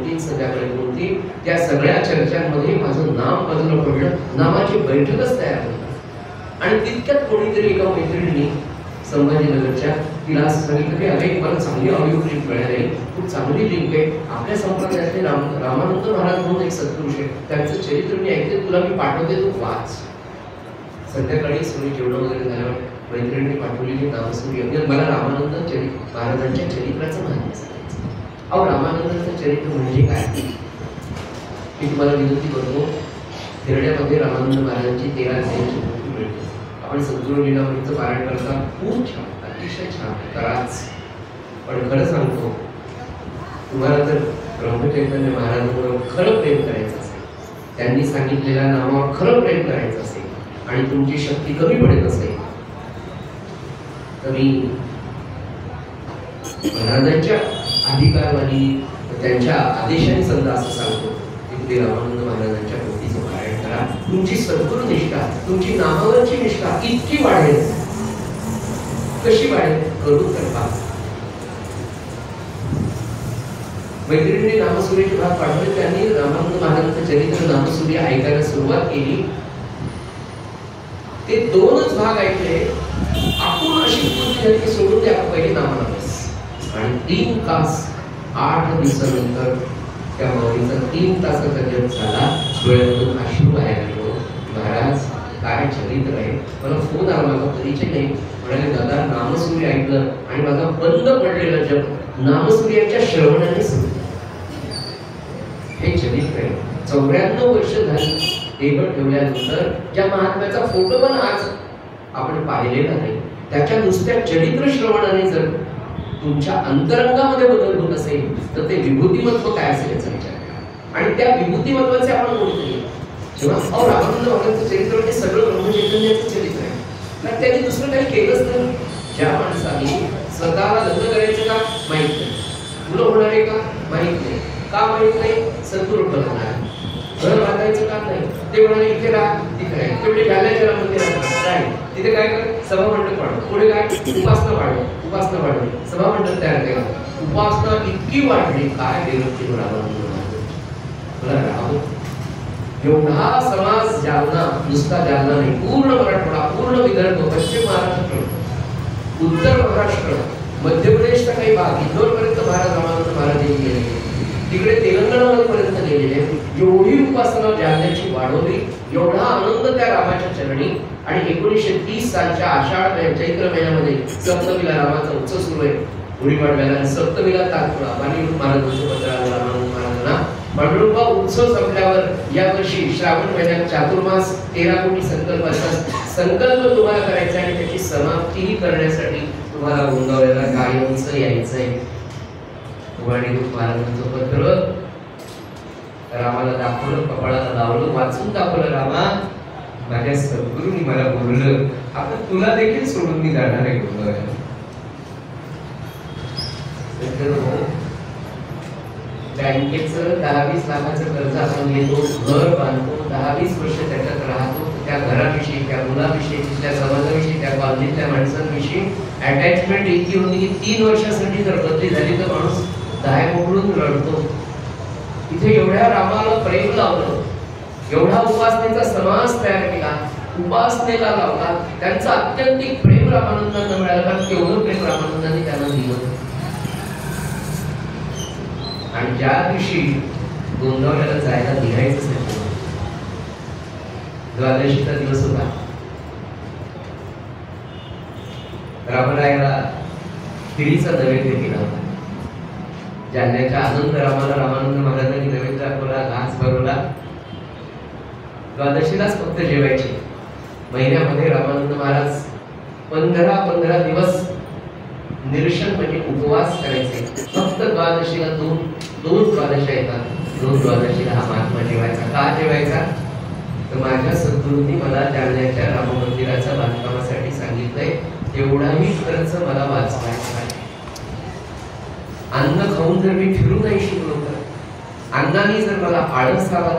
2-3 संध्याकाळी 2-3 त्या सगळ्या चर्चांमध्ये माझं नाम बाजूला पडलं. नामाची बैठकच तयार होती. आणि तितक्यात कोणीतरी एका मैत्रिणीने संभाजीनगरच्या तिला असं सांगितलं की अरे मला चांगली ऑडिओ क्लिप मिळाली, खूप चांगली लिंक आहे. आपल्या संप्रदायातले रामानंद महाराज म्हणून एक सत्पुरुष आहे, त्यांचं चरित्र मी ऐकते, तुला मी पाठवते, तू वाच. संध्याकाळी सगळी जेवण वगैरे झाल्यावर मैत्रिणीने पाठवलेली नामसूरी मला रामानंद महाराजांच्या चरित्राचं माहिती सांगायचं. अहो रामानंदांचं चरित्र म्हणजे काय मी तुम्हाला विनंती करतो. हिरड्यामध्ये रामानंद महाराजांची 13 अध्यायांची पोथी मिळते. आपण सद्गुरू लीलामृतचं पारायण करता, खूप छान, अतिशय छान कराच. पण खरं सांगतो, तुम्हाला जर ब्रह्मचैतन्य महाराजांवर खरं प्रेम करायचं असेल, त्यांनी सांगितलेल्या नामावर खरं प्रेम करायचं असेल आणि तुमची शक्ती कमी पडत असेल तर मी महाराजांच्या अधिकारवाणी त्यांच्या आदेशाने समजा असं सांगतो की रामानंद महाराजांच्या पोथीचं पारायण करा. तुमची सद्गुरू निष्ठा, तुमची नामावरची निष्ठा इतकी वाढेल. कशी वाढेल? करून तर पहा. मैत्रिणीने नामसूर्याचे भाग पाठवले. त्यांनी रामानंद महाराजांचं चरित्र नामसूर्य ऐकायला सुरुवात केली. ते 2च भाग ऐकले. आपण अशी पूर्ती सोडून द्या पहिले नामाला बस. आणि 3 तास 8 दिवसानंतर त्या माऊलीचा 3 तासाचा जन्म झाला. डोळ्यातून अश्रू बाहेर आले. महाराज काय चरित्र आहे. मला फोन आला, माझा परिचय नाही. म्हणाले दादा नामसूर्य ऐकलं आणि माझा बंद पडलेला जप नामसूर्याच्या श्रवणाने सुरू. हे चरित्र आहे. 94 वर्ष झाली देह ठेवल्यानंतर ज्या महात्म्याचा फोटो पण आज आपण पाहिलेला नाही, त्याच्या नुसत्या चरित्र श्रवणाने जर तुमच्या अंतरंगामध्ये बदल होत असेल तर ते विभूतिमत्व काय असेल याचा विचार करा. आणि त्या विभूतिमत्वाचे आपण कोणतरी जेव्हा रामानंद महाराजांचं चरित्र म्हणजे सगळं ब्रह्मचैतन्याचं चरित्र आहे ना. त्यांनी दुसरं काही केलंच नाही. ज्या माणसाने स्वतःला लग्न करायचं का माहित नाही, मुलं होणार आहे का माहित नाही, का माहित नाही, सद्गुरू ठरवणार. घर बांधायचं काम नाही, ते म्हणाले इथे राहा तिथे राहा. तेवढे जालन्याच्या रामध्ये राहा, तिथे काय कर सभा मंडप वाढव. पुढे काय उपासना वाढव, उपासना वाढव, सभा मंडप तयार केला. उपासना इतकी वाढली काय गेलं रामानंद महाराज. एवढा समाज जालना, नुसता जालना नाही, पूर्ण मराठवाडा, पूर्ण विदर्भ, पश्चिम महाराष्ट्र, उत्तर महाराष्ट्र, मध्य प्रदेशचा काही भाग, इंदोर पर्यंत महाराज रामानंद महाराज गेले. तिकडे तेलंगणामध्ये पर्यंत गेलेले. एवढी उपासना जालन्याची वाढवली, एवढा आनंद त्या रामाच्या चरणी. आणि 1930 सालच्या आषाढ चैत्र महिन्यामध्ये सप्तमीला रामाचा उत्सव सुरू आहे. गुढीपाडव्याला सप्तमीला तारखेला पाणी महाराजांचं पत्र आलं रामानंद महाराजांना. पांडुरंगा उत्सव संपल्यावर या वर्षी श्रावण महिन्यात चातुर्मास 13 कोटी संकल्प असतात. संकल्प तुम्हाला करायचा आणि त्याची समाप्तीही करण्यासाठी तुम्हाला गोंगावलेला कायमचं यायचंय. महाराजांचं पत्र रामाला दाखवलं, कपाळाला लावलं, वाचून दाखवलं. रामा माझ्या सद्गुरूंनी मला बोललं, आता तुला देखील सोडून मी जाणार आहे गोंगावलेला. बँकेचं 10-20 लाखाचं कर्ज आपण घेतो, घर बांधतो, 10-20 वर्ष त्याच्यात राहतो. त्या घराविषयी, त्या मुलाविषयी, त्या समाजाविषयी, त्या कॉलनीतल्या माणसांविषयी अटॅचमेंट इतकी होती की 3 वर्षासाठी जर बदली झाली तर माणूस दाय मोडून रडतो. इथे एवढ्या रामाला प्रेम लावलं, एवढा उपासनेचा समाज तयार केला, उपासनेला लावला. त्यांचं अत्यंतिक प्रेम रामानंदांना मिळालं, कारण तेवढं प्रेम रामानंदांनी त्यांना दिलं. आणि ज्या दिवशी गोंगावल्याला जायला निघायचं नाही, द्वादशीचा दिवस होता. रामरायाला खिरीचा नैवेद्य केला होता. जालन्याच्या आनंद रामाला रामानंद महाराजांनी नैवेद्य दाखवला, घास भरवला. द्वादशीलाच फक्त जेवायचे. महिन्यामध्ये रामानंद महाराज 15 दिवस निरीक्षण म्हणजे उपवास करायचे. फक्त द्वादशीला दोन द्वादशा येतात. 2 द्वादशीला हा महात्मा जेवायचा. का जेवायचा? तर माझ्या सद्गुरूंनी मला जालन्याच्या राम मंदिराच्या बांधकामासाठी सांगितलंय, तेवढाही खर्च मला वाचवायचा आहे. अन्न खाऊन जर मी फिरू नाही शिकलो तर, अन्नाने जर मला आळस आला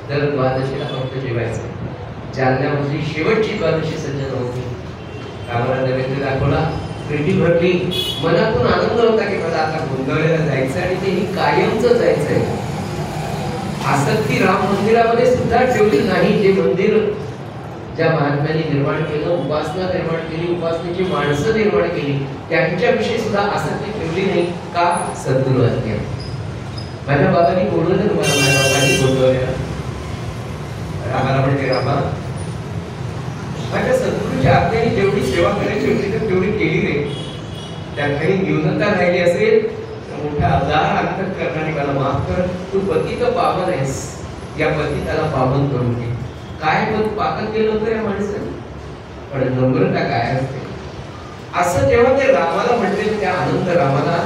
तर द्वादशीला फक्त जेवायचं. जालन्यामध्ये शेवटची द्वादशी सज्जन होती. रामाला नैवेद्य दाखवला, पेटी भरली. मनातून आनंद होता की मला आता गोंगावलेला नेहमीच जायचंय. आसक्ती राम मंदिरामध्ये सुद्धा ठेवली नाही. जे मंदिर ज्या महात्म्यांनी निर्माण केलं, उपासना निर्माण केली, उपासनेची माणसं निर्माण केली, त्यांच्याविषयी सुद्धा आसक्ती ठेवली नाही. का? सद्गुरू आज्ञा. माझ्या बाबांनी बोलवलं तुम्हाला, माझ्या बाबांनी बोलवलं रामाला, म्हणते रामा माझ्या सद्गुरूच्या आज्ञेने जेवढी सेवा करायची होती तर तेवढी केली रे. त्यात काही न्यूनता राहिली असेल तर मोठा आजार अंतःकरणाने मला माफ कर. तू पतित पावन आहेस, या पतिताला पावन करून घे. काय पण पाकत केलं होतं या माणसाने, पण नम्रता काय असते. असं जेव्हा ते रामाला म्हणते, त्या आनंद रामाला,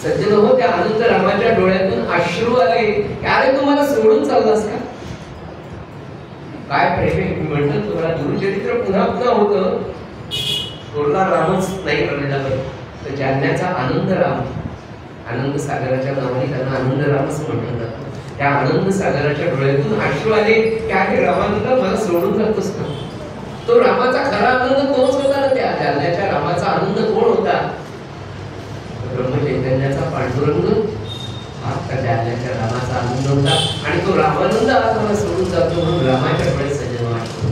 सज्जन हो, त्या आनंद रामाच्या डोळ्यातून अश्रू आले. अरे तू मला सोडून चाललास का? काय प्रेम आहे. मी म्हटलं तुम्हाला गुरुचरित्र पुन्हा पुन्हा होतं. थोरला रामच नाही रडला तर जालन्याचा आनंद राम, आनंद सागराच्या नावाने त्यांना आनंद राम असं म्हटलं जातं. त्या आनंद सागराच्या डोळ्यातून अश्रू आले की अरे रामानंद मला सोडून जातोस ना. तो रामाचा खरा आनंद तोच होता ना. त्या जालन्याच्या रामाचा आनंद कोण होता? ब्रह्मचैतन्याचा पांडुरंग हा त्या जालन्याच्या रामाचा आनंद होता. आणि तो रामानंद आज मला सोडून जातो म्हणून रामाच्या डोळ्यात सजन वाटतो.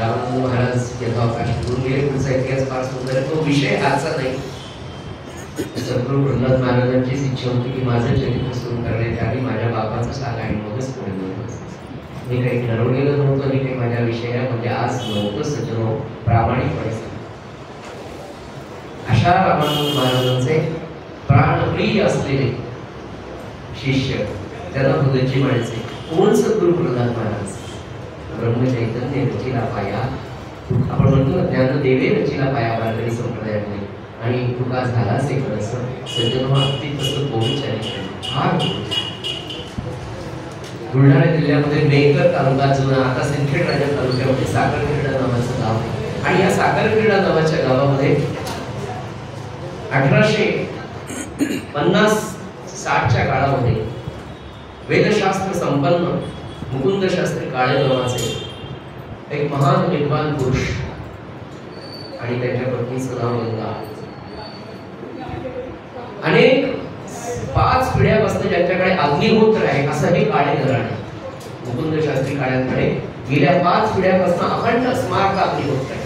रामानंद महाराज यथावकाश घेऊन गेले. पुढचा इतिहास फार सुंदर आहे, तो विषय आजचा नाही. सद्गुरू प्रल्हाद महाराजांचीच इच्छा होती की माझं चरित्र सुरू करण्याच्या आधी माझ्या बापाचं सांगा आणि मगच पुढे बोलतो. मी काही ठरवलेलं नव्हतं आणि काही माझ्या विषयामध्ये आज नव्हतं. सज्जनो, प्रामाणिकपणे अशा रामानंद महाराजांचे प्राणप्रिय असलेले शिष्य, त्यांना बुद्धची माणसे कोण? सद्गुरू प्रल्हाद महाराज. ब्रह्मचैतन्य रचिला पाया, आपण म्हणतो ना ज्ञानदेवे रचिला पाया वारकरी संप्रदायामध्ये. आणि तुका झाला से कळस सज्जन अगदी तसं गोविचारी फार. बुलढाणा जिल्ह्यामध्ये मेहकर तालुका जुना, आता सिंदखेड राजा तालुक्यामध्ये साखरखेडा नावाचं गाव आहे. आणि या साखरखेडा नावाच्या गावामध्ये 1850-60च्या काळामध्ये वेदशास्त्र संपन्न मुकुंद शास्त्री काळे नावाचे एक महान विद्वान पुरुष आणि त्यांच्या पत्नीचं नाव गंगा, अनेक 5 पिढ्यापासून ज्यांच्याकडे अग्निहोत्र आहे असं हे काळे घराणे. मुकुंद शास्त्री काळ्यांकडे गेल्या 5 पिढ्यापासून अखंड स्मारक अग्निहोत्र आहे.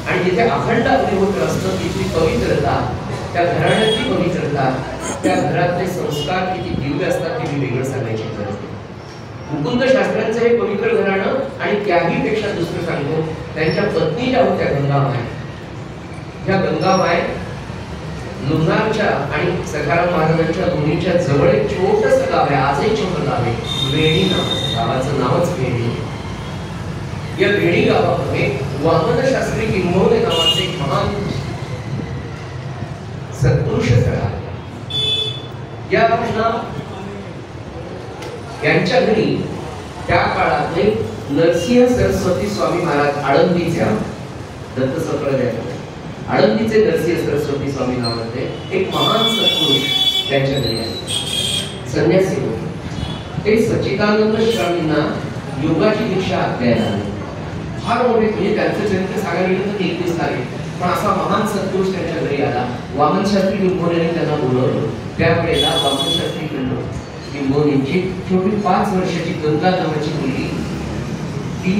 आणि जिथे अखंड अग्निहोत्र असतं तिथली पवित्रता, त्या घराण्यातली पवित्रता, त्या घरातले संस्कार किती दिव्य असतात ते मी वेगळं सांगायची गरज नाही. मुकुंद शास्त्र्यांचं हे पवित्र घराणं. आणि त्याही पेक्षा दुसरं सांगतो, त्यांच्या पत्नी ज्या होत्या गंगामाय, त्या गंगामाय लोणारच्या आणि सखाराम महाराजांच्या दोन्हीच्या जवळ एक छोटंसं गाव आहे, आजही छोटं गाव आहे, वेणी नावाचं. गावाचं नावच वेणी. या वेणी गावामध्ये वामन शास्त्री किंबवणे नावाचे एक महान सत्पुरुष स्थळ. यांच्या घरी त्या काळातले नरसिंह सरस्वती स्वामी महाराज, आळंदीच्या दत्त संप्रदायाचे आळंदीचे नरसिंह सरस्वती स्वामी नावाचे एक महान सत्पुरुष त्यांच्या घरी आले. संन्यासी होते ते. सच्चिदानंद स्वामींना योगाची दीक्षा द्यायला आले. फार मोठे, म्हणजे त्यांचं चरित्र सांगायला गेलं तर 31 तारीख. पण असा महान सत्पुरुष त्यांच्या घरी आला. वामन शास्त्री किंबवणेने त्यांना बोलवलं. त्यावेळेला वामन शास्त्री किंबवणेची छोटी 5 वर्षाची गंगा नावाची मुलगी, ती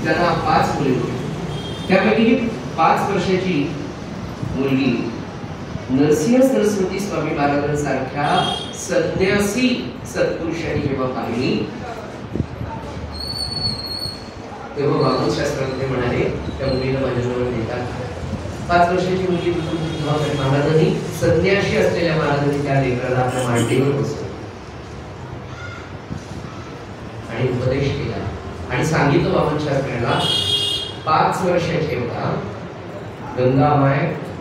त्यांना 5 मुले होती. त्यापैकी 5 वर्षाची मुलगी नरसिंह सरस्वती स्वामी महाराजांसारख्या संन्यासी सत्पुरुषांनी जेव्हा पाहिली तेव्हा वामन शास्त्रामध्ये म्हणाले त्या मुलीला माझ्याजवळ देतात. 5 वर्षाची मुलगी महाराजांनी, संन्यासी असलेल्या महाराजांनी त्या लेकराला आपल्या मांडीवर बसवलं आणि उपदेश केला आणि सांगितलं वामन शास्त्रीला, 5 वर्षाची होता गंगामाय,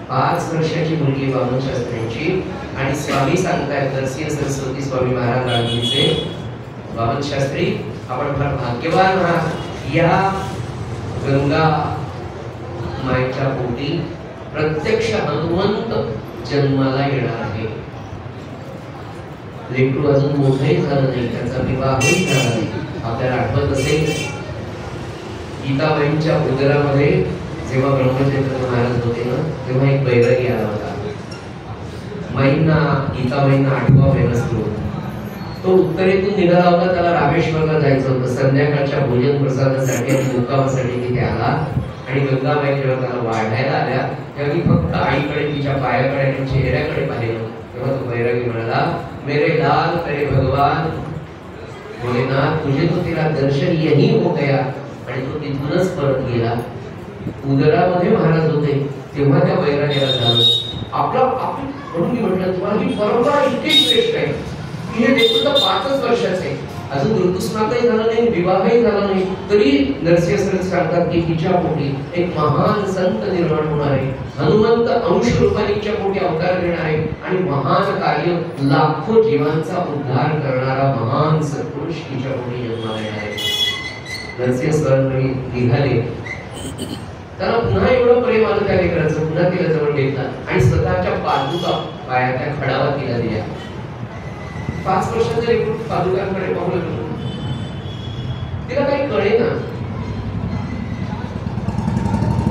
5 वर्षाची मुलगी वामन शास्त्रींची. आणि स्वामी सांगतायत नरसिंह सरस्वती स्वामी महाराज आळंदीचे, वामन शास्त्री आपण फार भाग्यवान आहात. या गंगा मायच्या पोटी प्रत्यक्ष हनुमंत जन्माला येणार आहे. लेकरू अजून मोठंही झालं नाही, त्याचा विवाहही झाला नाही. आपल्याला आठवत असेल गीताबाईंच्या उदरामध्ये जेव्हा ब्रह्मचैतन्य महाराज होते ना, तेव्हा एक बैरागी आला होता. महिना गीता महिना 8वा महिना सुरू होता. तो उत्तरेतून निघाला होता, त्याला रामेश्वरला जायचं होतं. संध्याकाळच्या भोजन प्रसादासाठी आणि मुक्कामासाठी तिथे आला आणि गंगाबाई जेव्हा त्याला वाढायला आल्या त्यावेळी फक्त आईकडे, तिच्या पायाकडे आणि चेहऱ्याकडे पाहिलं. तेव्हा तो बैरागी म्हणाला, मेरे लाल मेरे भगवान भोलेनाथ, तुझे तो तेरा दर्शन यही हो गया. आणि तो तिथूनच परत गेला. उदरामध्ये महाराज होते तेव्हा त्या बैराग्याला झालं. आपली म्हणून मी म्हटलं तुम्हाला ही परंपरा इतकी श्रेष्ठ आहे की हे देखील 5च वर्षाचे आहे, अजून ऋतुस्नातही झालं नाही, विवाहही झाला नाही, तरी नरसिंह सांगतात की तिच्या पोटी एक महान संत निर्माण होणार आहे. हनुमंत अंश रूपानीच्या पोटी अवतार घेणार आहे आणि महान कार्य, लाखो जीवांचा उद्धार करणारा महान सत्पुरुष तिच्या पोटी जन्माला येणार आहे. नरसिंह स्वामी निघाले. त्याला पुन्हा एवढं प्रेम आलं त्या लेकराचं, पुन्हा तिला जवळ घेतला आणि स्वतःच्या पादुका पायाच्या खडावा तिला दिल्या. 5 वर्षाचं लेकरू पादुकांकडे पाहू लागलं. तिला काही कळेना.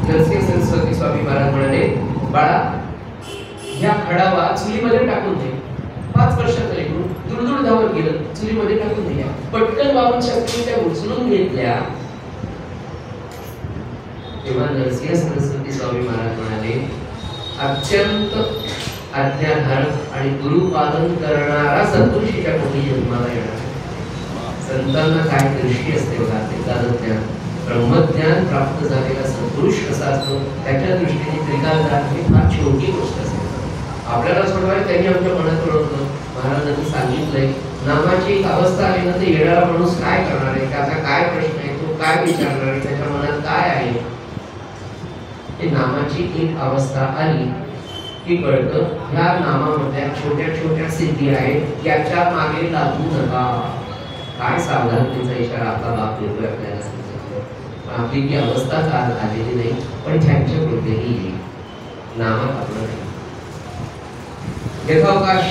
नरसिंह सरस्वती स्वामी महाराज म्हणाले, बाळा ह्या खडावा चुलीमध्ये टाकून दे. 5 वर्षाचं लेकरू दुरदुर धावत गेलं, चुलीमध्ये टाकून दिल्या. पटकन वाहून शास्त्री त्या उचलून घेतल्या. तेव्हा नरसिंह सरस्वती स्वामी महाराज म्हणाले, अत्यंत आज्ञाधारक आणि गुरुपालन करणारा सत्पुरुषीच्या पोटी जन्माला येणार. संतांना काय दृष्टी असते बघा, त्रिकालज्ञान, ब्रह्मज्ञान प्राप्त झालेला सत्पुरुष कसा असतो त्याच्या दृष्टीने त्रिकालज्ञान ही फार छोटी गोष्ट असते. आपल्याला सोडवायला त्यांनी आमच्या मनात ओळखलं. महाराजांनी सांगितलंय, नामाची एक अवस्था आली ना, ते येणारा माणूस काय करणार आहे, त्याचा काय प्रश्न आहे, तो काय विचारणार आहे, त्याच्या मनात काय आहे. ते नामाची एक अवस्था आली की कळतं ह्या नामामध्ये छोट्या छोट्या सिद्धी आहेत, याच्या मागे लागू नका. काय सावधानतेचा इशारा आपला बाप देतोय आपल्याला. आपली ती अवस्था काल आलेली नाही, पण त्यांच्या कृपेही येईल. नामात आपलं नाही. यथावकाश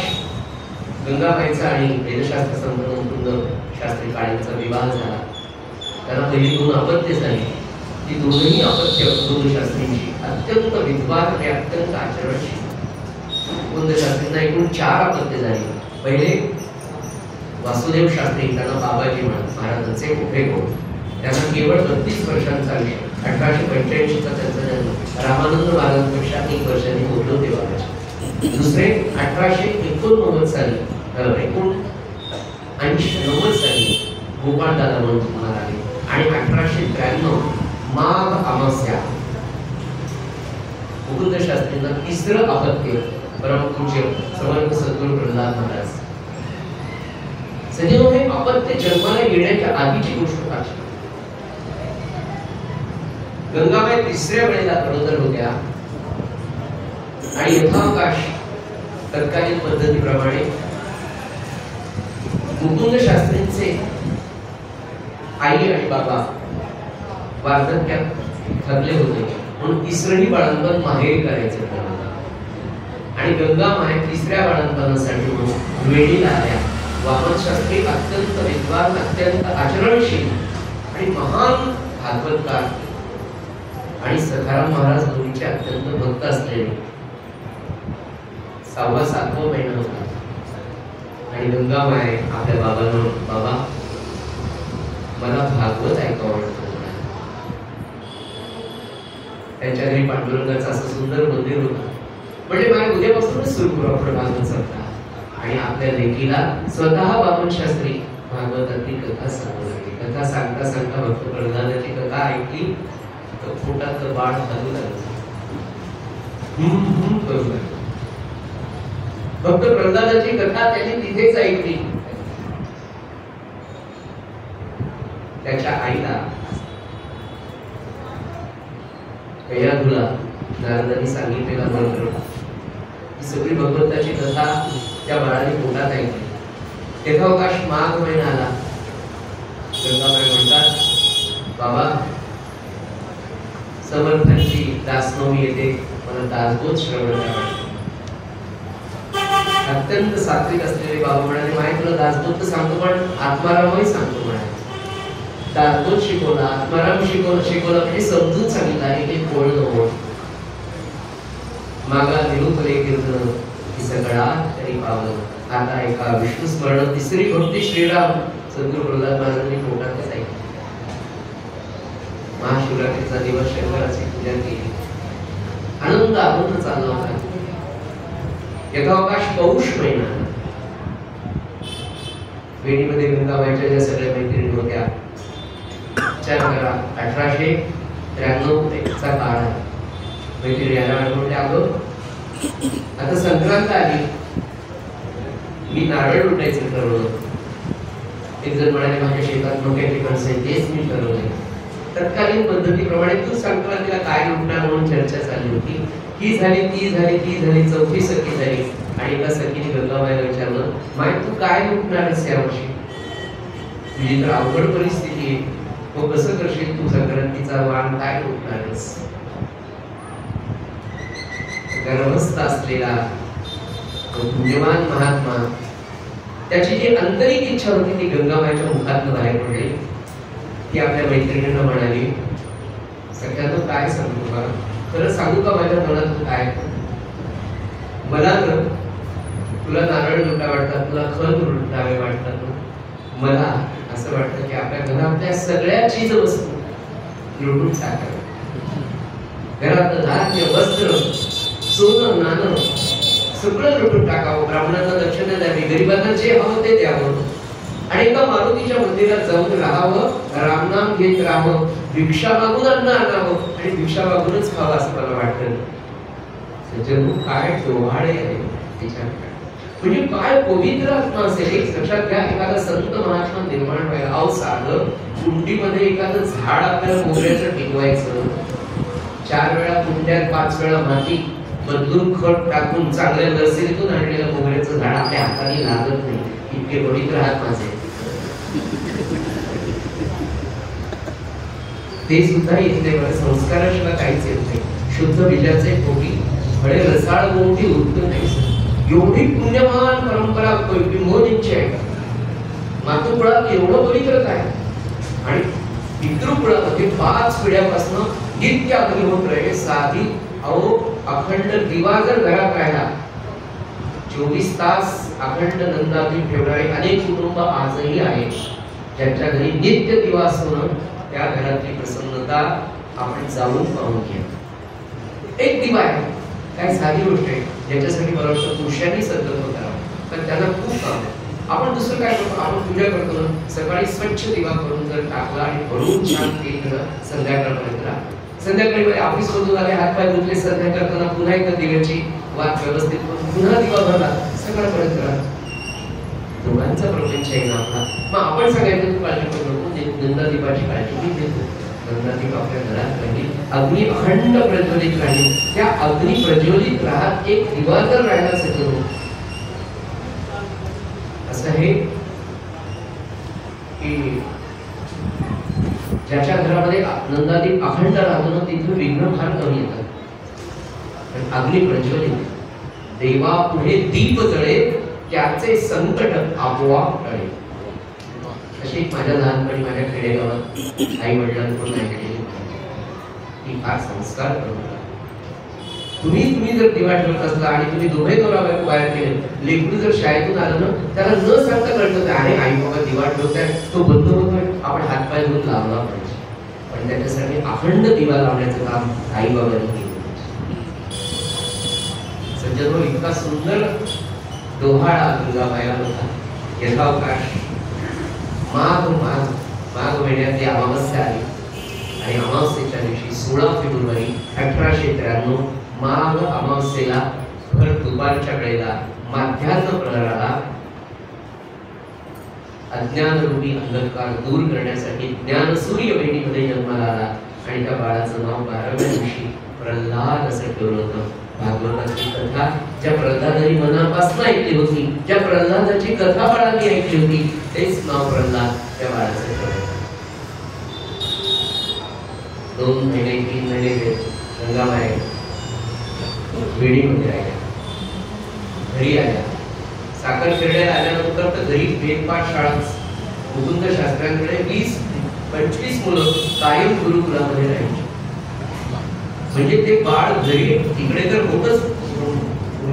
गंगाबाईचा आणि वेदशास्त्र संत मुकुंद शास्त्री काळेंचा विवाह झाला. त्यांना पहिली 2 अपत्ये झाली. ती दोन्ही अपत्य मुकुंदशास्त्रींची अत्यंत विद्वान आणि अत्यंत आचरणशील. मुकुंदशास्त्रींना एकूण 4 अपत्ये झाली. पहिले वासुदेव शास्त्री, त्यांना बाबाजी म्हणत, महाराजांचे मोठे भाऊ. त्यांना केवळ 32 वर्षांचा आयुष्य. 1885 चा त्यांचा जन्म. रामानंद महाराजांपेक्षा 1 वर्षांनी मोठे होते बाबाजी. दुसरे 1889 साली 1990 साली गोपाळदादा म्हणून तुम्हाला आले. आणि 1893 माघ अमावस्या मुकुंद शास्त्रींना 3रं अपत्य परमपूज्य समर्थ सद्गुरू प्रल्हाद महाराज. सदैव हे अपत्य जन्माला येण्याच्या आधीची गोष्ट आहे. गंगाबाई 3ऱ्या वेळेला गरोदर होत्या आणि यथावकाश तत्कालीन पद्धतीप्रमाणे मुकुंद शास्त्रींचे आई आणि बाबा वार्धक्यात थकले होते, म्हणून 3रंही बाळंतपण माहेरी करायचं ठरवलं. आणि गंगा माय 3ऱ्या बाळंतपणासाठी वेळीला आल्या. वामन शास्त्री अत्यंत विद्वान, अत्यंत आचरणशील आणि महान भागवतकार आणि सखाराम महाराज गुरूंचे अत्यंत भक्त असलेले. 6वा-7वा महिना होता आणि गंगा माय आपल्या बाबांना, बाबा मला भागवत ऐकावं वाटतं. त्यांच्या घरी पांडुरंगाचं असं सुंदर मंदिर होतं. म्हणजे मला उद्यापासूनच सुरू करू आपण भागवत सप्ताह. आणि आपल्या लेकीला स्वतः वामन शास्त्री भागवतातली कथा सांगू लागली. कथा सांगता सांगता भक्त प्रल्हादाची कथा ऐकली तर पोटात बाळ हलू लागलं. करू लागलं. भक्त प्रल्हादाची कथा त्यांनी तिथेच ऐकली. त्याच्या आईला कैलाधुला नारदांनी सांगितलेला मंत्र, ही सगळी भगवंताची कथा त्या बाळाने पोटात ऐकली. यथावकाश माघ महिना आला. गंगाबाई म्हणतात, बाबा समर्थांची दासनवमी येते, मला दासबोध श्रवण करायचं. अत्यंत सात्विक असलेले बाबा म्हणाले, माय तुला दासबोध तर सांगतो पण आत्मारामही सांगतो म्हणाले. दासबोध शिकवला, आत्माराम शिकवलं हे समजून सांगितलं आहे की कोण नको. मागा निरूपले कीर्तन सगळा तरी पावलं. आता एका विष्णू स्मरण तिसरी भक्ती श्रीराम सद्गुरू प्रल्हाद महाराजांनी पोटातच ऐकली. महाशिवरात्रीचा दिवस शंकराची पूजा केली. आनंद आनंद चालला होता. यथावकाश पौष महिना. वेणीमध्ये गंगाबाईच्या ज्या सगळ्या मैत्रिणी होत्या, 1893 चा काळ आहे. मैत्रिणी याला म्हणते, अगं आता संक्रांत आली, मी नारळ लुटायचं ठरवलं. एक जण म्हणाले, माझ्या शेतात मोठ्या ठिकाणचं आहे, तेच मी ठरवले. तत्कालीन पद्धतीप्रमाणे तू संक्रांतीला काय लुटणार म्हणून चर्चा चालली होती. ही झाली, ती झाली, ती झाली, चौथी सखी झाली. आणि एका सखीने गंगाबाईला विचारलं, माय तू काय लुटणार आहेस यावर्षी? तुझी तर अवघड परिस्थिती आहे, मग कसं करशील तू संक्रांतीचा वाण, काय लुटणार आहेस? गर्भस्थ असलेला पुण्यवान महात्मा, त्याची जी आंतरिक इच्छा होती ती गंगाबाईच्या मुखातून बाहेर पडली. ती आपल्या मैत्रिणींना म्हणाली, सगळ्यांना काय सांगू का, खरं सांगू का माझ्या मनात काय? मला तर तुला नारळ लुटा वाटतात, तुला खत लुटावे वाटतात. मला असं वाटतं की आपल्या घरातल्या सगळ्या चीज वस्तू लुटून टाकाव्या. घरातलं धान्य, वस्त्र, सोनं नाणं सगळं लुटून टाकावं. ब्राह्मणांना दक्षिणा द्यावी, गरिबांना जे हवं ते द्यावं. आणि एका मारुतीच्या मंदिरात जाऊन राहावं, रामनाम घेत राहावं, भिक्षा मागून अन्न आणावं आणि भिक्षा मागूनच खावं असं मला वाटतं. सज्जन काय डोहाळे आहे त्याच्याकडे, म्हणजे काय पवित्र आत्मा असेल. एक लक्षात घ्या, एखादा संत महात्मा निर्माण व्हायला, अहो साधं कुंडीमध्ये एखादं झाड आपल्याला मोगऱ्याचं टिकवायचं, 4 वेळा कुंड्यात 5 वेळा माती बदलून खत टाकून चांगल्या नर्सरीतून आणलेलं मोगऱ्याचं झाड आपल्या हाताने लागत नाही. इतके पवित्र आत्मा असेल. ते सुद्धा येत नाही. बरं, संस्काराशिवाय काहीच येत नाही. शुद्ध बीजाचे पोटी फळे रसाळ गोंडी उरत नाही. एवढी पुण्यमान परंपरा मोदींची आहे. मातृकुळात एवढं पवित्र काय, आणि पितृकुळामध्ये 5 पिढ्यापासून नित्य अग्नी होत राहिले. साधी अहो अखंड दिवा जर घरात राहिला, 24 तास अखंड नंदादीप ठेवणारे अनेक कुटुंब आजही आहेत, ज्यांच्या घरी नित्य दिवा असतो. त्या घरातली प्रसन्नता आपण जाऊन पाहून घ्या. एक दिवा आहे, काय साधी गोष्ट आहे, ज्याच्यासाठी मला वाटतं पुरुषांनी संकल्प करावा, पण त्यांना खूप काम आहे. आपण दुसरं काय करतो, आपण पूजा करतो ना, सकाळी स्वच्छ दिवा करून जर टाकला आणि भरून छान केलं, संध्याकाळपर्यंत संध्याकाळी ऑफिस मधून आले, हात पाय धुतले, संध्या करताना पुन्हा एकदा दिव्याची वात व्यवस्थित करून पुन्हा दिवा भरला, सकाळपर्यंत करा. दोघांचा प्रपंच आहे ना आपला. मग आपण सांगायचं तू काळजी करू नको, नंदादीपाची काळजी मी घेतो. नंदादीप आपल्या घरात राहिली, अग्नी अखंड प्रज्वलित राहिली. त्या अग्नी प्रज्वलित राहत एक दिवा जर राहिला सगळं असं आहे की ज्याच्या घरामध्ये नंदादीप अखंड राहतो ना, तिथे विघ्न फार कमी येतात. पण अग्नी प्रज्वलित, देवा पुढे दीप जळे, त्याचे संकट आपोआप टळे. अशी माझ्या लहानपणी माझ्या खेडेगावात आई वडिलांकडून ऐकलेली ही फार संस्कार करून. तुम्ही जर दिवा ठेवत असला आणि तुम्ही दोघे नवरा बायको बाहेर केले, लेकरू जर शाळेतून आलं ना, त्याला न सांगता कळतं अरे आई बाबा दिवा ठेवताय, तो बंद होतोय, आपण हातपाय धुवून लावला पाहिजे. पण त्याच्यासाठी अखंड दिवा लावण्याचं काम आई बाबांनी केलं. सज्जनो, इतका सुंदर डोहाळा गंगाबाईला होता. यथावकाश माघ महिन्यातली अमावस्या आली आणि अमावस्येच्या दिवशी 16 फेब्रुवारी 1893 माघ अमावस्येला भर दुपारच्या वेळेला माध्यान्ह प्रहराला अज्ञानरूपी अंधकार दूर करण्यासाठी ज्ञान सूर्य बहिणीमध्ये जन्माला आला आणि त्या बाळाचं नाव 12व्या दिवशी प्रल्हाद असं ठेवलं होतं. भागवताची कथा ज्या प्रल्हादानी मनापासून ऐकली होती, ज्या प्रल्हादाची कथा बाळांनी ऐकली होती, तेच नाव प्रल्हाद त्या बाळाचं ठेवलं. 2 महिने 3 महिने गंगाबाई वेडीमध्ये राहिल्या, घरी आल्या. साखर खेड्याला आल्यानंतर तर घरी वेदपाठ शाळा, मुकुंद शास्त्रांकडे 20-25 मुलं कायम गुरुकुलामध्ये राहायची. म्हणजे ते बाळ घरी तिकडे तर होतच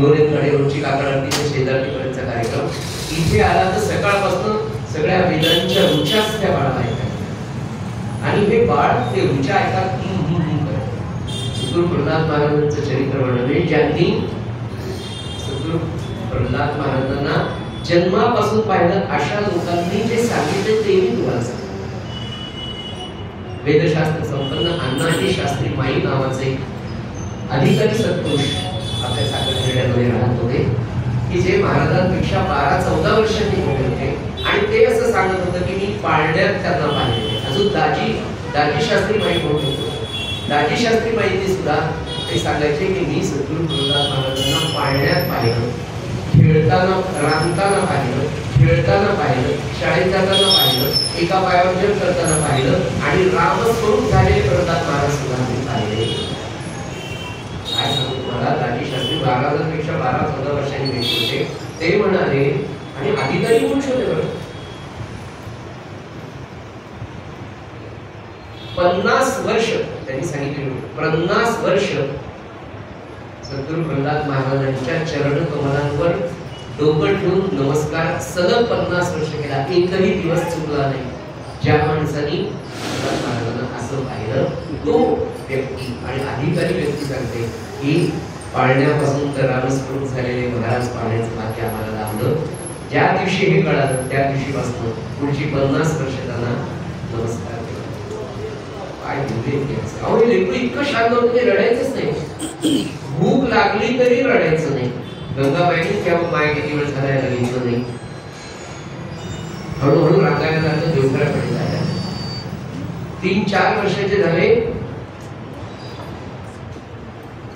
फुलोरेंकडे रोजची काकडांची शेजारतीपर्यंतचा कार्यक्रम इथे आला तर सकाळपासून सगळ्या वेदांच्या रुचाच त्या बाळाला ऐकायला आणि हे बाळ ते रुचा ऐकतात सद्गुरु प्रल्हाद महाराजांचं चरित्र वर्णन ज्यांनी सद्गुरु प्रल्हाद महाराजांना जन्मापासून पाहिलं अशा लोकांनी जे सांगितले तेही तुम्हाला सांग. वेदशास्त्र संपन्न अण्णाजी शास्त्री माई नावाचे अधिकारी सत्पुरुष आपल्या साखरखेड्यामध्ये राहत होते की जे महाराजांपेक्षा 12-14 वर्षांनी मोठे होते आणि ते असं सांगत होतं की मी पाळण्यात त्यांना पाहिले. अजून दाजी शास्त्री माई म्हणून होतो. दाजी शास्त्री माहिती सुद्धा ते सांगायचे की मी सद्गुरु प्रल्हाद महाराजांना पाळण्यात पाहिलं, खेळताना रांगताना पाहिलं, खेळताना पाहिलं, शाळेत जाताना पाहिलं, एका पायावर जप करताना पाहिलं आणि रामस्वरूप झालेले प्रल्हाद महाराज सुद्धा मी पाहिले. काय सांगू तुम्हाला, दाजी शास्त्री महाराजांपेक्षा 12-14 वर्षांनी मोठे होते. ते म्हणाले आणि अधिकारी पुरुष होते बरं. 50 वर्ष त्यांनी सांगितले, 50 वर्ष सद्गुरु प्रल्हाद महाराजांच्या चरण कमलांवर डोकं ठेवून नमस्कार सलग 50 वर्ष केला. एकही दिवस चुकला नाही. ज्या माणसाने प्रल्हाद महाराजांना असं पाहिलं तो व्यक्ती आणि अधिकारी व्यक्ती सांगते की पाळण्यापासून तर रामस्वरूप झालेले महाराज पाळण्याचं भाग्य आम्हाला लाभलं. ज्या दिवशी हे कळालं त्या दिवशीपासून पुढची 50 वर्ष त्यांना नमस्कार केला. काय बोलले इतकं शांत होतं ते रडायचंच नाही. भूक लागली तरी रडायचं नाही. गंगाबाईने तेव्हा माय किती वेळ झालायला घेतलं नाही. हळूहळू रांगायला लागलं. देवघराकडे जायला 3-4 वर्षाचे झाले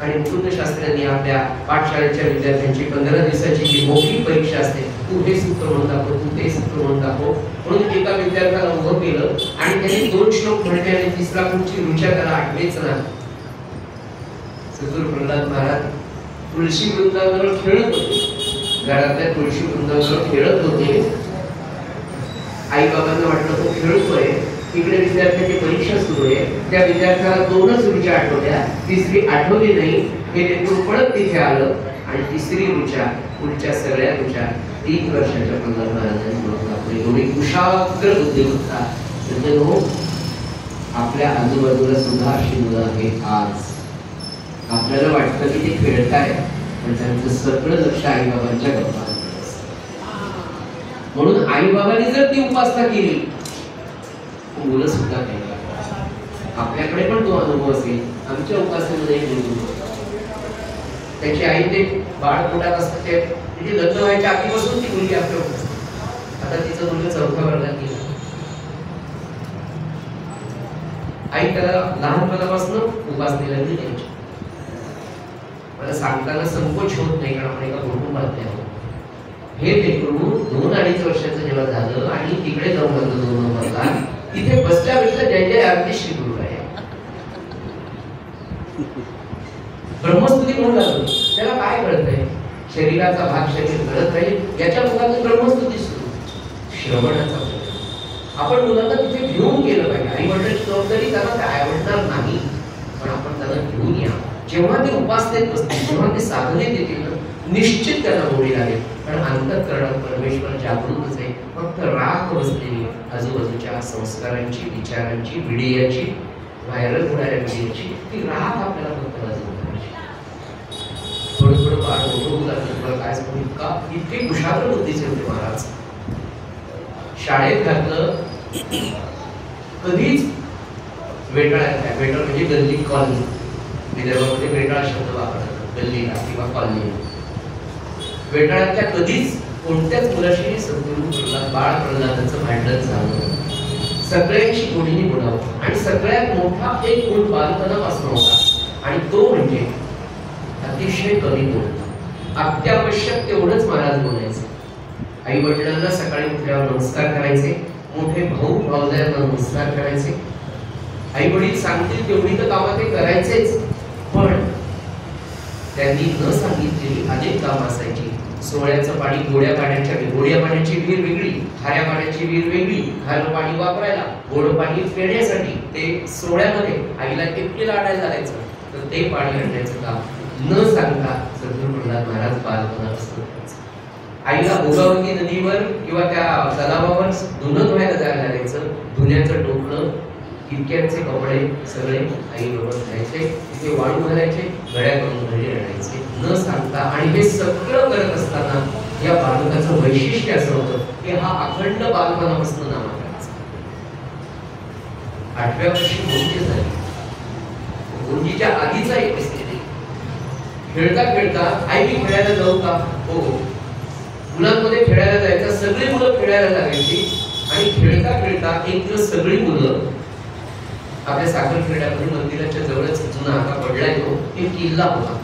आणि मुकुंद शास्त्र्यांनी आपल्या पाठशाळेच्या विद्यार्थ्यांची 15 दिवसाची जी मोठी परीक्षा असते, तू हे सूत्र म्हणून दाखव, तू ते सूत्र म्हणून दाखव म्हणून एका विद्यार्थ्याला उभं केलं आणि त्यांनी 2 श्लोक म्हणले आणि तिसरा पुढची रुचा त्याला आठवेच ना. सद्गुरु प्रल्हाद महाराज तुळशी वृंदावर खेळत होते. घरातल्या तुळशी वृंदावर खेळत होते. आई बाबांना वाटलं तो खेळतोय, इकडे विद्यार्थ्याची परीक्षा सुरू आहे. त्या विद्यार्थ्याला 2च रुचा आठवल्या, तिसरी आठवली नाही. हे लेकरू पळत तिथे आलं आणि तिसरी रुचा पुढच्या सगळ्या रुचा 3 वर्षाच्या प्रल्हाद महाराजांनी म्हणून दाखवली. एवढी कुशाग्र बुद्धी होता. आपल्या आजूबाजूला सुद्धा अशी मुलं आहेत. आज आपल्याला वाटतं की ते खेळताय पण त्यांचं सगळं लक्ष आई बाबांच्या गप्पांमध्ये असतं. म्हणून आई बाबांनी जर ती उपासना केली मुलं सुद्धा खेळतात. आपल्याकडे पण तो अनुभव असेल. आमच्या उपासनेमध्ये एक मुलगी त्याची आई ते बाळ पोटात असतं ते म्हणजे लग्न व्हायच्या आधीपासून ती मुलगी आपल्या असते. आता तिचं मुलगा 4थ्या वर्गात गेलं. आई त्याला लहानपणापासून उपासनेला द्यायची. मला सांगताना संकोच होत नाही कारण आपण एका कुटुंबात आहोत. हे लेकरू 2-2.5 वर्षाचं जेव्हा झालं आणि तिकडे जाऊन लागलं 2 नंबरला, तिथे बसल्या बसल्या जय जय आरती श्री गुरु आहे ब्रह्मस्तुती म्हणून लागलो. त्याला काय कळतंय? शरीराचा भाग शरीर कळत राहील याच्या मुखातून ब्रह्मस्तुती सुरू. श्रवणाचा आपण मुलांना तिथे घेऊन गेलं पाहिजे. आई वडिलांची जबाबदारी त्यांना काय आवडणार नाही पण आपण त्यांना घेऊन या. जेव्हा ते उपासनेत बसतील, जेव्हा ते साधनेत येतील ना, निश्चित त्यांना गोडी लागेल. कारण अंतःकरणात परमेश्वर जागृतच आहे. फक्त राख बसलेली आजूबाजूच्या संस्कारांची, विचारांची, विडीयाची, व्हायरल होणाऱ्या विडीयाची ती राख आपल्याला फक्त वाजवून करायची. थोडं थोडं बाळ होऊ लागलं. काय सांगू, इतके कुशाग्र बुद्धीचे होते महाराज. शाळेत घातलं कधीच वेटाळ्यात, वेटाळ म्हणजे गल्ली कॉलनी, विदर्भामध्ये वेटाळा शब्द वापरतात गल्लीला किंवा कॉलनीला. वेटाळ्यातल्या कधीच कोणत्याच मुलाशी सद्गुरु बाळ प्रल्हादाचं भांडण झालं. सगळ्यांशी कोणीही बोलावं आणि सगळ्यात मोठा एक गुण बालपणापासून होता आणि तो म्हणजे अतिशय कमी बोलणं. अत्यावश्यक तेवढंच महाराज बोलायचं. आई वडिलांना सकाळी उठल्यावर नमस्कार करायचे. मोठे भाऊ भावजायांना नमस्कार करायचे. आई वडील सांगतील तेवढी तर कामं ते करायचेच पण त्यांनी न सांगितलेली अनेक कामं असायची. सोळ्याचं पाणी गोड्या पाण्याची विहीर वेगळी, खाऱ्या पाण्याची विहीर वेगळी. खारं पाणी वापरायला, गोड पाणी पिण्यासाठी ते सोळ्यामध्ये आईला एकटीला आणायला जायचं तर ते पाणी आणण्याचं काम न सांगता सद्गुरू प्रल्हाद महाराज बालपणापासून आईला भोगावती नदीवर किंवा त्या तलावावर धुणं धुवायला जायला लागायचं. धुण्याचं टोपलं, इतक्यांचे कपडे सगळे आई बरोबर घ्यायचे, तिथे वाळू घालायचे, घड्या करून घरी आणायचे न सांगता. आणि हे सगळं करत असताना या बालकाचं वैशिष्ट्य असं होतं की हा अखंड बालपणापासून नामा करायचा. 8व्या वर्षी गुरुजी झाली. गुरुजीच्या आधीचा एक स्थिती, खेळता खेळता आई मी खेळायला जाऊ का? हो. मुलांमध्ये खेळायला जायचं, सगळी मुलं खेळायला लागायची. आणि खेळता खेळता एक दिवस सगळी मुलं आपल्या साखर खेड्यामध्ये मंदिराच्या जवळच जुना आता पडलाय तो एक किल्ला होता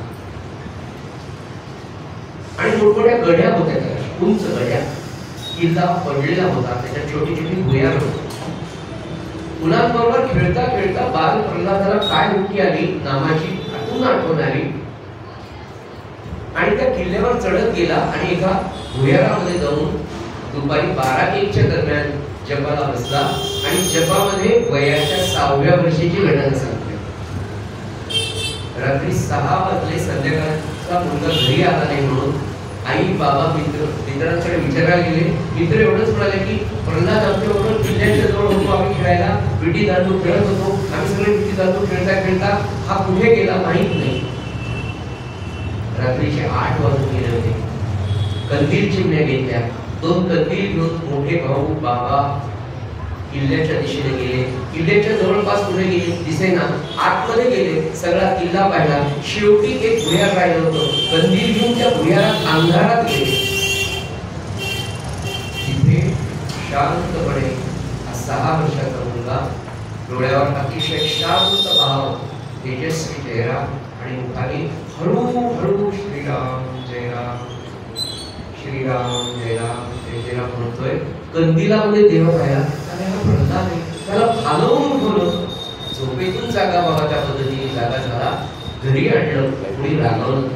आणि मोठमोठ्या गड्या होत्या, त्या उंच गड्या. किल्ला पडलेला होता, त्याच्यात छोटी छोटी भुयार होती. मुलांबरोबर खेळता खेळता बाल प्रल्हादाला काय उठी आली, नामाची आठवण आली आणि त्या किल्ल्यावर चढत गेला आणि एका भुयारामध्ये जाऊन दुपारी 12-1च्या दरम्यान जपाला बसला आणि जपामध्ये वयाच्या 6व्या वर्षीची घटना सांगते. रात्री 6 वाजले, संध्याकाळचा मुलगा घरी आला नाही म्हणून आई बाबा मित्रांकडे विचारायला गेले. मित्र एवढंच म्हणाले की प्रल्हाद आमच्याबरोबर किल्ल्याच्या जवळ होतो, आम्ही खेळायला विटी दांडू खेळत होतो, आम्ही सगळे विटी दांडू खेळता खेळता हा कुठे गेला माहित नाही. रात्रीचे 8 वाजून गेले होते. कंदील चिमण्या घेतल्या, 2 कंदील घेऊन मोठे भाऊ बाबा किल्ल्याच्या दिशेने गेले. किल्ल्याच्या जवळपास कुठे गेले दिसेना, आतमध्ये गेले, सगळा किल्ला पाहिला. शेवटी एक भुयार राहिलं होतं, कंदील घेऊन त्या भुयारात अंधारात गेले. तिथे शांतपणे 6 वर्षाचा मुलगा, डोळ्यावर अतिशय शांत भाव, तेजस्वी चेहरा आणि मुखाने हळूहळू श्रीराम जय राम, श्रीराम जय राम जय राम म्हणतोय. कंदिलामध्ये देव पाहिला, त्याला भालवून ठेवलं. झोपेतून जागा बाबा त्या पद्धतीने जागा झाला. घरी आणलं, कोणी रागवलं.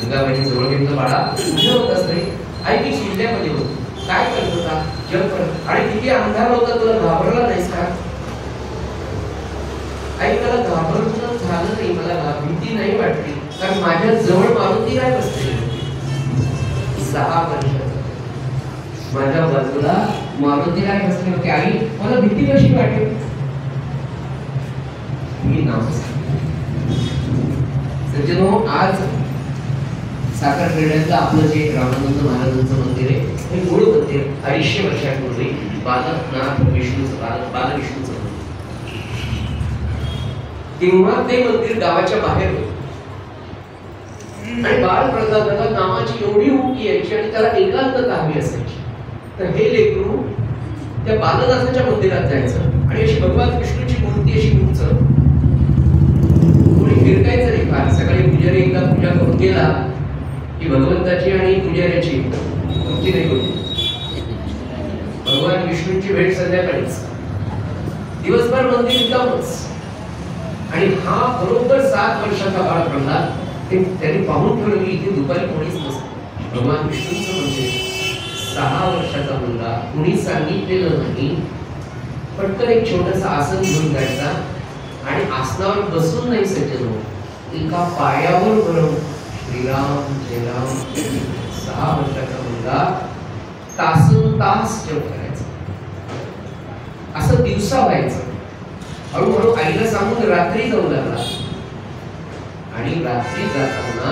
गंगाबाईने जवळ घेतलं, बाळा कुठे होतास रे? आई मी किल्ल्यामध्ये होतो. काय करत होता? जप करत. आणि किती अंधार होता, तुला घाबरला नाहीस का? आई मला घाबरणं झालं नाही, मला भीती नाही वाटली, कारण माझ्या जवळ मारुती काय बसते. 6 वर्षाचा माझ्या बाजूला मारुती काय बसले होते. आई मला भीती कशी वाटेल? मी नाव सज्जनो, आज साखर खेड्यातलं आपलं जे रामानंद महाराजांचं मंदिर आहे, हे मूळ मंदिर 250 वर्षांपूर्वी बालनाथ विष्णूचं बालविष्णूचं तेव्हा ते मंदिर गावाच्या बाहेर होतं. आणि बाल प्रल्हादाला नामाची एवढी उंची यायची आणि त्याला एकांतता हवी असायची. तर हे लेकरू त्या बालनाथाच्या मंदिरात जायचं आणि अशी भगवान विष्णूची मूर्ती अशी उंच, कोणी फिरकायचं नाही फार. सकाळी पुजारी एकदा पूजा करून गेला की भगवंताची आणि पुजाऱ्याची तुमची नाही होती. भगवान विष्णूची भेट संध्याकाळीच, दिवसभर मंदिर रिकामच. आणि हा बरोबर 7 वर्षाचा बाळ प्रल्हाद त्यांनी पाहून ठेवलं की इथे दुपारी कोणीच नसतं. भगवान विष्णूंचं मंदिर. 6 वर्षाचा मुलगा, कुणी सांगितलेलं नाही, पटकन एक छोटस आसन घेऊन जायचा आणि आसनावर बसून नाही सज्जनो, एका पायावर बरोबर श्रीराम जय राम. 6 वर्षाचा मुलगा तासनतास जप करायचा. असं दिवसा व्हायचं. हळूहळू आईला सांगून रात्री जाऊ लागला. आणि रात्री जाताना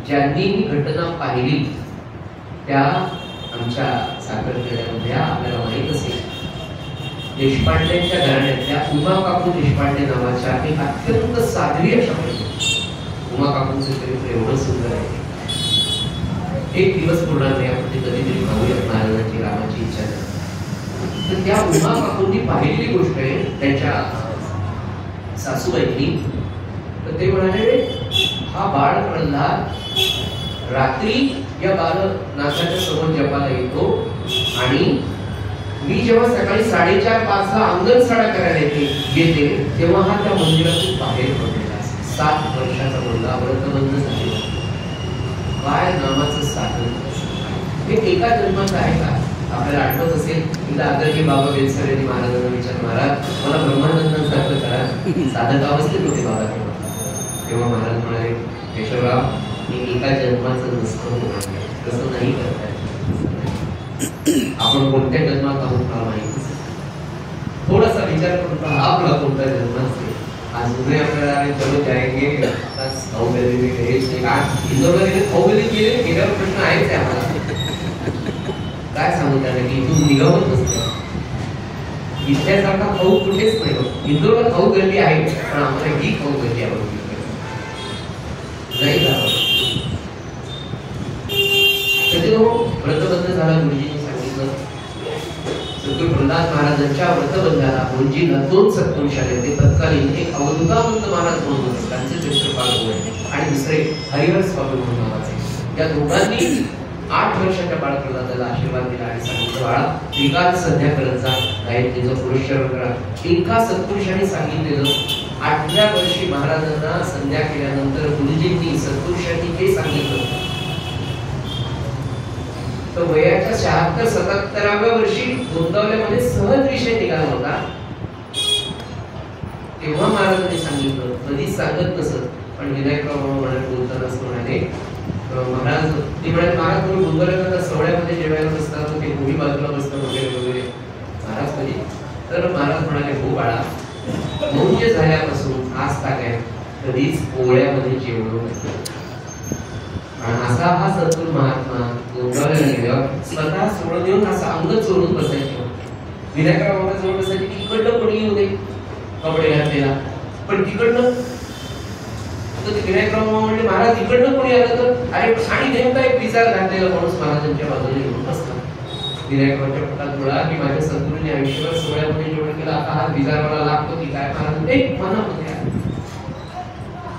ज्यांनी ही घटना पाहिली त्या आमच्या साखरखेड्यामधल्या आपल्याला माहित असेल, देशपांडेंच्या घराण्यातल्या उमा काकू देशपांडे नावाच्या एक अत्यंत साध्वी अशा महिला. उमा काकूंचं चरित्र एवढं सुंदर आहे, एक दिवस पूर्ण नाही, आपण ते कधीतरी पाहूयात महाराजांची रामाची इच्छा झाली. तर त्या उमा काकूंनी पाहिलेली गोष्ट आहे त्यांच्या सासूबाईंनी. तर ते म्हणाले, हा बाळ प्रल्हाद रात्री या बालनाथाच्या समोर जपाला येतो आणि मी जेव्हा सकाळी 4:30-5 ला अंगण साडा करायला येते तेव्हा हा त्या मंदिरातून बाहेर पडलेला. 7 वर्षाचा मुलगा, व्रतबंध झालेला. काय नामाचं साधन, हे एका जन्माचं आहे का? आपल्याला आठवत असेल, एकदा आदरणीय बाबा बेलसरे महाराजांना विचार, महाराज मला ब्रह्मानंदांसारखं करा. साधक अवस्थेत होते बाबा तेव्हा. तेव्हा महाराज म्हणाले, केशवराव मी एका जन्माचं नसतं म्हणाले, तसं नाही करताय. आपण कोणत्या जन्मात आहोत मला माहितीच. थोडासा विचार करून पहा आपला कोणता जन्म असेल. आज उद्या आपल्याला चलो जाएंगे खाऊ गेले खाऊ गेले गेल्यावर प्रश्न आहेच आहे आम्हाला. काय सांगू त्याला की इथून निघावत नसतं. इथल्यासारखा खाऊ कुठेच नाही. इंदोरला खाऊ गर्दी आहे पण आम्हाला ही खाऊ गर्दी आवडली नाही जावं. व्रतबंध झाला. गुरुजींनी सांगितलं सद्गुरू प्रल्हाद महाराजांच्या व्रतबंधाला गुरुजींना 2 सत्पुरुष आले. ते तत्कालीन एक अवधूतानंद महाराज म्हणून होते, त्यांचे चित्रपाल होते, आणि दुसरे हरिहर स्वामी म्हणून नावाचे. या दोघांनी 8 वर्षाच्या बाळ प्रल्हादाला आशीर्वाद दिला आणि सांगितलं, बाळा त्रिकाल संध्या करत जा, गायत्रीचं पुरस्कार करा. एका सत्पुरुषाने सांगितलेलं. 8व्या वर्षी महाराजांना संध्या केल्यानंतर गुरुजींनी सत्पुरुषांनी हे सांगितलं तर वयाच्या 76-77व्या वर्षी गोंदावल्यामध्ये सहज विषय निघाला होता. तेव्हा महाराजांनी सांगितलं, कधीच सांगत नसत, पण विनायकराव म्हणाले बोलताना म्हणाले, महाराज ते म्हणाले, महाराज तुम्ही गोंदावल्याला सोहळ्यामध्ये जेवायला बसतात, ते कोणी बाजूला बसतात वगैरे वगैरे. महाराज कधी? तर महाराज म्हणाले, हो बाळा, मौंज झाल्यापासून आज तागाय कधीच पोळ्यामध्ये जेवलो नाही. असा हा सद्गुरू महात्मा गोंदावल्याला गेल्यावर स्वतः सोडून देऊन असं अंग चोरून बसायचं. विनायकराव जवळ बसायचे की इकडनं कोणी येऊ दे कपडे घातलेला, पण तिकडनं विनायकराव म्हणले, महाराज इकडनं कोणी आलं तर अरे आणि नेमका एक विचार घातलेला माणूस महाराजांच्या बाजूने येऊन बसला. विनायकरावांच्या पोटात मुळा की माझ्या सद्गुरूंनी आयुष्यभर सोहळ्यामध्ये जेवण केलं, आता हा विचार मला लागतो की काय. महाराज एक मनामध्ये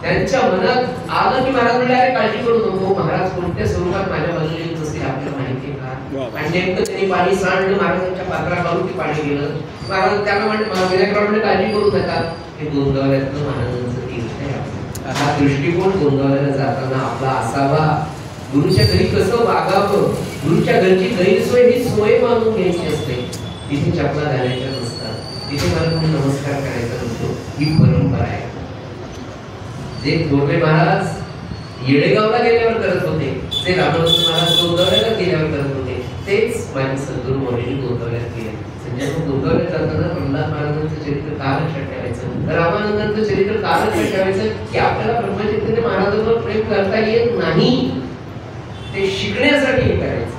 त्यांच्या मनात आलं की महाराज म्हणले, अरे काळजी करू नको, महाराज कोणत्या स्वरूपात माझ्या बाजूने येत असतील आपल्याला माहिती का. आणि नेमकं त्यांनी पाणी सांडलं, महाराजांच्या पात्राखालून ते पाणी गेलं. महाराज त्याला म्हणले, विनायकरावांनी काळजी करू नका, हे गोंदावल्यातलं महाराजांचं तीर्थ आहे. हा दृष्टिकोन गोंदावल्याला जाताना आपला असावा. गुरुच्या घरी कसं वागावं, गुरुच्या घरची गैरसोय ही सोय मानून घ्यायची असते. तिथे चपला घालायच्या नसतात, तिथे मला कोणी नमस्कार करायचा नसतो. ही परंपरा आहे. जे थोरले महाराज येडेगावला गेल्यावर करत होते, जे रामानंद महाराज गोंदावल्याला गेल्यावर करत होते, तेच माझे सद्गुरू मौलींनी गोंदावल्यात केले. संजय गोंदावल्यात जाताना प्रल्हाद महाराजांचं चरित्र का लक्षात ठेवायचं, रामानंदांचं चरित्र का लक्षात ठेवायचं की आपल्याला ब्रह्मचैतन्य महाराजांवर प्रेम करता येत नाही, ते शिकण्यासाठी हे करायचं.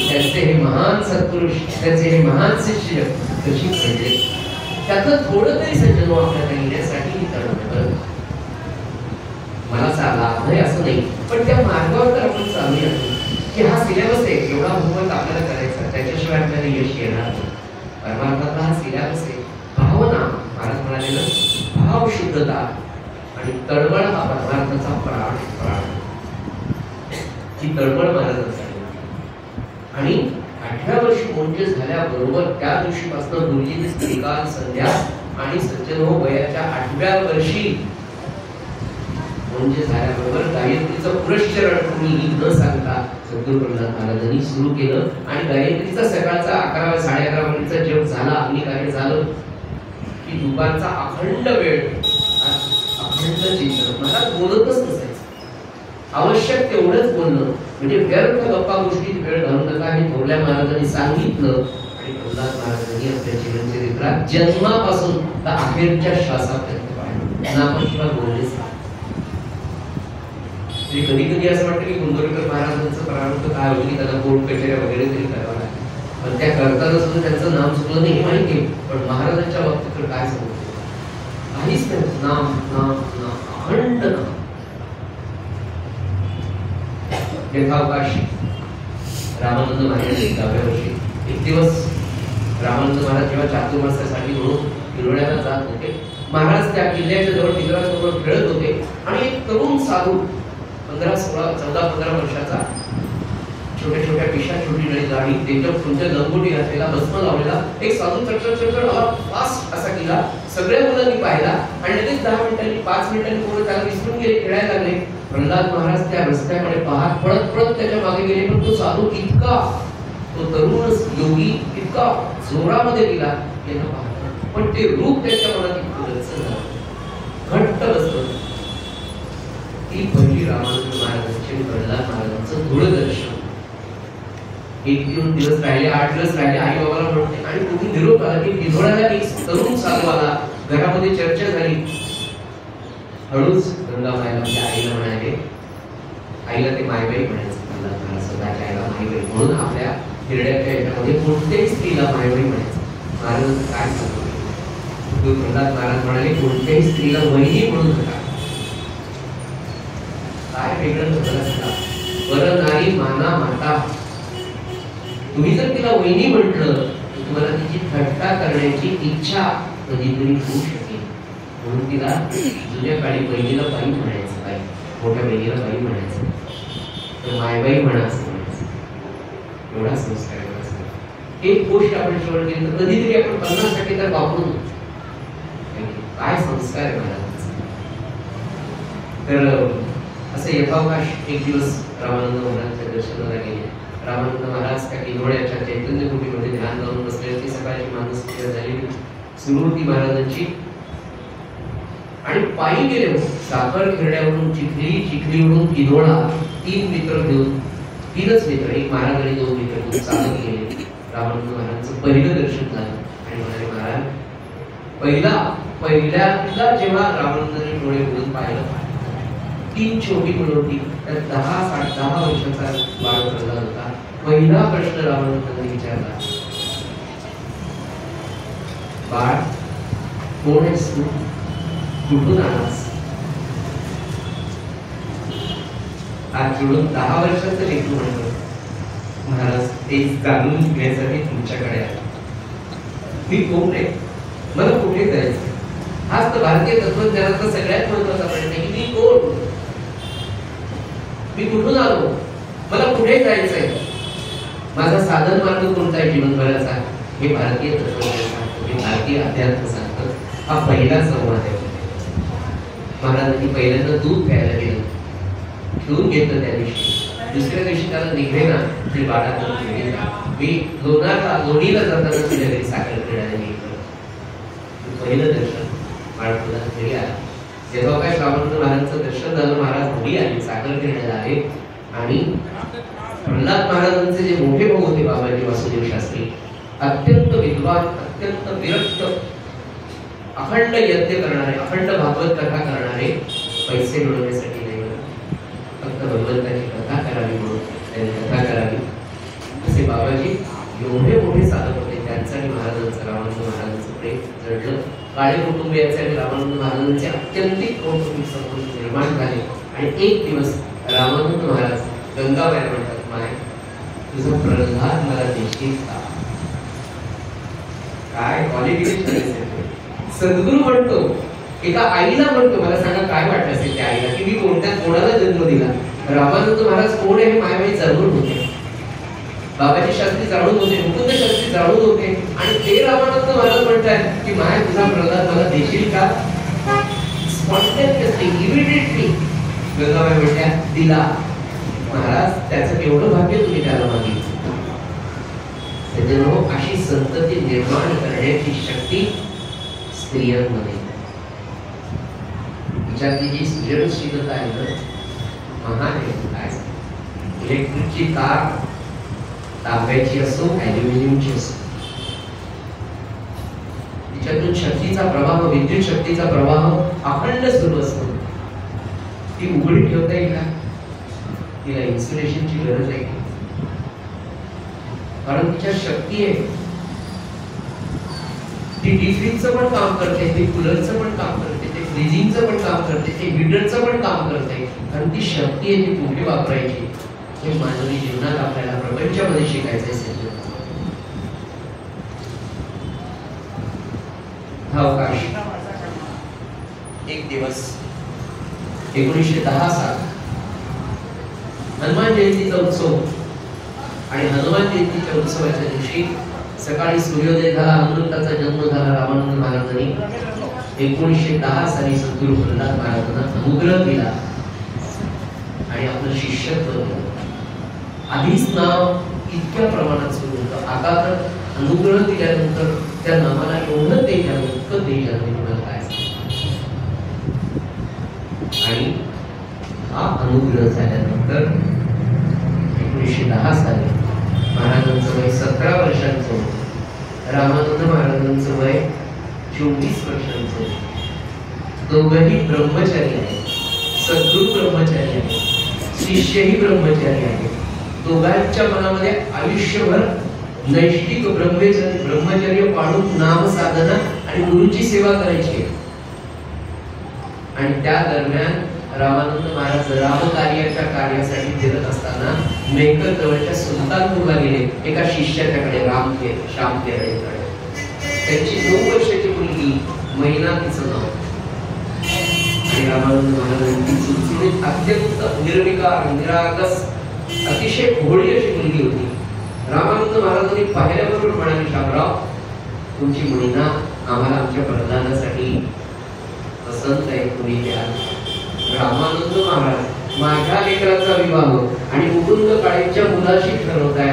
त्यांचे हे महान सत्पुरुष, त्यांचे हे महान शिष्य कशी घडले, त्याचं थोडं तरी संजय आपल्याला येण्यासाठी ही तळमळ. मला लाभ नाही असं नाही, पण त्या मार्गावर तर आपण चालूया की हा सिलेबस आहे, एवढा होमवर्क आपल्याला करायचा, त्याच्याशिवाय आपल्याला यश येणार नाही. परमार्थातला हा सिलेबस आहे. भावना, महाराज म्हणाले ना, भाव शुद्धता आणि तळमळ हा परमार्थाचा प्राण. ही तळमळ महाराजांचा. आणि 8व्या वर्षी मौंज झाल्याबरोबर त्या दिवशीपासून गुरुजींनी त्रिकाल संध्या आणि सज्जन हो वयाच्या 8व्या वर्षी म्हणजे झाल्याबरोबर गायत्रीचं पुरस्चरण कोणीही न सांगता सद्गुरू प्रल्हाद महाराजांनी सुरू केलं. आणि गायत्रीचा सकाळचा 11 साडे 11 वाजेचा जप झाला, अग्निकार्य झालं की दुपारचा अखंड वेळ अखंड चिंतन. महाराज बोलतच नसायचं, आवश्यक तेवढंच बोलणं, म्हणजे व्यर्थ गप्पा गोष्टीत वेळ घालू नका हे थोरल्या महाराजांनी सांगितलं. आणि प्रल्हाद महाराजांनी आपल्या जीवनचरित्रात जन्मापासून तर अखेरच्या श्वासापर्यंत पाहिलं, नामाशिवाय बोललेच. कधी कधी असं वाटतं की कुंभोरीकर महाराजांचं प्रारंभ काय होईल, त्याला कोर्ट कचेऱ्या वगैरे तरी करावं लागेल, पण त्या करताना सुद्धा त्यांचं नाम चुकलं नाही माहिती आहे. पण महाराजांच्या बाबतीत काय सांगू, काहीच नाही, नाम नाम नाम अखंड नाम. यथावकाशी रामानंद महाराज 10व्या वर्षी एक दिवस रामानंद महाराज जेव्हा चातुर्मासासाठी म्हणून हिरोळ्याला जात होते, महाराज त्या किल्ल्याच्या जवळ मित्रांसोबत खेळत होते आणि एक तरुण साधू 14-15 वर्षाचा, छोट्या छोट्या पिशा, छोटी नळी दाढी, त्यांच्या तुमच्या लंगोटी घातलेला, भस्म लावलेला एक साधू चढ फास्ट असा केला. सगळ्या मुलांनी पाहिला आणि लगेच 10 मिनिटांनी 5 मिनिटांनी पूर्ण त्याला विसरून गेले, खेळायला लागले. प्रल्हाद महाराज त्या रस्त्याकडे पाहत पळत त्याच्या मागे गेले, पण तो साधू इतका, तो तरुण योगी इतका जोरामध्ये गेला त्यांना पाहत, पण ते रूप त्याच्या मनात इतकं घट्ट बसलं. ती पहिली रामानंद महाराजांची प्रल्हाद महाराजांचं दूरदर्शन. 1-3 दिवस राहिले, 8 दिवस राहिले, आई बाबाला म्हणते आणि तुम्ही निरोप आला की निधोळ्याला एक तरुण साधू आला, घरामध्ये चर्चा झाली. हळूच गंगाबाईला म्हणजे आईला म्हणाले, आईला ते मायबाई म्हणायचं, प्रल्हाद महाराज स्वतःच्या आईला मायबाई म्हणून आपल्या हिरड्याच्या याच्यामध्ये कोणत्याही स्त्रीला मायबाई म्हणायचं. महाराजांचं काय सांगतो, प्रल्हाद महाराज म्हणाले कोणत्याही स्त्रीला वहिनी म्हणून नका. काय वेगळं होतं, वर नारी माना माता. तुम्ही जर तिला वहिनी म्हटलं तर तुम्हाला तिची थट्टा करण्याची इच्छा कधीतरी होऊ शकेल. म्हणून तिला जुन्या काळी बहिणीला बाई म्हणायचं, बाई मोठ्या बहिणीला बाई म्हणायचं, तर मायबाई म्हणा असं म्हणायचं. एवढा संस्कार एक गोष्ट आपण श्रवण केली तर कधीतरी आपण 50% तर वापरून काय संस्कार आहे महाराजांचा. तर असं यथावकाश एक दिवस रामानंद महाराजांच्या दर्शनाला गेले. रामानंद महाराज त्या किनवड्याच्या चैतन्य कुटीमध्ये ध्यान लावून बसले होते. सकाळची मानसिक झाली सुरू होती महाराजांची आणि पायी गेले. साखर खेरड्यावरून चिखलीवरून किनवडा 3 मित्र घेऊन, 3च मित्र, एक महाराज आणि 2 मित्र घेऊन चालत गेले. रामानंद महाराजांचं पहिलं दर्शन झालं आणि म्हणाले, महाराज पहिल्यांदा जेव्हा रामानंदांनी डोळे उघडून पाहिलं, 3 छोटी मुलं होती, त्यात 10 वर्षाचा बाळ प्रल्हाद होता. पहिला प्रश्न रामानंदांनी विचारला, बाळ कोण आहेस तू, कुठून आलास? आज जोडून 10 वर्षाचं लेकरू म्हणतो, महाराज ते जाणून घेण्यासाठी तुमच्याकडे आलो. मी कोण आहे, मला कुठे जायचं? हाच तर भारतीय तत्वज्ञानाचा सगळ्यात महत्वाचा प्रश्न आहे की मी कोण, मी कुठून आलो, मला कुठे जायचंय, माझा साधन मार्ग कोणता आहे जीवनभराचा, हे भारतीय तत्वज्ञान सांगतो, हे भारतीय अध्यात्म सांगतं. हा पहिला संवाद आहे. महाराजांनी पहिल्यांदा दूध प्यायला गेलं, घेऊन घेतलं त्या दिवशी. दुसऱ्या दिवशी त्याला निघेना ते बाळाला मी लोणीला जाताना तुझ्या घरी साखर खेळायला गेलो. पहिलं दर्शन बाळाला घरी आला. जेव्हा काय रामानंद महाराजांचं दर्शन झालं, महाराज घरी आले, साखर खेळायला आले आणि प्रल्हाद महाराजांचे जे मोठे भाऊ होते बाबाजी वासुदेव शास्त्री, अत्यंत विद्वान, अत्यंत विरक्त, अखंड यज्ञ करणारे, अखंड भागवत कथा करणारे, पैसे मिळवण्यासाठी नाही, फक्त भगवंताची कथा करावी म्हणून त्यांनी कथा करावी, असे बाबाजी एवढे मोठे साधक होते. त्यांचं आणि महाराजांचं, रामानंद महाराजांचं प्रेम जडलं. काळे कुटुंबियांचे आणि रामानंद महाराजांचे अत्यंतिक कौटुंबिक संबंध निर्माण झाले. आणि एक दिवस रामानंद महाराज गंगाबाईला म्हणतात, माय तुझं प्रल्हाद मला देशील का? काय क्वालिफिकेशन. सद्गुरू म्हणतो, एका आईला म्हणतो, मला सांगा काय वाटलं असेल त्या आईला की मी कोणाला जन्म दिला. रामानंद महाराज कोण आहे हे मायबाई जाणून होते, बाबाजी शास्त्री जाणून होते, मुकुंद शास्त्री जाणून होते, आणि ते रामानंद महाराज म्हणतात की माय तुझा प्रल्हाद मला देशील का? स्पॉन्टेनियसली, इमिडिएटली गंगाबाई म्हणत्या दिला. महाराज त्याचं केवढं भाग्य तुम्ही त्याला मागितलं. त्याच्यामुळे अशी संतती निर्माण करण्याची शक्ती स्त्रियांमध्ये, विचारली जी सृजनशीलता आहे ना, महान आहे. काय इलेक्ट्रिकची कार तांब्याची असो, ॲल्युमिनियमची असो, तिच्यातून शक्तीचा प्रवाह, विद्युत शक्तीचा प्रवाह अखंड सुरू असतो. ती उघडी ठेवता येईल का? तिला इन्सुलेशनची गरज आहे, कारण तिच्या शक्ती आहे. ती डीफ्रीजचं पण काम करते, ते कूलरचं पण काम करते, ते फ्रीजिंगचं पण काम करते, ते हीटरचं पण काम करते, कारण ती शक्ती आहे ती कुठे वापरायची हे मानवी जीवनात आपल्याला प्रपंचामध्ये शिकायचं असेल. अवकाश एक दिवस 1910 साल हनुमान जयंतीचा उत्सव, आणि हनुमान जयंतीच्या उत्सवाच्या दिवशी सकाळी सूर्योदय झाला, हनुमंताचा जन्म झाला. रामानंद महाराजांनी 1910 साली सद्गुरू प्रल्हाद महाराजांना अनुग्रह दिला आणि आपलं शिष्यत्व दिलं. आधीच नाव इतक्या प्रमाणात सुरू होतं, आता तर अनुग्रह दिल्यानंतर त्या नावाला एवढं तेज आलं, इतकं तेज आलं तुम्हाला काय. आणि हा अनुग्रह झाल्यानंतर 1910 साली महाराजांचं वय 17 वर्षांचं होतं. रामानंद महाराजांचं वय 24 वर्षांचं होतं. दोघंही ब्रह्मचारी आहेत, सद्गुरू ब्रह्मचारी आहेत, शिष्यही ब्रह्मचारी आहेत. दोघांच्या मनामध्ये आयुष्यभर नैष्ठिक ब्रह्मचर्य पाळून नाम साधना आणि गुरुची सेवा करायची. आणि त्या दरम्यान रामानंद महाराज रामकार्याच्या कार्यासाठी फिरत असताना मेहकर जवळच्या सुलतानपूरला गेले एका शिष्याच्याकडे श्याम केरळेकडे. त्यांची 9 वर्षाची मुलगी मैना तिचं नाव. आणि रामानंद महाराजांची सुटसुटीत अत्यंत निर्विकार निरागस अतिशय भोळी अशी मुलगी होती. रामानंद महाराजांनी पाहिल्याबरोबर म्हणाले, शामराव तुमची मैना आम्हाला आमच्या प्रधानासाठी पसंत आहे, तुम्ही द्या. रामानंद महाराज माझ्या लेकराचा विवाह आणि मुकुंद काळेच्या मुलाशी ठरवताय.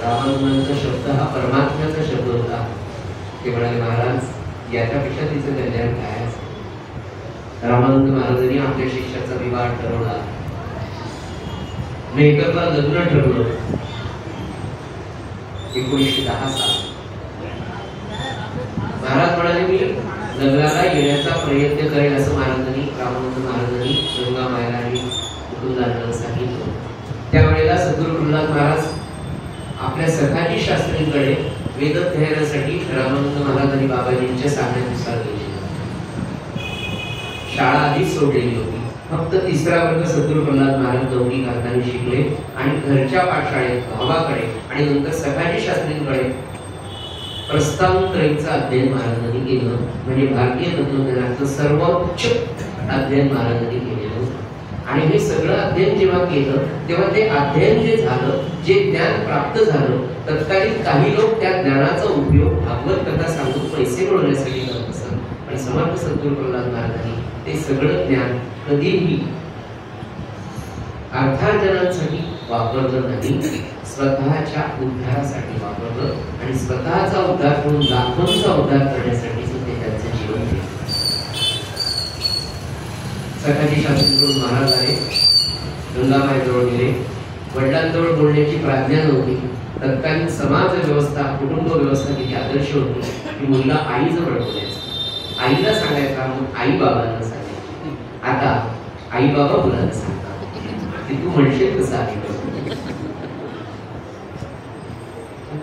रामानंदांचा शब्द हा परमात्म्याचा शब्द होता. ते म्हणाले, महाराज याच्यापेक्षा तिचं कल्याण काय. रामानंद महाराजांनी आपल्या शिष्याचा विवाह ठरवला. मेहकरला लग्न ठरवलं. 1910 साल महाराज म्हणाले, मी लग्नाला येण्याचा प्रयत्न करेल असं महाराजांनी रामानंद महाराजांनी गंगा मायला आणि मुकुंदांना सांगितलं. त्यावेळेला सद्गुरू प्रल्हाद महाराज आपल्या सखाजी शास्त्रींकडे वेदध्ययनासाठी रामानंद महाराज आणि बाबाजींच्या सांगण्यानुसार गेले. शाळा आधीच सोडलेली होती. फक्त 3रा वर्ग सद्गुरू प्रल्हाद महाराज नवरी घालताना शिकले आणि घरच्या पाठशाळेत भावाकडे आणि नंतर सखाजी शास्त्रींकडे प्रस्तावत्रयीचं अध्ययन महाराजांनी केलं. म्हणजे भारतीय तत्वज्ञानाचं सर्वोच्च अध्ययन महाराजांनी केलेलं होतं. आणि हे सगळं अध्ययन जेव्हा केलं तेव्हा ते अध्ययन जे झालं, जे ज्ञान प्राप्त झालं, तत्कालीन काही लोक त्या ज्ञानाचा उपयोग भागवत कथा सांगून पैसे मिळवण्यासाठी करत असत. आणि समर्थ सद्गुरू प्रल्हाद महाराजांनी ते सगळं ज्ञान कधीही अर्थार्जनासाठी वापरलं नाही, स्वतःच्या उद्धारासाठी वापरलं. आणि स्वतःचा उद्धार करून लाखोंचा उद्धार करण्यासाठी ते त्यांचं जीवन दिलं. सखाजी शास्त्रीकडून महाराज आले, गंगामाईजवळ गेले. वडिलांजवळ बोलण्याची प्राज्ञा नव्हती. तत्कालीन समाज व्यवस्था, कुटुंब व्यवस्था किती आदर्श होती की मुलगा आईजवळ बोलायचा, आईला सांगायचा, मग आई बाबांना सांगायची. आता आई बाबा मुलांना सांगतात की तू म्हणशील कसं आहे.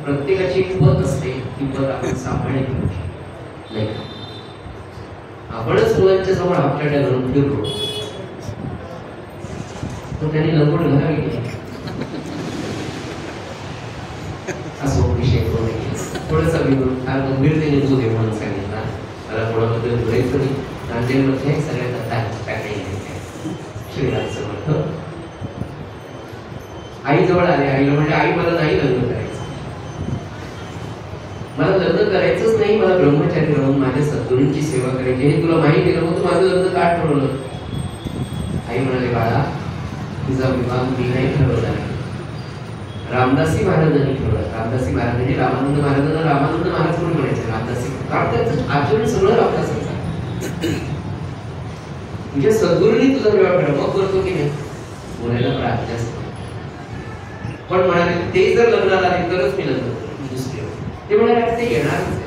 प्रत्येकाची पत असते, ती पत आपण सांभाळली नाही. आपणच मुलांच्या समोर आपल्याला घरून फिरलो तर त्यांनी लंगोट घालावी केली. असो विषय थोडासा फार गंभीरतेने तू दे म्हणून सांगितला. मला कोणाबद्दल बोलायचं नाही. नांदेडमध्ये सगळ्यात आता श्रीराम समर्थ आई जवळ आले. आईला म्हणजे आई मला नाही लग्न करायचं, मला लग्न करायचंच नाही, मला ब्रह्मचारी राहून माझ्या सद्गुरूंची सेवा करायची. हे तुला माहिती आहे, मग तू माझं लग्न का ठरवलं. आई म्हणाले, बाळा तुझा विवाह मी नाही ठरवला, रामदासी महाराजांनी ठरवला. रामदासी महाराजांनी रामानंद महाराजांना रामानंद महाराज म्हणून म्हणायचे. रामदासी कारण त्यांचं आचरण सगळं रामदासाचं. तुझ्या सद्गुरूंनी तुझा विवाह करा, मग करतो की नाही बोलायला प्रार्थना असतो. पण म्हणाले ते जर लग्नाला आले तरच मी लग्न करतो, दुसरे ते म्हणाले ते येणारच आहे.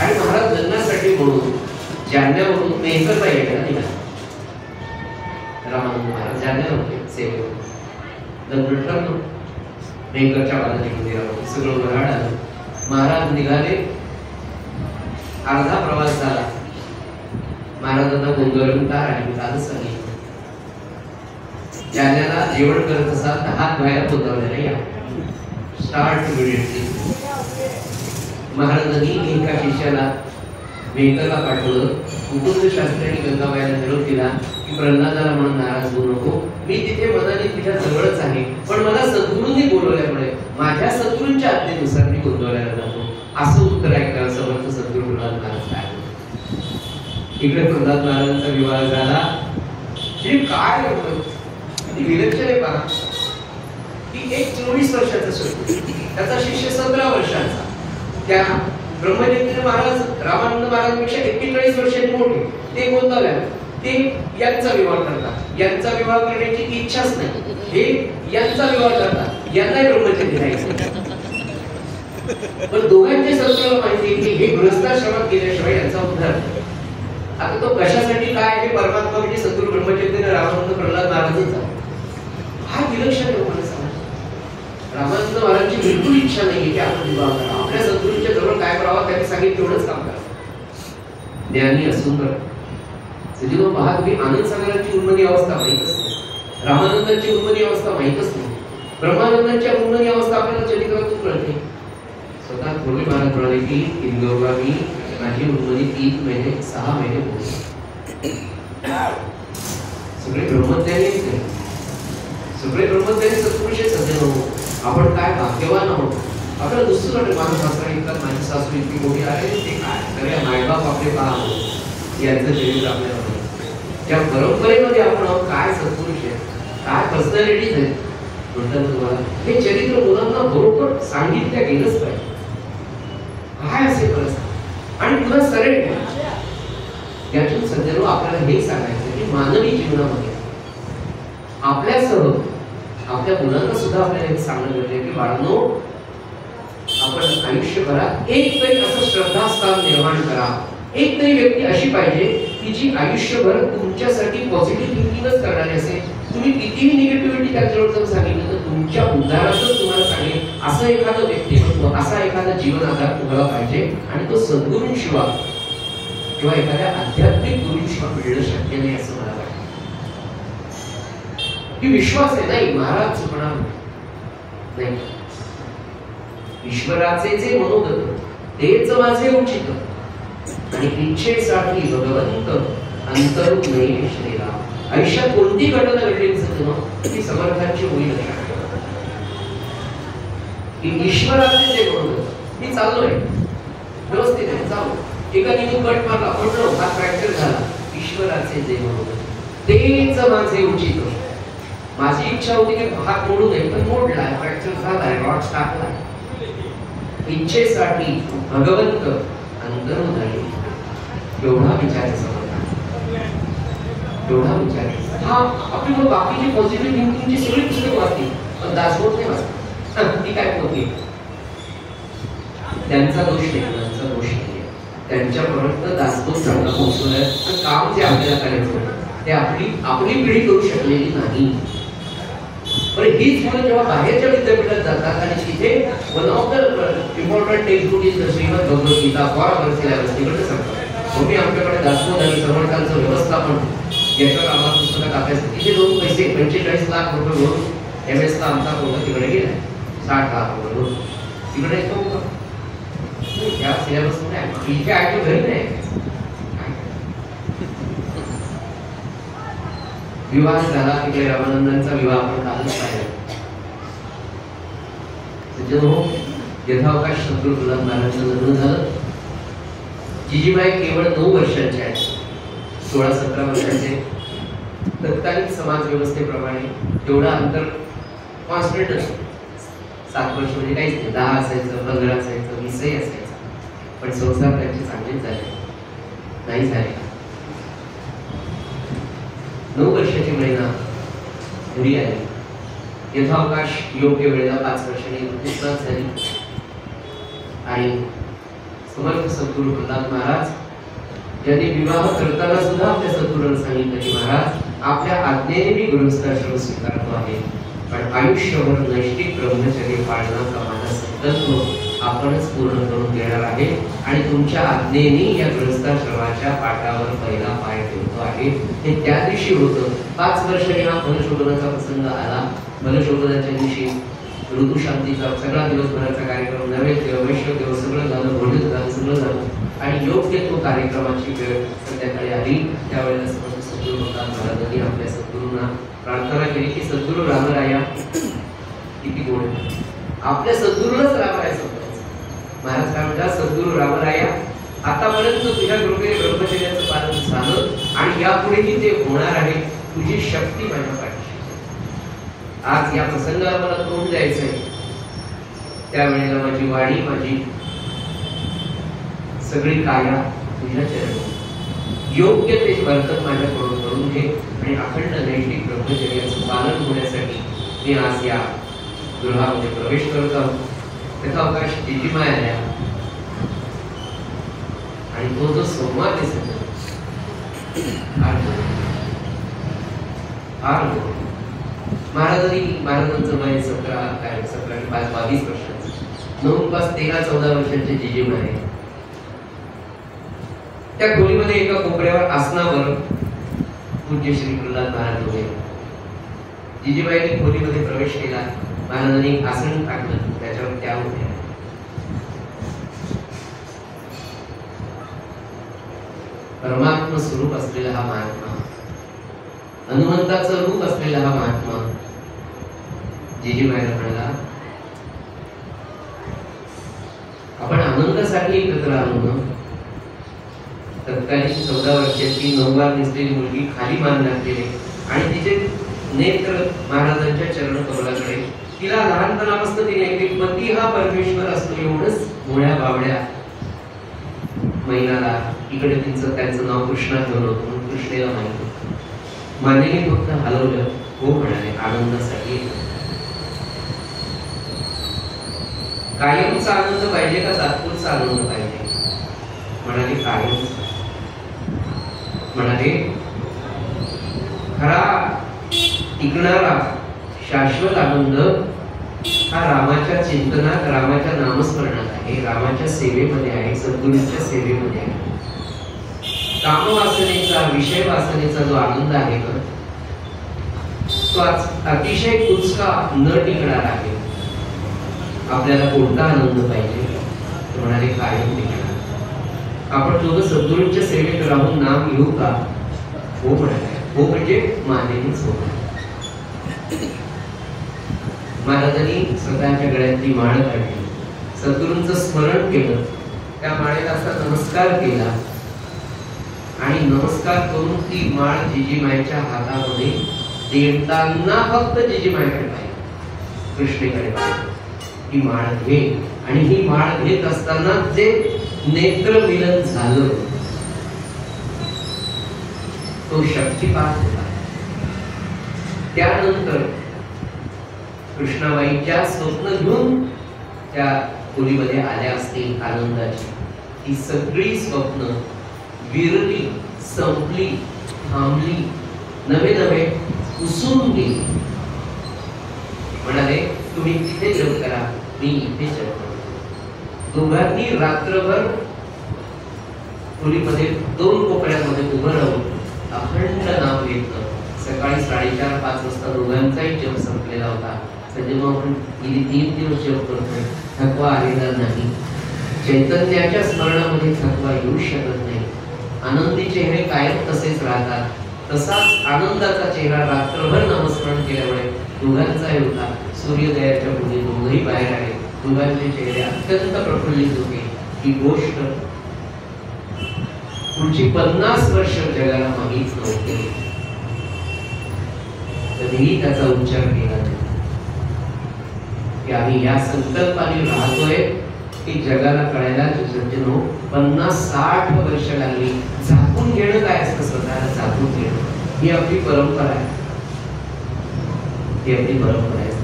आणि महाराज लग्नासाठी म्हणून जालन्यावरून मेहकरला यायला निघाला. रामानंद महाराज जालन्याला होते सेवेत. लग्न ठरलं. मेहकरच्या बाजूने मंदिरावर सगळं वराड आलं. महाराज निघाले. अर्धा प्रवास झाला. महाराजांना गोंधळून का राहिली कालच सांगितलं. जालन्याला जेवण करत असाल तर हात बाहेर बोलावलेला या स्टार्ट इमिडिएटली. महाराजांनी एका शिष्याला मेहकरला पाठवलं. मुकुंद शास्त्री आणि गंगाबाईला निरोप दिला की प्रल्हादाला म्हणून नाराज होऊ नको, मी तिथे मनाने तुझ्या जवळच आहे, पण मला सद्गुरूंनी बोलवल्यामुळे माझ्या सद्गुरूंच्या आज्ञेनुसार मी गोंधळायला जातो. असं उत्तर ऐका समर्थ सद्गुरू प्रल्हाद महाराज काय. इकडे प्रल्हाद महाराजांचा विवाह झाला. हे काय विलक्षण आहे पहा की एक 24 वर्षाचा सद्गुरू, त्याचा शिष्य 17 वर्षाचा. त्या ब्रह्मचर्य महाराज रामानंद महाराजांपेक्षा 41 वर्षांनी मोठे. ते गोंधळल्या, ते यांचा विवाह करतात. यांचा विवाह करण्याची इच्छाच नाही, हे यांचा विवाह करतात, यांनाही ब्रह्मचर्य राहायचं. पण दोघांच्या सत्वाला माहिती की हे गृहस्थाश्रमात गेल्याशिवाय यांचा उद्धार. आता तो कशासाठी काय हे परमात्मा म्हणजे सद्गुरू ब्रह्मचैतन्य रामानंद प्रल्हाद महाराजांचा हा विलक्षण लोकांना सांगा. रामानंद महाराजांची बिलकुल इच्छा नाही की आपण विवाह करा, आपल्या सद्गुरूंच्या जवळ काय करावं त्यांनी सांगितलं तेवढंच काम करा. ज्ञानी असून सजीव पहा, तुम्ही आनंद सागराची उन्मनी अवस्था माहीतच नाही, रामानंदांची उन्मनी अवस्था माहीतच नाही, ब्रह्मानंदांच्या उन्मनी अवस्था आपल्याला चरित्रातून कळते. स्वतः थोरले महाराज म्हणाले की इंदोरला मी माझी उन्मनी 3 महिने 6 महिने बोलले. सगळे ब्रह्मज्ञानीच नाही, सगळे ब्रह्मज्ञानी सत्पुरुषे सज्जन आहोत. आपण काय भाग्यवान आहोत. आपल्याला दुसरं वाटतं माझं सासरा इतका, माझी सासू इतकी मोठी आहे, ते काय सगळ्या मायबाप आपले पहा यांचं चरित्र आपल्याला त्या परंपरेमध्ये आपण आहोत. काय सत्पुरुष आहे, काय पर्सनॅलिटीज आहेत म्हणतात तुम्हाला. हे चरित्र मुलांना बरोबर सांगितलं गेलंच पाहिजे. काय असे परत आणि पुन्हा सरळ यातून सध्या आपल्याला हे सांगायचं की मानवी जीवनामध्ये आपल्यासह आपल्या मुलांना सुद्धा आपल्याला हे सांगणं गरजेचं आहे की बाळांनो, आपण आयुष्यभरात एक तरी असं श्रद्धास्थान निर्माण करा, एक तरी व्यक्ती अशी पाहिजे की जी आयुष्यभर तुमच्यासाठी पॉझिटिव्ह थिंकिंगच करणारी असेल. तुम्ही कितीही निगेटिव्हिटी त्याच्यावर जर सांगितलं तर तुमच्या उद्धारातच तुम्हाला सांगेल असं एखादं व्यक्तिमत्व, असा एखादा जीवन आधार तुम्हाला पाहिजे. आणि तो सद्गुरूंशिवाय किंवा एखाद्या आध्यात्मिक गुरूंशिवाय मिळणं शक्य नाही असं मला वाटतं. की विश्वास आहे नाही, महाराज चुकणार नाही. ईश्वराचे जे मनोगत तेच माझे उचित, आणि इच्छेसाठी भगवंत अंतरूप नाही श्रीराम. आयुष्यात कोणती घटना घडली ती समर्थांची होईल की ईश्वराचे जे मनोगत मी चाललोय व्यवस्थित आहे, चालू एका निमित्त कट मारला, पडलो, हात फ्रॅक्चर झाला, ईश्वराचे जे मनोगत तेच माझे उचित. माझी इच्छा होती की हात मोडू नये, पण मोडलाय, फ्रॅक्चर झालाय, रॉड्स टाकलाय. इच्छेसाठी भगवंत अंतरूप नाही. एवढा विचार एवढा विचार हा आपली मग बाकीची पॉझिटिव्ह थिंकिंगची सगळी पुस्तकं वाचली, पण दासबोध नाही वाचली. ती काय होती, त्यांचा दोष नाही, त्यांचा दोष नाही. त्यांच्यापर्यंत दासबोध चांगला पोहोचवलाय. पण काम जे आपल्याला करायचं ते आपली पिढी करू शकलेली नाही. पण हीच मुलं जेव्हा बाहेरच्या विद्यापीठात जातात आणि तिथे one of the important text book is the Shrimad Bhagavad Gita for our syllabus तिकडे सांगतात. तुम्ही आमच्याकडे दासबोध आणि समर्थांचं व्यवस्थापन याच्यावर आम्हाला पुस्तकात अभ्यास. तिथे 2 पैसे 45 लाख रुपये भरून MS ला आमचा मुलगा तिकडे गेला, 60 लाख रुपये भरून तिकडे तो या सिलेबस मध्ये इथे आहे घरी नाही. विवाह झाला तिकडे रामानंदांचा विवाह आपण कालच पाहिला. यथावकाश सद्गुरू प्रल्हाद महाराजांचं लग्न झालं. जिजीबाई केवळ 9 वर्षांचे आहेत, 16-17 वर्षांचे. तत्कालीन समाज व्यवस्थेप्रमाणे तेवढा अंतर कॉन्स्टंट असतो. 7 वर्ष म्हणजे काहीच नाही, 10 असायचं, 15 असायचं, 20 असायचं. पण संसार त्यांचे चांगलेच झाले नाही झाले. 9 वर्षाची महिना घरी आली. यथावकाश योग्य वेळेला 5 वर्षांनी नुकतीच झाली. आणि समर्थ सद्गुरू प्रल्हाद महाराज ज्यांनी विवाह करताना सुद्धा आपल्या सद्गुरूंना सांगितलं की महाराज आपल्या आज्ञेने मी गृहस्थाश्रम स्वीकारतो आहे, पण आयुष्यभर नैष्टिक ब्रह्मचर्य पाळण्याचा माझा संकल्प आपणच पूर्ण करून देणार आहे. आणि तुमच्या आज्ञेने या गृहस्थाश्रमाच्या पाठावर पहिला पाय ठेवतो आहे. हे त्या दिवशी होतं. 5 वर्षांनी हा फलशोधनाचा प्रसंग आला. फलशोधनाच्या दिवशी ऋतुशांतीचा सगळा दिवसभराचा कार्यक्रम, नैवेद्य, वैष्णवदेव सगळं झालं, भोजन झालं, सगळं झालं. आणि योग्य तो कार्यक्रमाची वेळ संध्याकाळी आली. त्यावेळेला सद्गुरू प्रल्हाद महाराजांनी आपल्या सद्गुरूंना प्रार्थना केली की सद्गुरू रामराया, किती गोड आपल्या सद्गुरूलाच रामराया समजायचं. महाराज काय म्हणतात, सद्गुरू रामराया आतापर्यंत तुझ्या कृपेने ब्रह्मचर्याचं पालन झालं आणि यापुढेही ते होणार आहे. तुझी शक्ती माझ्या पाठीशी. आज या प्रसंगाला मला तोंड द्यायचंय. त्यावेळेला माझी वाणी, माझी सगळी काया तुझ्या चरणी. योग्य ते वर्तन माझ्याकडून करून घे आणि अखंड नैतिक ब्रह्मचर्याचं पालन होण्यासाठी मी आज या गृहामध्ये प्रवेश करत आहोत. तथावकाश जिजीमाय आल्या आणि तो जो संवाद दिसतो महाराजांचं वय 17-22 वर्षाचं, 9-13-14 वर्षाचे जिजीमाय त्या खोलीमध्ये एका कोपऱ्यावर आसनावर पूज्य श्री प्रल्हाद महाराज होते. जिजीबाईंनी खोलीमध्ये प्रवेश केला. महाराजांनी एक आसन टाकलं, त्याच्यावर त्या होत्या. परमात्मा स्वरूप असलेला हा महात्मा, हनुमंताचं रूप असलेला हा महात्मा जिजीबाईला म्हणाला, आपण आनंदासाठी एकत्र आलो ना. तत्कालीन 14 वर्षाची नववार नेसलेली मुलगी खाली मान घातलेली आणि तिचे नेत्र महाराजांच्या चरण कमलाकडे. तिला लहानपणापासून तिने ऐकले पती हा परमेश्वर असतो एवढंच भोळ्या बावड्या महिन्याला. इकडे त्यांचं नाव कृष्णा ठेवलं होतं म्हणून कृष्णेला माहिती होतं. मानेने फक्त हलवलं, हो म्हणाले, आनंदासाठी. कायमचा आनंद पाहिजे का तात्पुरता आनंद पाहिजे? म्हणाले कायमचा. म्हणाले खरा टिकणारा शाश्वत आनंद हा रामाच्या चिंतनात, रामाच्या नामस्मरणात आहे, रामाच्या सेवेमध्ये आहे, सद्गुरूंच्या सेवेमध्ये आहे. कामवासनेचा, विषय वासनेचा जो आनंद आहे तो अतिशय कुचका न टिकणार आहे. आपल्याला कोणता आनंद पाहिजे? म्हणाले कायम टिकणार. आपण दोघं सद्गुरूंच्या सेवेत राहून नाम घेऊ का? हो म्हणाले. हो म्हणजे मानेनेच हो. महाराजांनी स्वतःच्या गळ्यातली माळ काढली, सद्गुरूंचं स्मरण केलं, त्या माळेला असा नमस्कार केला आणि नमस्कार करून ती माळ जिजीमाईच्या हातामध्ये देताना फक्त जिजीमाईकडे पाहिजे, कृष्णेकडे पाहिजे. ही माळ घे. आणि ही माळ घेत असताना जे नेत्र मिलन झालं तो शक्तिपात होता. त्यानंतर कृष्णाबाईच्या स्वप्न घेऊन त्या खोलीमध्ये आल्या असतील आनंदाची. ही सगळी स्वप्न विरली, संपली, थांबली, नवे नवे उसळून गेली. म्हणाले तुम्ही तिथे जप करा, मी इथे जप करतो. दोघांनी रात्रभर खोलीमध्ये 2 कोपऱ्यांमध्ये उभं राहून अखंड नाम घेतलं. सकाळी 4:30-5 वाजता दोघांचाही जप संपलेला होता. म्हणजे आपण गेली 3 दिवस जप करतोय, थकवा आलेला नाही. चैतन्याच्या स्मरणामध्ये थकवा येऊ शकत नाही. आनंदी चेहरे कायम तसेच राहतात. तसाच आनंदाचा चेहरा रात्रभर नामस्मरण केल्यामुळे दोघांचाही होता. सूर्योदयाच्या पूर्वी दोघंही बाहेर आले. दोघांचे चेहरे अत्यंत प्रफुल्लित होते. ही गोष्ट पुढची 50 वर्ष जगाला माहीत नव्हती. कधीही त्याचा उच्चार केला नाही की आम्ही या संकल्पाने राहतोय की जगाला कळायला 50-60 वर्ष लागली. झाकून घेणं काय असतं? स्वतःला झाकून घेणं ही आपली परंपरा आहे. ही आपली परंपरा आहे.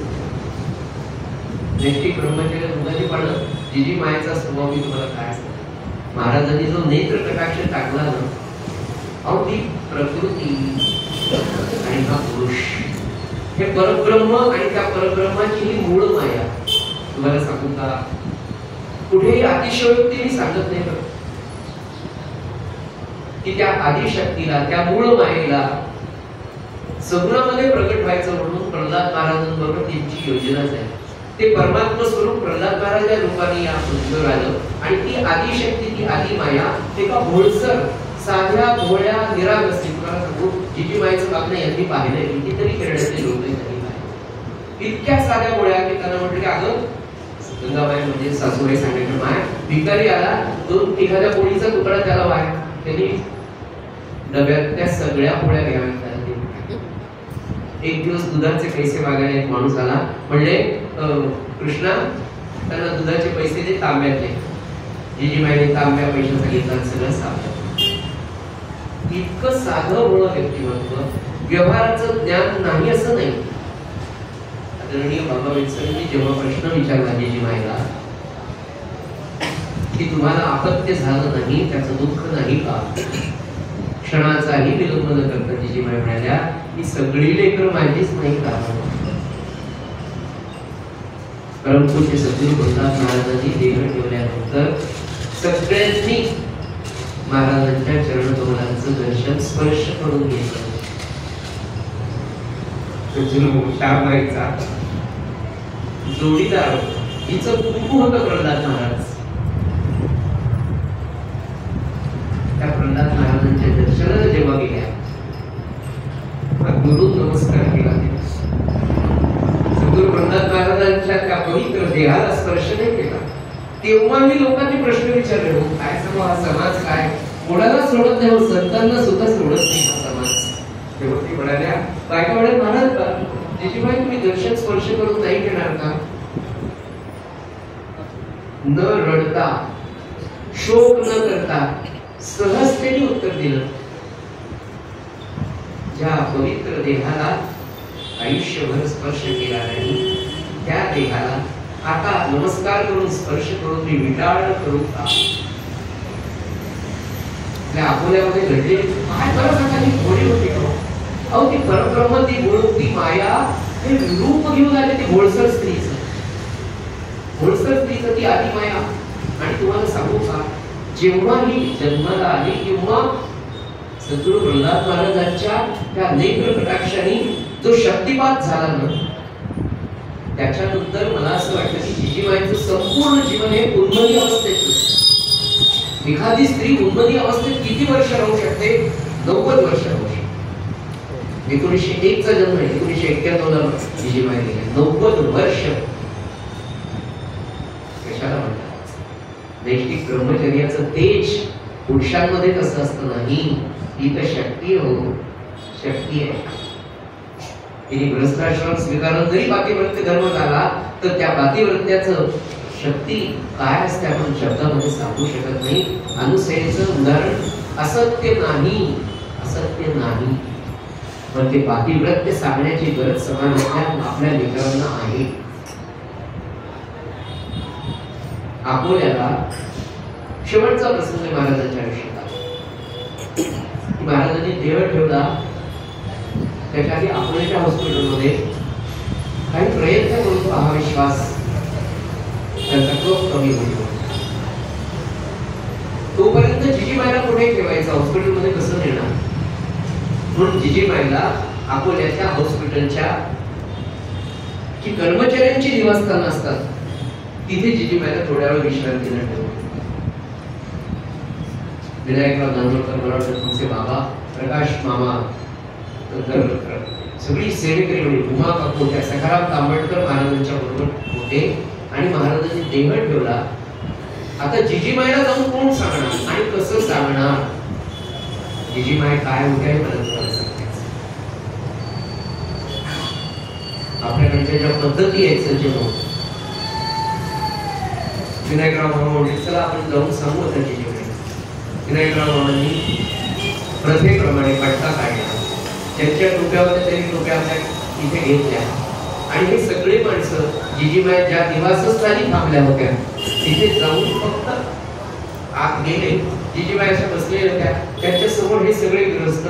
नैतिक ब्रह्मचर्य मुलाची पण जिजीमायेचा स्वभाव मी तुम्हाला काय सांगतो. महाराजांनी जो नेत्र कटाक्ष टाकला ना, अहो ती प्रकृती आणि हा पुरुष हे परब्रह्म आणि त्या परब्रह्माची ही मूळ माया. तुम्हाला सांगू का, कुठेही अतिशयोक्ती मी सांगत नाही बरं, की त्या आदिशक्तीला, त्या मूळ मायेला सगुणामध्ये प्रकट व्हायचं म्हणून प्रल्हाद महाराजांबरोबर त्यांची योजनाच आहे. ते परमात्मा स्वरूप प्रल्हाद महाराजा रूपाने या पृथ्वीवर आलं आणि ती आदिशक्ती, ती आदिमाया एका भोळसर साध्या भोळ्या निरागसी, तुम्हाला सांगू जिजीमाईचं बागणं यांनी पाहिलंय. कितीतरी खेळण्याचे लोक त्यांनी पाहिले. इतक्या साध्या भोळ्या की त्यांना म्हटलं की अगं गंगाबाई म्हणजे सासूबाई सांगायचं माय भिकारी आला, 2-3 पोळीचा तुकडा त्याला वाय. त्यांनी डब्यात त्या सगळ्या पोळ्या घ्याव्या. एक दिवस दुधाचे पैसे मागायला एक माणूस आला. म्हणले कृष्णा त्यांना दुधाचे पैसे दे तांब्यातले. जिजीमाईने तांब्या पैशाचा घेतला, सगळं साफ. इतकं साधं भोळं व्यक्तिमत्व, व्यवहाराचं ज्ञान नाही असं नाही. आदरणीय बाबा विल्सननी जेव्हा प्रश्न विचारला जिजीमाईला की तुम्हाला अपत्य झालं नाही, त्याचं दुःख नाही का, क्षणाचाही विलंब न करता जिजीमाई म्हणाल्या ही सगळी लेकरं माझीच नाही का. परमपूज्य सद्गुरू गुरुनाथ महाराजांनी देह ठेवल्यानंतर सगळ्यांनी महाराजांच्या चरणकमलांचं दर्शन स्पर्श करून घेतलं. शारदाईचा जोडीदार हिचं कुंकू होतं प्रल्हाद महाराज. त्या प्रल्हाद महाराजांच्या दर्शनाला जेव्हा गेल्या गुरु नमस्कार केला, सद्गुरू प्रल्हाद महाराजांच्या त्या पवित्र देहाला स्पर्श नाही केला, तेव्हाही लोकांनी प्रश्न विचारले, हो काय सांगू हा समाज काय कोणाला सोडत नाही, संतांना सुद्धा सोडत नाही हा समाज. तेव्हा ती म्हणाल्या काय काय म्हणाल महाराज जिजीबाई तुम्ही दर्शन स्पर्श करून नाही घेणार का. न रडता शोक न करता सहजतेने उत्तर दिलं, ज्या पवित्र देहाला आयुष्यभर स्पर्श केला नाही त्या देहाला आता नमस्कार करून स्पर्श करून मी विटाळ करू का. अकोल्यामध्ये घडले काय बरं सांगा, घोडी होती अहो ती परब्रह्म, ती गुण, ती माया हे रूप घेऊन आले ते घोळसर स्त्रीचं ती आदिमाया. आणि तुम्हाला सांगू का, जेव्हा ही जन्माला आली तेव्हा सद्गुरू प्रल्हाद महाराजांच्या त्या नेत्र कटाक्षाने जो शक्तिपात झाला ना, त्याच्यानंतर मला असं वाटतं की जिजीबाईंचं संपूर्ण जीवन हे उन्मनी अवस्थेत. एखादी स्त्री उन्मनी अवस्थेत किती वर्ष राहू शकते, 90 वर्ष राहू शकते. 1901 चा जन्म, 1991 ला जिजीबाई गेल्या, 90 वर्ष. कशाला म्हणतात नैतिक ब्रह्मचर्याचं तेज पुरुषांमध्ये कसं असतं नाही, ही तर शक्ती हो, शक्ती आहे. तिने गृहस्थाश्रम स्वीकारून जरी पातिव्रत्य धर्म झाला तर त्या पातिव्रत्याचं शक्ती काय असते आपण शब्दामध्ये सांगू शकत नाही. अनुसयेचं उदाहरण असत्य नाही, असत्य नाही, पण ते पातिव्रत्य सांगण्याची गरज समाजात आपल्या लेकरांना आहे. अकोल्याला शेवटचा प्रसंग महाराजांच्या आयुष्यात, महाराजांनी देह ठेवला. त्याच्या आधी अकोल्याच्या हॉस्पिटलमध्ये काही प्रयत्न करून पहा, विश्वास त्यांचा खूप कमी होतो. तोपर्यंत जिजीबाईला कुठे ठेवायचं, हॉस्पिटलमध्ये कसं नेणार, म्हणून जिजीबाईला अकोल्याच्या हॉस्पिटलच्या जी कर्मचाऱ्यांची निवासस्थानं असतात तिथे जिजीबाईला थोड्या वेळ विश्रांतीला ठेवलं. विनायकराव नांदोरकर बरोबर तुमचे बाबा प्रकाश मामा, सगळी सेवेकरी म्हणजे उमा काकू, त्या सखाराम तांबडकर महाराजांच्या बरोबर होते. आणि महाराजांनी देह ठेवला. आता जिजीबाईला जाऊन कोण सांगणार आणि कसं सांगणार, जिजीबाई काय होत्या हे मला तुम्हाला सांगायचं. आपल्याकडच्या ज्या पद्धती आहेत सज्जनो, विनायकराव मामा म्हणले चला आपण जाऊन सांगू होता जिजीबाई. विनायकराव मामांनी प्रथेप्रमाणे पट्टा काढला, त्यांच्या टोप्या होत्या त्यांनी टोप्या आपल्या इथे घेतल्या. आणि हे सगळे माणसं जिजीबाई ज्या निवासस्थानी थांबल्या होत्या तिथे जाऊन फक्त आत गेले. जिजीबाई अशा बसलेल्या होत्या, त्यांच्या समोर हे सगळे गृहस्थ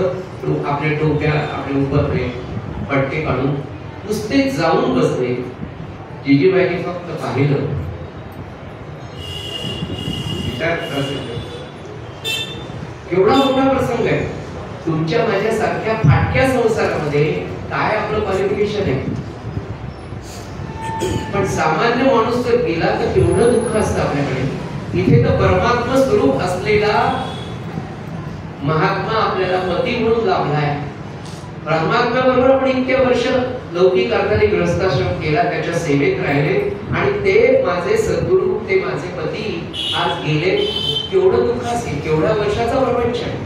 आपल्या टोप्या आपले उपरले पट्टे काढून नुसते जाऊन बसले. जिजीबाईंनी फक्त पाहिलं. विचार केवढा मोठा प्रसंग आहे. तुमच्या माझ्या सारख्या फाटक्या संसारामध्ये काय आपलं क्वालिफिकेशन आहे, पण सामान्य माणूस जर गेला तर केवढं दुःख असतं आपल्याकडे. इथे तर परमात्मा स्वरूप असलेला महात्मा आपल्याला पती म्हणून लाभलाय. परमात्मा बरोबर आपण इतके वर्ष लौकिक अर्थाने गृहस्थाश्रम केला, त्याच्या सेवेत राहिले आणि ते माझे सद्गुरू, ते माझे पती आज गेले. केवढं दुःख असेल, केवढ्या वर्षाचा प्रपंच आहे.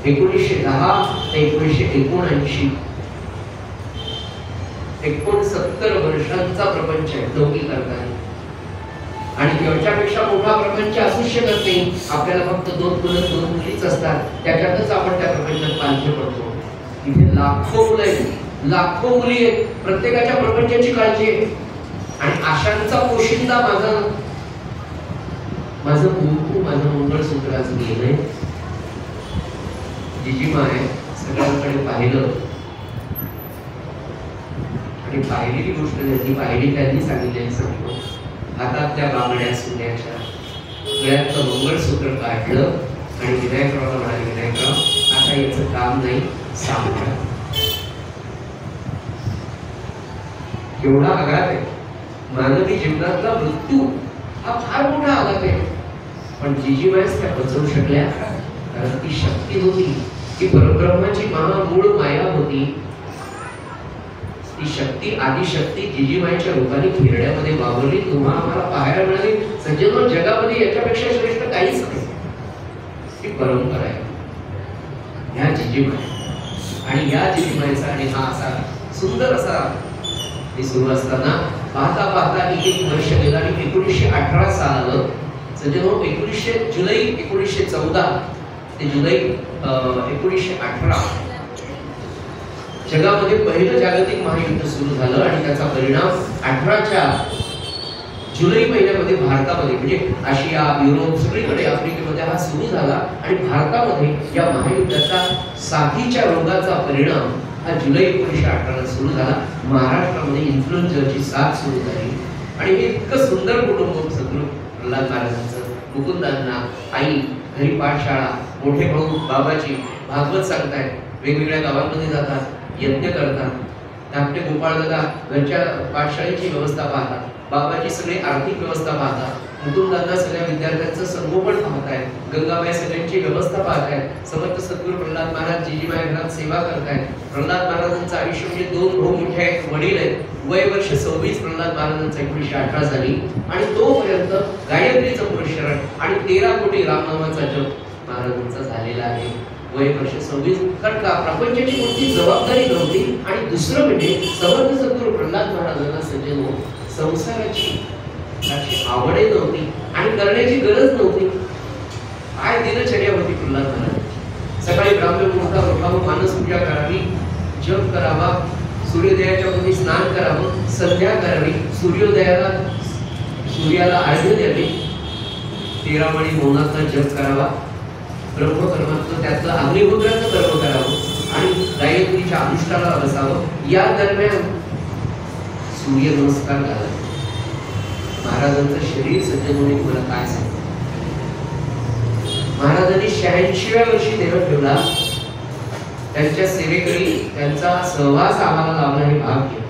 1910 ते 1979 69 वर्षांचा प्रपंच आहे लौकिक अर्थाने. आणि त्याच्यापेक्षा मोठा प्रपंच असूच शकत नाही. आपल्याला फक्त 2 मुलं 2 मुलीच असतात, त्याच्यातच आपण त्या प्रपंचात पालथे पडतो. इथे लाखो मुलं आहेत, लाखो मुली आहेत, प्रत्येकाच्या प्रपंचाची काळजी आहे. आणि आशांचा पोशिंदा माझं कुंकू, माझं मंगळसूत्राचं गेलंय. जिजीमाय सगळ्यांकडे पाहिलं आणि पाहिलेली गोष्ट त्यांनी पाहिली, त्यांनी सांगितलेली सांगतो. हातात त्या बांगड्या सोन्याच्या, गळ्यातलं मंगळसूत्र काढलं आणि विनायकरावला म्हणाले, विनायकराव आता याचं काम नाही, सांभाळा. केवढा आघात आहे. मानवी जीवनातला मृत्यू हा फार मोठा आघात आहे. पण जिजीबाईच त्या बचवू शकल्या, कारण ती शक्ती होती, ती परब्रह्माची महामूळ माया होती. ती शक्ती, आदिशक्ती जिजीबाईच्या रूपाने खेरड्यामध्ये वावरली. तुम्हाला आम्हाला पाहायला मिळाली. सज्जनो, जगामध्ये याच्यापेक्षा श्रेष्ठ काहीच नाही. ती परंपरा आहे ह्या जिजीबाई. आणि या जिजीबाईचा आणि हा असा सुंदर असा सुरू असताना पाहता पाहता एक वर्ष गेलं आणि 1918 साल सज्जनो, जुलै 1914 ते जुलै 1918 जगामध्ये पहिलं जागतिक महायुद्ध सुरू झालं. आणि त्याचा परिणाम 18च्या जुलै महिन्यामध्ये भारतामध्ये, म्हणजे आशिया, युरोप, सगळीकडे आफ्रिकेमध्ये हा सुरू झाला. आणि भारतामध्ये या महायुद्धाचा साथीच्या रोगाचा परिणाम हा जुलै 1918 सुरू झाला. महाराष्ट्रामध्ये इन्फ्लुएन्झाची साथ सुरू झाली. आणि हे इतकं सुंदर कुटुंब सद्गुरू प्रल्हाद महाराजांचं. मुकुंदांना आई, घरी पाठशाळा, मोठे भाऊ बाबाजी भागवत सांगतायत, वेगवेगळ्या गावांमध्ये जातात, यज्ञ करतात. धाकटे गोपाळदादा घरच्या पाठशाळेची व्यवस्था पाहतात, बाबाजी सगळी आर्थिक व्यवस्था पाहतात, मुकुंदांना सगळ्या विद्यार्थ्यांचं संगोपन पाहतायत, गंगाबाई सगळ्यांची व्यवस्था पाहतायत, समर्थ सद्गुरू प्रल्हाद महाराज जिजीबाई घरात सेवा करतायत. प्रल्हाद महाराजांचं आयुष्य म्हणजे 2 भाऊ मोठे आहेत, वडील आहेत. वय वर्ष 26 प्रल्हाद महाराजांचं 1918 झाली. आणि तोपर्यंत गायत्रीचं पुरस्कार आणि 13 कोटी रामनामाचा जप महाराजांचा झालेला आहे. वय वर्ष 26. कारण का प्रपंचाची कोणती जबाबदारी नव्हती. आणि दुसरं म्हणजे समर्थ सद्गुरू प्रल्हाद महाराजांना सज्जनो संसाराची आवडे नव्हती आणि करण्याची गरज नव्हती. काय दिनचर्या होती प्रल्हाद महाराज. सकाळी ब्राह्ममुहूर्तात उठावं, मानसपूजा करावी, जप करावा, सूर्योदयाच्या पूर्वी स्नान करावं, संध्या करावी, सूर्याला अर्घ्य द्यावे, 13 मणी मौनाचा जप करावा, ब्रह्मकर्माचं त्यातलं अग्निहोत्राचं कर्म करावं आणि गायत्रीच्या अनुष्ठानाला बसावं. या दरम्यान सूर्य नमस्कार घालावे. महाराजांचं शरीर सज्जनोने मला काय सांगतो. महाराजांनी 86व्या वर्षी देह ठेवला. त्यांच्या सेवेकरी त्यांचा सहवास आम्हाला लावला हे भाग्य.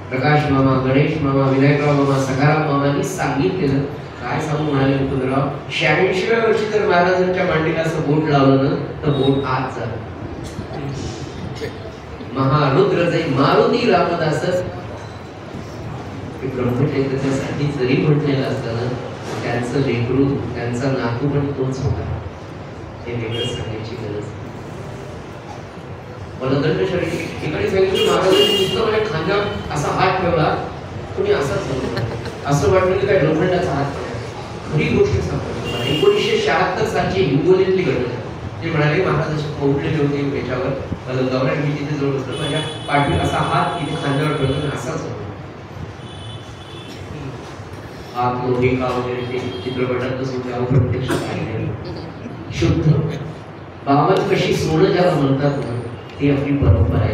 प्रकाश मामा, गणेश मामा, विनायकराव मामा, सखाराम मामांनी सांगितलेलं काय सांगू म्हणाले मुकुंदराव. 86व्या वर्षी जर महाराजांच्या मांडीला असं बोट लावलं ना तर बोट आत झालं. महारुद्र जय मारुती रामदास ब्रह्मचैतन्यासाठी जरी म्हटलेलं असताना त्यांचं लेकरू, त्यांचा नातू पण तोच होता. हे वेगळं सांगायची गरज. वलदंड शरीर ठिकाणी सांगितलं महाराजांनी नुसतं माझ्या खांद्यावर असा हात ठेवला, तुम्ही असाच असं वाटलं की काय लोखंडाचा हात पडला. खरी गोष्ट सांगतो मला. 1976 सालची हिंगोलीतली घटना. ते म्हणाले महाराजांचे पौडलेले होते त्याच्यावर पलंगावर आणि मी तिथे जवळ बसलो. माझ्या पाठीवर असा हात तिथे खांद्यावर ठेवला आणि असाच होता. हात लोहे का वगैरे ते चित्रपटात सुद्धा प्रत्यक्ष पाहिले. शुद्ध बाबत कशी सोनं ज्याला म्हणतात ना, ती आपली परंपरा आहे.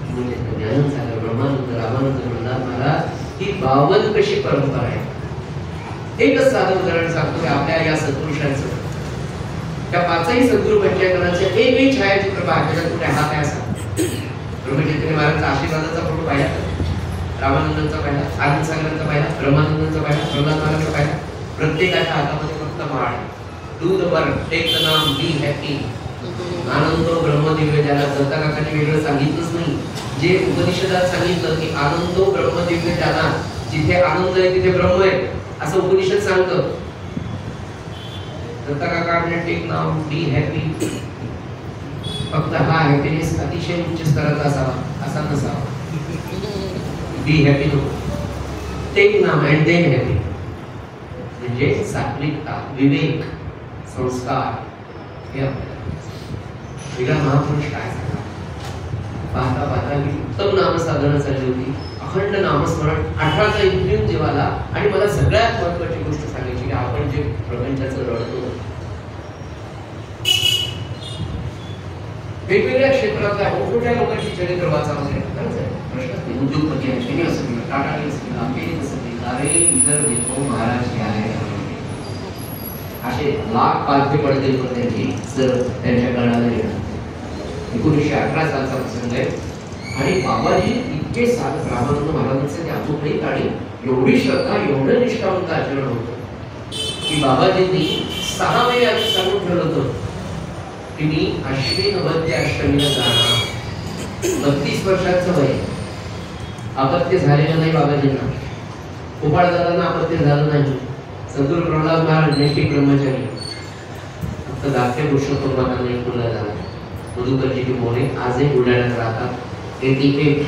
म्हणजे ज्ञानसागर, ब्रह्मानंद, रामानंद, प्रल्हाद महाराज ही 52 कशी परंपरा आहे. एकच साधं उदाहरण सांगतो की आपल्या या सत्पुरुषांचं, त्या 5ही सद्गुरू पंचायतनाचे एकही छायाचित्र पाहिजे कुठे हात आहे असा. ब्रह्मचैतन्य महाराजांचा आशीर्वादाचा फोटो पाहिला, रामानंदांचा पाहिला, आनंदसागरांचा पाहिला, ब्रह्मानंदांचा पाहिला, प्रल्हाद महाराजांचा पाहिला. प्रत्येकाच्या हातामध्ये फक्त माळ. Do the work, take the naam, be happy. आनंदो ब्रह्मदिव्य, ज्याला दत्ता काकांनी वेगळं सांगितलंच नाही. जे उपनिषदात सांगितलं की आनंदो ब्रह्मदिव्य, ज्याला जिथे आनंद आहे तिथे ब्रह्म आहे असं उपनिषद सांगतं. दत्ता काका आपले टेक नाम, बी हॅपी. फक्त हा हॅपीनेस अतिशय उच्च स्तराचा असावा, असा नसावा. बी हॅपी नको, टेक नाम अँड देन हॅपी. म्हणजे सात्विकता, विवेक, संस्कार हे वेगळा महापुरुष काय सांगा. पाहता पाहता मी उत्तम नामसाधना चालली होती, अखंड नामस्मरण, 18चा इंद्रिय जेवाला. आणि मला सगळ्यात महत्वाची गोष्ट सांगायची की आपण जे प्रपंचाचं रडतो वेगवेगळ्या क्षेत्रातल्या मोठमोठ्या लोकांची चरित्र वाचा वगैरे प्रश्न उद्योगपती आहे, त्यांनी असं केलं, टाटाने असं केलं, आमच्याने कसं केलं, अरे इतर देखो महाराज क्या है, असे लाख पालथे पडते पण त्यांची जर त्यांच्या काळाला गेला. 1918 सालचा प्रसंग आहे. आणि बाबाजी इतके साधक, रामानंद महाराजांचे ते अचूक आणि एवढी श्रद्धा, एवढं निष्ठावंत आचरण होतं की बाबाजींनी 6 महिने आधी सांगून ठेवलं होतं की मी अश्विन वद्य अष्टमीला जाणार. 32 वर्षाचं वय, अपत्य झालेलं नाही बाबाजींना, गोपाळदादांना अपत्य झालं नाही. सद्गुरू प्रल्हाद महाराज नैतिक ब्रह्मचारी, फक्त धाकटे पुरुषोत्तम नाही मुलगा झाला. मधुकरजी की मोरे आजही बुलढाण्यात राहतात. 88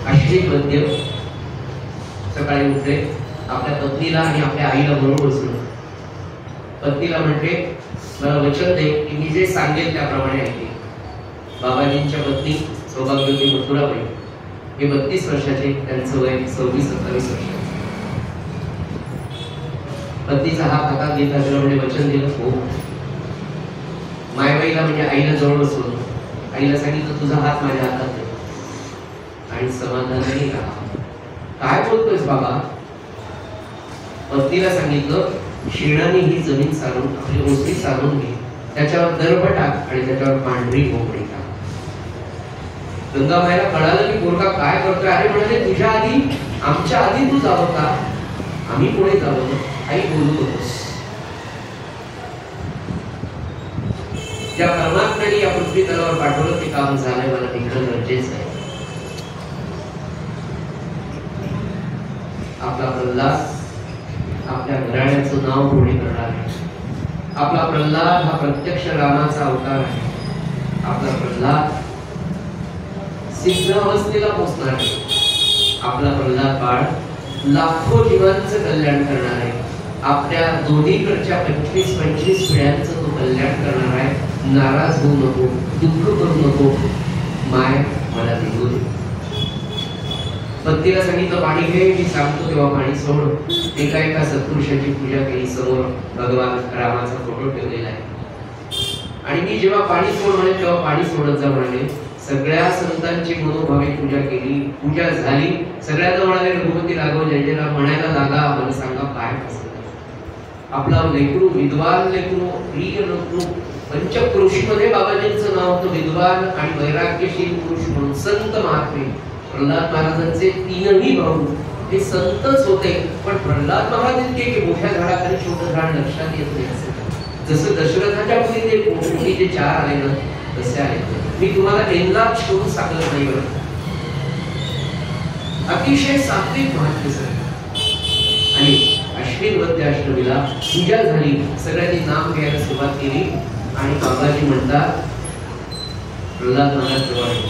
अश्विन वद्य सकाळी उठले, आपल्या पत्नीला आणि आपल्या आईला बरोबर बसलो. पत्नीला म्हणते मला वचन दे की मी जे सांगेल त्याप्रमाणे ऐकेल. बाबाजींच्या पत्नी सौभाग्यवती मथुराबाई हे 32 वर्षाचे, त्यांचं वय 26-27 वर्ष. पत्नीचा हात हातात घेतला, तिला म्हणजे वचन दिलं हो. मायबाईला म्हणजे आईला जवळ बसवलं, आईला सांगितलं तुझा हात माझ्या हातात दे. आणि समाधानाने राहा. काय बोलतोयस बाबा? पत्नीला सांगितलं शिणाने ही जमीन सारून, आपली ओसरी सारून घे, त्याच्यावर दर्भ टाक आणि त्याच्यावर पांढरी कोंबडी टाक. गंगाबाईला कळालं की पोरगा काय करतोय. अरे म्हणाले तुझ्या आधी, आमच्या आधी तू जावं का, आम्ही पुढे जावं. आई बोलू नकोस. ज्या परमात्म्याने या पृथ्वी तलावर पाठवलं ते काम झालंय, मला तिकडं गरजेचं आहे. आपला प्रल्हाद आपल्या घराण्याचं नाव पुढे करणार आहे. आपला प्रल्हाद हा प्रत्यक्ष रामाचा अवतार आहे. आपला प्रल्हाद सिद्ध अवस्थेला पोहोचणार आहे. आपला प्रल्हाद बाळ लाखो जीवांचं कल्याण करणार आहे. आपल्या दोन्हीकडच्या 25-25 पिढ्यांचं तो कल्याण करणार आहे. नाराज होऊ नको, दुःख करू नको. माय मला देऊ दे. पत्नीला सांगितलं पाणी घे, मी सांगतो तेव्हा पाणी सोड. एका सत्पुरुषाची पूजा केली. समोर भगवान रामाचा फोटो ठेवलेला आहे. आणि मी जेव्हा पाणी सोड म्हणे तेव्हा पाणी सोडत जा म्हणाले. सगळ्या संतांची मनोभावे पूजा केली. पूजा झाली. सगळ्यांना म्हणाले रघुपती राघव जय जय राम म्हणायला लागा. मला सांगा काय कसं. आपला लेकरू, विद्वान लेकरू, प्रिय लेकरू, पंचक्रोशीमध्ये बाबाजींचं नाव होतं विद्वान आणि वैराग्यशील पुरुष म्हणून. संत महात्मे प्रल्हाद महाराजांचे 3ही भाऊ हे संतच होते. पण प्रल्हाद महाराज इतके की मोठ्या झाडाखाली छोटं झाड लक्षात येत नाही. जसं दशरथाच्या मुली ते मोठी जे 4 आले ना तसे आले. मी तुम्हाला एंदाज शोधून सांगत नाही बरं. अतिशय सात्विक महात्मे सर. आणि अश्विन वद्य अष्टमीला पूजा झाली. सगळ्यांनी नाम घ्यायला सुरुवात केली. आणि बाबाजी म्हणतात प्रल्हाद महाराज जवळ आहे,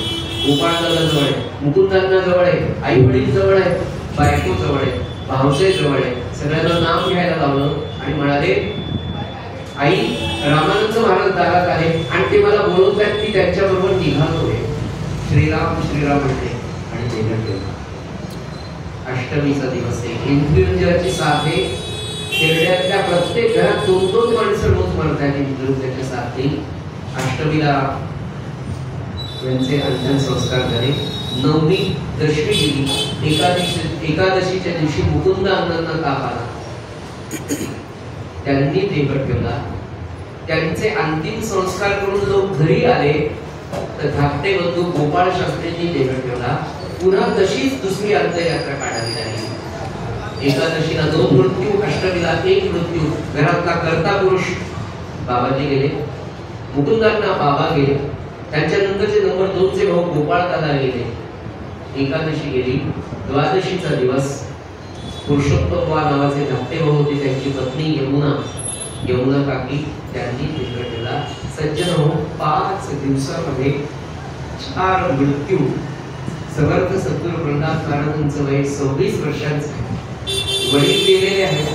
गोपाळदादा जवळ आहे, मुकुंदांना जवळ आहे, आई वडील जवळ आहे, बायको जवळ आहे, भावसे जवळ आहे. सगळ्यांना नाम घ्यायला लावलं आणि म्हणाले आई रामानंद महाराज दारात आले आणि ते मला बोलवतात की त्यांच्याबरोबर निघालोय. श्रीराम श्रीराम म्हणते आणि ते गेला. अष्टमीचा दिवस आहे. इंद्रियंजयाची साथे खेरड्यातल्या प्रत्येक घरात 2-2 माणसं रोज मरतात. इंद्रियंजयाच्या साथे अष्टमीला त्यांचे अंतिम संस्कार झाले. 9वी दशमी गेली. एकादशीच्या दिवशी मुकुंद अण्णांना ताप आला. त्यांनी देह ठेवला. त्यांचे अंतिम संस्कार करून लोक घरी आले तर धाकटे बंधू गोपाळ शास्त्रींनी देह ठेवला. पुन्हा तशीच दुसरी अंत्ययात्रा काढावी लागली. एकादशीला 2 मृत्यू, अष्टमीला 1 मृत्यू. घरातला कर्ता पुरुष बाबाजी गेले, मुकुंदांना बाबा गेले, त्यांच्यानंतरचे नंबर 2चे भाऊ गोपाळ दादा गेले. एकादशी गेली. द्वादशीचा दिवस पुरुषोत्तम नावाचे धाकटे भाऊ होते, त्यांची पत्नी यमुना काकी, त्यांनी देह ठेवला. सज्जन हो 5 दिवसामध्ये 4 मृत्यू. समर्थ सद्गुरू प्रल्हाद महाराजांचं वय 26 वर्षांचं. वडील गेलेले आहेत.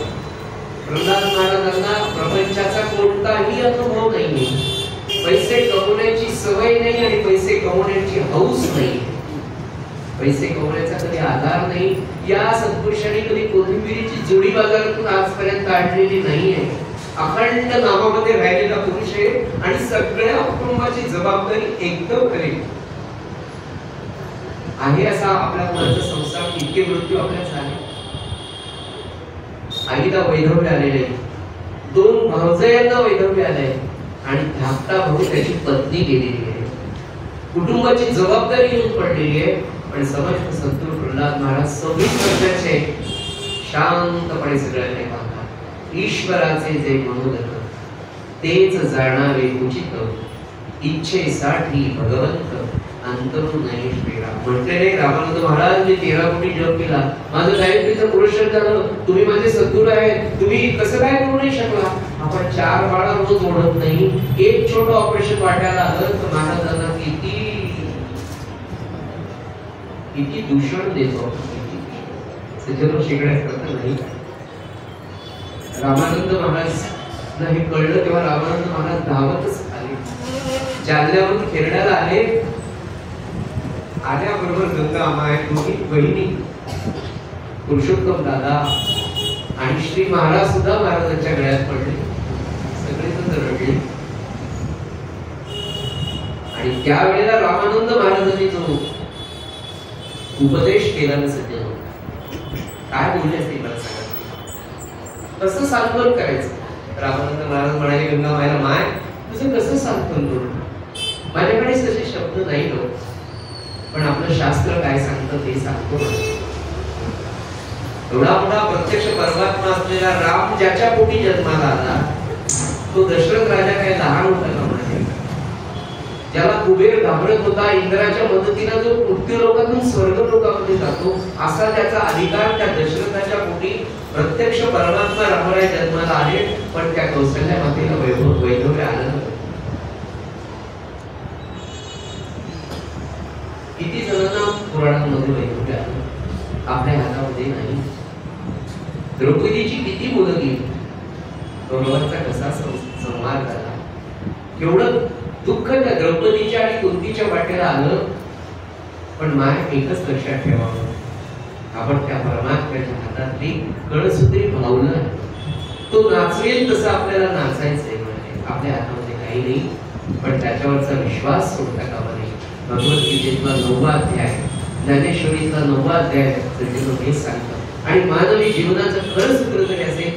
प्रल्हाद महाराजांना प्रपंचाचा कोणताही अनुभव नाहीये. पैसे कमवण्याची सवय नाही आणि पैसे कमवण्याची हौस नाही. पैसे कमवण्याचा कधी आधार नाही. या सत्पुरुषांनी कधी कोथिंबिरीची जोडी बाजारातून आजपर्यंत काढलेली नाहीये. अखंड नामामध्ये राहिलेला पुरुष आहे आणि सगळ्या कुटुंबाची जबाबदारी एकदम करेल आहे. असा आपल्या मुलाचा संसार. इतके मृत्यू आपल्या झाले. आईला वैधव्य आलेले, 2 भावजयांना वैधव्य आले आणि धाकटा भाऊ त्याची पत्नी गेलेली आहे. कुटुंबाची जबाबदारी येऊन पडलेली आहे. पण समर्थ सद्गुरू प्रल्हाद महाराज 26 वर्षाचे शांतपणे सगळ्यांना पाहतात. ईश्वराचे जे मनोगत तेच जाणावे उचित, इच्छेसाठी भगवंत अंतरून नाही श्रीराम. म्हटलेले रामानंद महाराज मी 13 कोटी जप केला, माझं गायत्रीचं पुरुषार्थ झालं, तुम्ही माझे सद्गुरू आहेत, तुम्ही कसं काय करू नाही शकला. आपण 4 बाळा रोज ओढत नाही. एक छोटं ऑपरेशन वाट्याला आलं तर महाराजांना किती दूषण देतो. त्याच्यातून शिकण्यासारखं नाही. रामानंद महाराज हे कळलं तेव्हा रामानंद महाराज धावतच आले. जालन्यावरून खेरड्याला आले. आल्याबरोबर गंगा आम्हा आहेत दोन्ही बहिणी, पुरुषोत्तम दादा आणि श्री महाराज सुद्धा महाराजांच्या गळ्यात पडले. सगळेजण रडले. आणि त्यावेळेला रामानंद महाराजांनी जो उपदेश केला ना सध्या काय बोलले असते मला सांगा. कसं सांत्वन करायचं. रामानंद महाराज म्हणाले गंगा मायला माय तुझं कसं सांत्वन करू. माझ्याकडे तसे शब्द नाही हो, पण आपलं शास्त्र काय सांगतं ते सांगतो. एवढा मोठा प्रत्यक्ष परमात्मा असलेला राम ज्याच्या पोटी जन्माला आला तो दशरथ राजा काय लहान होता का. ज्याला कुबेर घाबरत होता, इंद्राच्या मदतीने जो मृत्यू लोकातून स्वर्ग लोकामध्ये जातो, असा त्याचा अधिकार त्या दशरथाच्या पोटी प्रत्यक्ष परमात्मा रामराय जन्माला आले. पण त्या कौशल्या मातेला वैधव्य आलं. किती जणांना पुराणांमध्ये वैधव्य आलं, आपल्या हातामध्ये नाही. द्रौपदीची किती मुलं गेली, कौरवांचा कसा संहार झाला. एवढं दुःख त्या द्रौपदीच्या आणि कुंतीच्या वाटेला आलं. पण माय एकच लक्षात ठेवावं, आपण त्या परमात्म्याच्या हातातली कळसूत्री भावना तो नाचवेल तसं आपल्याला नाचायचंय. म्हणजे आपल्या हातामध्ये काही नाही, पण त्याच्यावरचा विश्वास सोडता कामा नाही. भगवद्गीतेतला 9वा अध्याय, ज्ञानेश्वरीतला 9वा अध्याय सज्जन हेच सांगतात. आणि मानवी जीवनाचं खरं सूत्र तरी असेल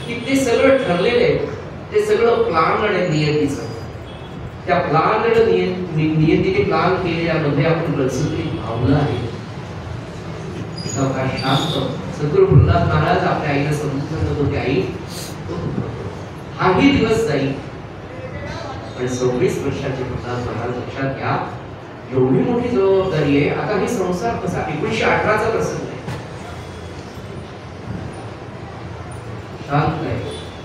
की ते सगळं ठरलेलं आहे. ते सगळं प्लान आणि नियतीचं. त्या प्लान नियतीने प्लान केलेल्यामध्ये आपण कळसूत्री भावना आहे. शांत सद्गुरू प्रल्हाद महाराज आपल्या आईला समजून होते, आई हाही दिवस जाईल. पण 26 वर्षाचे प्रल्हाद महाराज लक्षात घ्या, एवढी मोठी जबाबदारी आहे. आता हे संसार कसा 1918चा प्रसंग आहे. शांत आहे.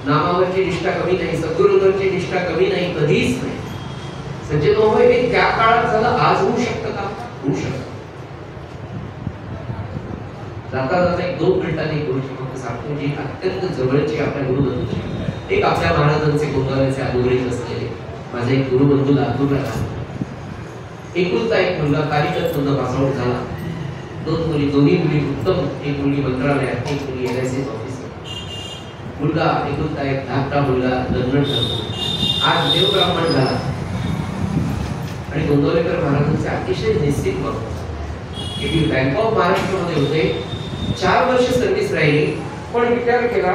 नामावरची निष्ठा कमी नाही, सद्गुरूंवरची निष्ठा कमी नाही, कधीच नाही. सज्जन होय हे त्या काळात झालं, आज होऊ शकतं का. होऊ शकतं. जाता जाता 1-2 मिनिटांनी गुरुजी फक्त सांगतो जी अत्यंत जवळची आपल्या गुरुबंधूची. एक आपल्या महाराजांचे गोंधळाचे अनुग्रहित असलेले माझे एक गुरुबंधू लातूरला राहतात. एकुलता एक मुलगा कालिकत मधून पासआउट झाला. 2 मुली, दोन्ही मुली उत्तम. एक मुलगी मंत्रालयात, एक मुलगी LIC ऑफिसर. मुलगा एकुलता एक धाकटा मुलगा लग्न ठरतो. आज देवब्राह्मण झाला. आणि गोंदवलेकर महाराजांचे अतिशय निश्चित मत की बँक ऑफ महाराष्ट्र मध्ये होते. 4 वर्ष सर्व्हिस राहिली. पण विचार केला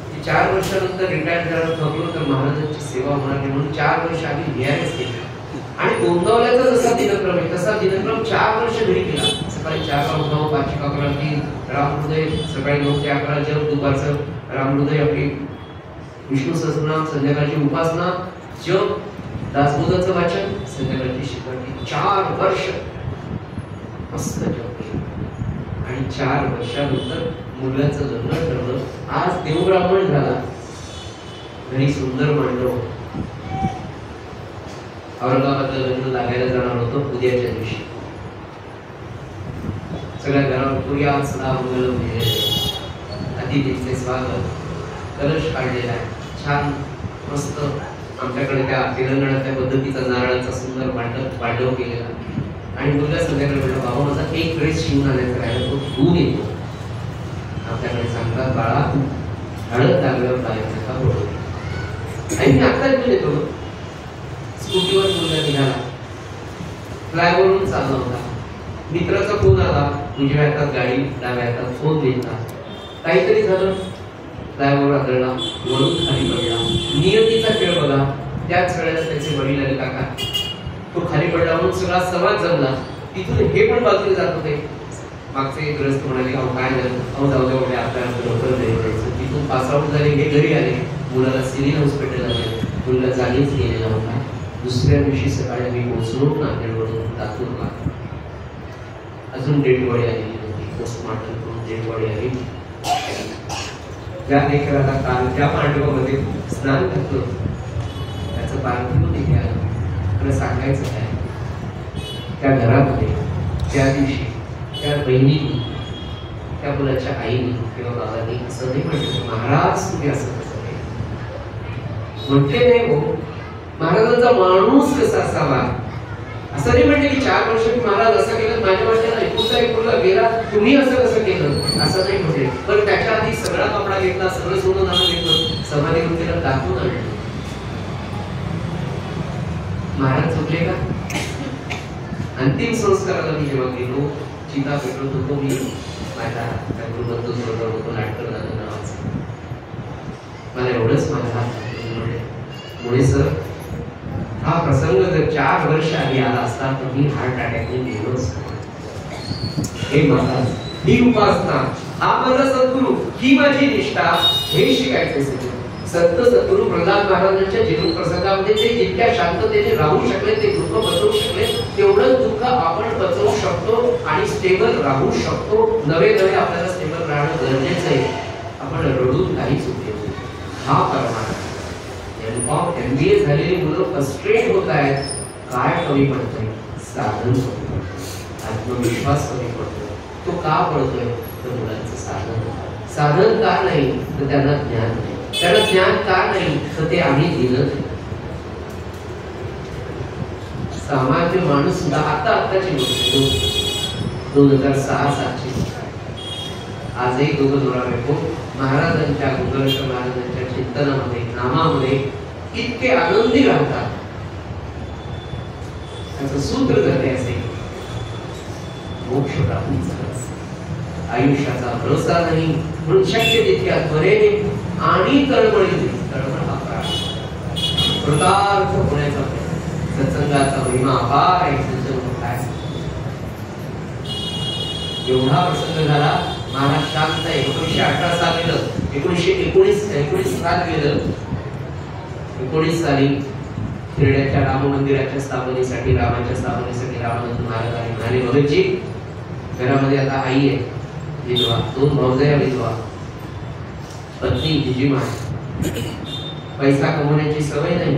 की 4 वर्षानंतर रिटायर करायला थकलो तर महाराजांची सेवा होणार नाही, म्हणून 4 वर्ष आधी VRS केली. आणि गोंदवल्याचा जसा दिनक्रम आहे तसा दिनक्रम 4 वर्ष घरी केला. सकाळी 4 ला उठाव, 5 ची काकरांती, रामहृदय, सकाळी 9 ते 11 जप, दुपारचं रामहृदय, आपली विष्णू सहस्रनाम, संध्याकाळची उपासना, जप, दासबोधाचं वाचन, संध्याकाळची शिकवणी. 4 वर्ष मस्त जप केलं. आणि 4 वर्षानंतर मुलाचं लग्न ठरलं. आज देवब्राह्मण झाला. घरी सुंदर मांडव. औरंगाबादला लग्न लागायला जाणार होतं उद्याच्या दिवशी. सगळ्या घरावर पुऱ्या सदा मंगल अतिथीचे स्वागत, कलश काढलेला आहे छान मस्त. आमच्याकडे त्या तेलंगणातल्या पद्धतीचा नारळाचा सुंदर वाढव केलेला. आणि मुलगा संध्याकाळी म्हणला, बाबा माझा एक ड्रेस शिवून आणायचा राहिला, तो धुवून येतो. आपल्याकडे सांगतात, बाळा हळद लागल्यावर पायाचा का पडतो. आणि मी आता घेऊन येतो. स्कूटीवर मुलगा निघाला, फ्लायवरून चालला होता. मित्राचा फोन आला, उजव्या हातात गाडी डाव्या हातात फोन देता. काहीतरी झालं, फ्लायओव्हर आदळला, वरून खाली पडला. नियतीचा खेळ बघा. त्याच वेळेला त्याचे वडील आले, काका तो खाली पडला म्हणून सगळा समाज जमला. तिथून हे पण बाजूला जात होते. मागचे ग्रस्त म्हणाले, अहो काय झालं, अहो जाऊ द्या उद्या आपल्याला लवकर घरी जायचं. तिथून पास आउट झाले, हे घरी आले. मुलाला सिव्हिल हॉस्पिटल आले. मुलगा जागीच गेलेला होता. दुसऱ्या दिवशी सकाळी आम्ही पोहोचलो नांदेडवरून लातूरला. अजून डेड बॉडी आलेली होती. पोस्टमॉर्टम करून डेड बॉडी आली. ज्या लेकराला काल ज्या पांडवामध्ये स्नान घातलं त्याचं पार्थिव देखील आलं. सांगायचं काय, त्या घरामध्ये त्या दिवशी त्या बहिणीने, त्या मुलाच्या आईने किंवा बाबांनी असं नाही म्हटलं, महाराज तुम्ही असं कसं नाही म्हटले नाही. हो, महाराजांचा माणूस कसा असावा असं नाही म्हटलं की 4 वर्ष मी महाराज असं केलं, माझ्या वाटेला ऐकूनला गेला, तुम्ही असं कसं केलं असं नाही म्हटले. पण त्याच्या आधी सगळा कपडा घेतला, सगळं सोनं नाणं घेतलं, समाधी वृत्तीला दाखवून आणलं. महाराज चुकले का? अंतिम संस्काराला मी जेव्हा गेलो, चिता पेटवत होतो मी, माझ्या गुरुबंधू बरोबर होतो, नाटकर दादा नावाचं. मला एवढंच माझ्या हात मुळे सर, हा प्रसंग जर 4 वर्ष आधी आला असता तर मी हार्ट अटॅकने गेलो असतो. हे महाराज, ही उपासना, हा माझा सद्गुरू, ही माझी निष्ठा, हे शिकायचे सगळे. संत सद्गुरू प्रल्हाद महाराजांच्या जीवन प्रसंगामध्ये ते जितक्या शांततेने राहू शकले, ते दुःख पचवू शकले, तेवढंच दुःख आपण पचवू शकतो आणि स्टेबल राहू शकतो. नवे आपल्याला स्टेबल राहणं गरजेचं आहे. आपण रडून काहीच उपयोग नाही. हा परमार्थ. MBA झालेली मुलं फ्रस्ट्रेट होत आहेत. काय कमी पडतंय? साधन कमी पडतंय, आत्मविश्वास कमी पडतोय. तो का पडतोय? तर मुलांचं साधन का नाही? तर त्यांना ज्ञान नाही. त्याला ज्ञान का नाही? तर ते आम्ही दिलं नाही. सामान्य माणूस सुद्धा आताची गोष्ट 2006-07ची आजही दोघं जोरावेको महाराजांच्या, गुरुदर्शन महाराजांच्या चिंतनामध्ये, नामामध्ये इतके आनंदी राहतात. त्याचं सूत्र जर ते असेल, मोक्ष प्राप्तीचं आयुष्याचा भरोसा नाही, म्हणून शक्य तितक्या त्वरेने आणि तळमळीने, तळमळ हा प्राण कृतार्थ होण्याचा सत्संगाचा महिमा अपार आहे. काय एवढा प्रसंग झाला. महाराज शांत आहे. 1918 साल गेलं, 1919 साल गेलं. 19 साली खेड्याच्या राम मंदिराच्या स्थापनेसाठी, रामाच्या स्थापनेसाठी रामानंद महाराज म्हणाले, भगतजी घरामध्ये आता आई आहे विधवा, 2 भावजया विधवा, पत्नी जिजीमा, पैसा कमवण्याची सवय नाही.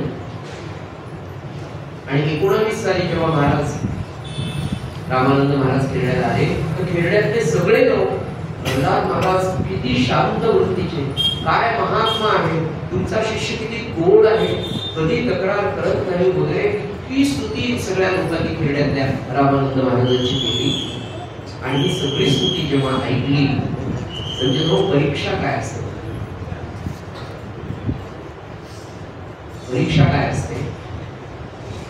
आणि 19 साली जेव्हा महाराज रामानंद महाराज खेड्याला आले, तर खेड्यातले सगळे लोक, प्रल्हाद महाराज किती शांत वृत्तीचे, काय महात्मा आहे, तुमचा शिष्य किती गोड आहे, कधी तक्रार करत नाही वगैरे, ही स्तुती सगळ्या लोकांनी खेड्यातल्या रामानंद महाराजांची केली. आणि ही सगळी स्तुती जेव्हा ऐकली, म्हणजे परीक्षा काय असते? परीक्षा काय असते?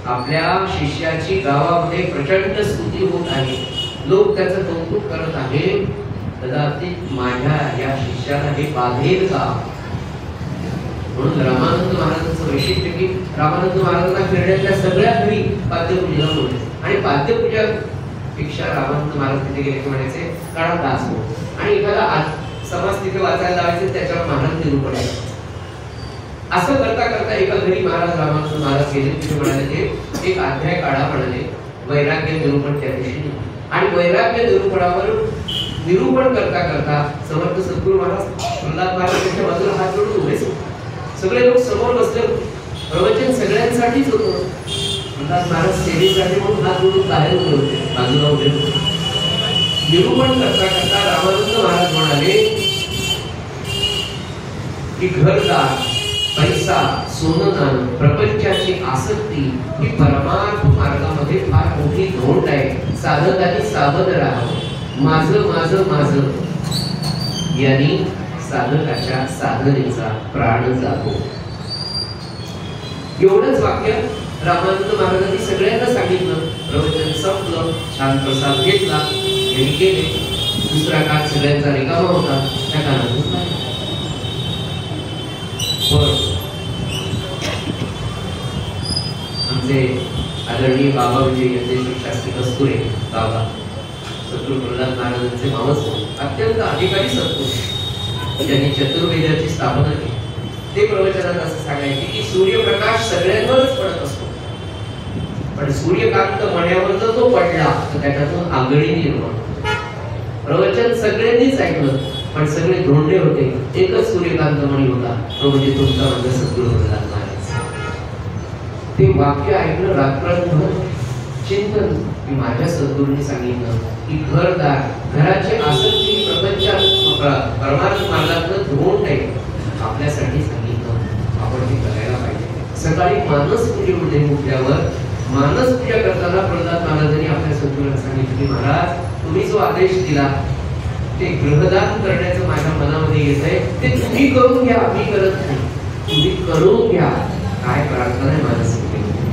आपल्या शिष्याची गावामध्ये प्रचंड स्तुती होत आहे, लोक त्याचं कौतुक करत आहेत, कदाचित माझ्या या शिष्याला हे बाधेल का? म्हणून रामानंद महाराजांचं वैशिष्ट्य की रामानंद महाराजांना खेड्यातल्या सगळ्या घरी पाद्यपूजेला बोलले. आणि पाद्यपूजा पेक्षा रामानंद महाराज तिथे गेले की म्हणायचे काळा दास हो, आणि एखादा समाज तिथे वाचायला लावायचे, त्याच्यावर महाराज निरूपण आहे. असं करता करता एका घरी महाराज रामानंद महाराज गेले, तिथे म्हणाले ते एक अध्याय काढा, म्हणाले वैराग्य निरूपण त्या दिवशी. आणि वैराग्य निरूपणावर निरूपण करता करता समर्थ सद्गुरू महाराज प्रल्हाद महाराजांच्या बाजूला हात जोडून उभे. सगळे लोक समोर बसले. प्रवचन सगळ्यांसाठीच होतं. प्रल्हाद महाराज सेवेसाठी म्हणून हात जोडून बाहेर उभे होते, बाजूला उभे होते. निरूपण करता करता रामानंद महाराज म्हणाले की घरदार, पैसा, सोनं, प्रपंचाची आसक्ती ही परमार्थ मार्गामध्ये फार मोठी धोंड आहे. साधकांनी सावध राहावं. माझं माझं माझं यांनी साधकाच्या साधनेचा प्राण जातो. एवढंच वाक्य रामानंद महाराजांनी सगळ्यांना सांगितलं. प्रवचन संपलं, छान प्रसाद घेतला, यांनी केले. दुसरा काळ सगळ्यांचा रिकामा होता. त्या काळातून आमचे आदरणीय बाबा विजय यज्ञेश्वर शास्त्री कस्तुरे बाबा सद्गुरू प्रल्हाद महाराजांचे मावस अत्यंत अधिकारी सद्गुरू ज्यांनी चतुर्वेदाची स्थापना केली. ते प्रवचनात असं सांगायचे की सूर्यप्रकाश सगळ्यांवरच पडत असतो, पण सूर्यकांत मण्यावर जर तो पडला तर त्याच्यातून आगळी निर्माण होते. प्रवचन सगळ्यांनीच ऐकलं, पण सगळे धोंडे होते. एकच सूर्यकांत मणी होता, तो म्हणजे तुमचा माझा सद्गुरू प्रल्हाद महाराज. ते वाक्य ऐकलं, रात्रभर चिंतन की माझ्या सद्गुरूंनी सांगितलं की घरदार, घराची आसक्ती प्रपंचात परमार्थ मार्गातलं धोंड आहे. आपल्यासाठी सांगितलं, आपण हे करायला पाहिजे. सकाळी मानस पूजेमध्ये उठल्यावर मानस पूजा करताना प्रल्हाद महाराजांनी आपल्या सद्गुरूंना सांगितलं की महाराज, तुम्ही जो आदेश दिला ते गृहदान करण्याचं माझ्या मनामध्ये येत आहे, ते तुम्ही करून घ्या, मी करत नाही. तुम्ही करून घ्या. काय प्रार्थना आहे मानस पूजेमध्ये?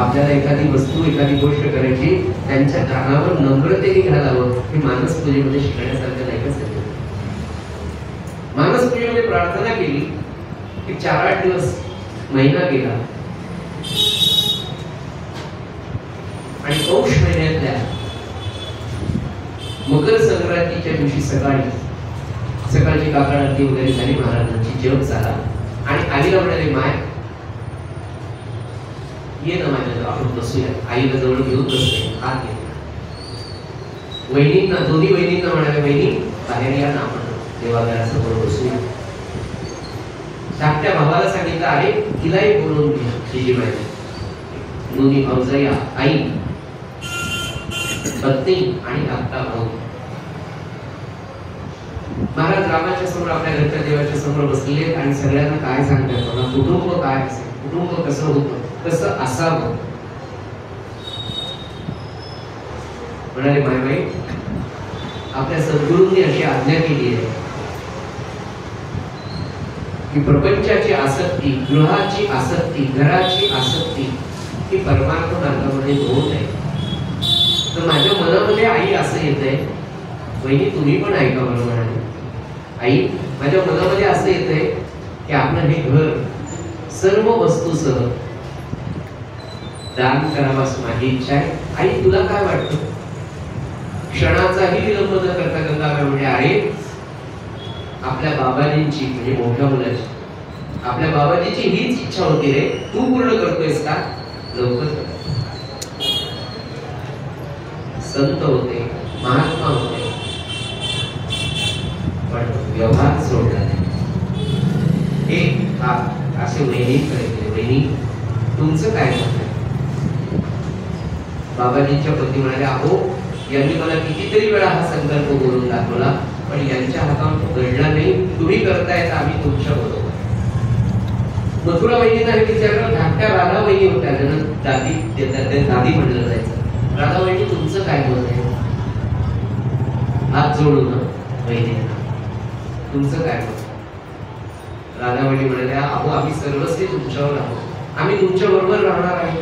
आपल्याला एखादी वस्तू, एखादी गोष्ट करायची, त्यांच्या कानावर नम्रतेने घालावं. हे मानस पूजेमध्ये शिकण्यासारखं नाही का सगळं? मानस पूजेमध्ये प्रार्थना केली की 4-8 दिवस महिना गेला आणि पौष महिन्यातल्या मकर संक्रांतीच्या दिवशी सकाळची काकड आरती वगैरे झाली, महाराजांची जप झाला आणि आईला म्हणाले, माय ये ना माझ्या, आपण बसूया. आईला जवळ घेऊन बसले, हात घेतला. वहिनींना, दोन्ही वहिनींना म्हणाले, वहिनी बाहेर या ना, आपण देवाघरासमोर बसूया. धाकट्या भावाला सांगितलं, अरे तिलाही बोलवून घ्या. जिजीबाई, दोन्ही भाऊजाई, आई, पत्नी आणि धाकटा भाऊ. महाराज रामाच्या समोर, आपल्या घरच्या देवाच्या समोर बसले आणि सगळ्यांना काय सांगतात बघा, कुटुंब काय असेल, कुटुंब कसं होतं, कसं असावं. म्हणाले, मायबाई, आपल्या सद्गुरूंनी अशी आज्ञा केली आहे की प्रपंचाची आसक्ती, गृहाची आसक्ती, घराची आसक्ती ही परमार्थ मार्गामध्ये धोंड आहे. तर माझ्या मनामध्ये आई असं येतंय, वहिनी तुम्ही पण ऐका बरं. म्हणाले, आई, माझ्या मनामध्ये असं येतंय की आपलं हे घर सर्व वस्तूसह दान करावं असं माझी इच्छा आहे. आई, तुला काय वाटतं? क्षणाचाही विलंब न करता गंगाबाई म्हणजे, अरे आपल्या बाबाजींची, म्हणजे मोठ्या मुलाची, आपल्या बाबाजीची हीच इच्छा होती रे, तू पूर्ण करतोयस का? लवकर कर. संत होते, महात्मा होते, पण व्यवहार सोडला नाही. असे वहिनी करायचे, वहिनी तुमचं काय मत आहे? बाबाजींच्या पती म्हणाले, अहो यांनी मला कितीतरी वेळा हा संकल्प बोलून दाखवला, पण यांच्या हातावर घडला नाही. तुम्ही करताय तर आम्ही तुमच्या बरोबर. मथुरा वहिनींना हे विचारलं. धाकट्या राधा वहिनी होत्या, दादी म्हणलं जायचं. राधा वहिनी तुमचं काय मत आहे? हात जोडून वहिनींना, तुमचं काय मत? राधा वहिनी म्हणाल्या, अहो आम्ही सर्वस्वी तुमच्यावर आहोत, आम्ही तुमच्या बरोबर राहणार आहे.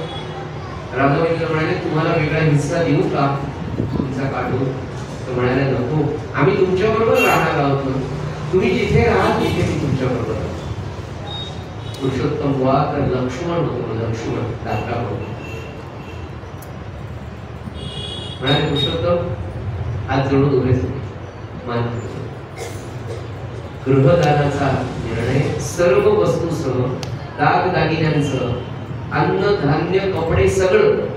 राधा वहिनीला म्हणाले, तुम्हाला वेगळा हिस्सा देऊ का तुमचा काढून? तर म्हणाले, नको, आम्ही तुमच्या बरोबर राहणार आहोत ना, तुम्ही जिथे राहाल तिथे मी तुमच्या बरोबर. पुरुषोत्तम वा तर लक्ष्मण होतो, लक्ष्मण धाकटा भाऊ. म्हणाले, पुरुषोत्तम हात जोडून उभेच मान. गृहदानाचा निर्णय सर्व वस्तूसह, दागदागिन्यांसह, अन्न धान्य कपडे सगळं,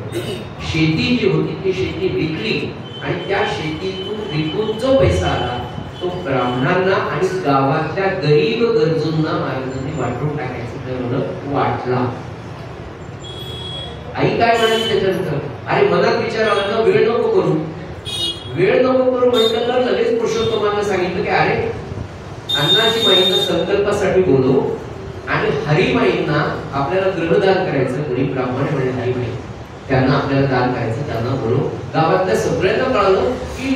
शेती जी होती ती शेती विकली आणि त्या शेतीतून विकून जो पैसा आला तो ब्राह्मणांना आणि गावातल्या गरीब गरजूंना महाराजांनी वाटून टाकायचं ठरवलं. वाटला. आई काय म्हणाली त्याच्यानंतर? अरे मनात विचार आला ना, वेळ नको करू, वेळ नको करू म्हटलं तर लगेच पुरुषोत्तमानं सांगितलं की अरे अण्णाजी माईंना संकल्पासाठी बोलव आणि हरिमाईंना आपल्याला ग्रहदान करायचं, गरीब ब्राह्मण म्हणजे हरिमाई, त्यांना आपल्याला दान करायचं, त्यांना बोलव. गावातल्या सगळ्यांना कळलं की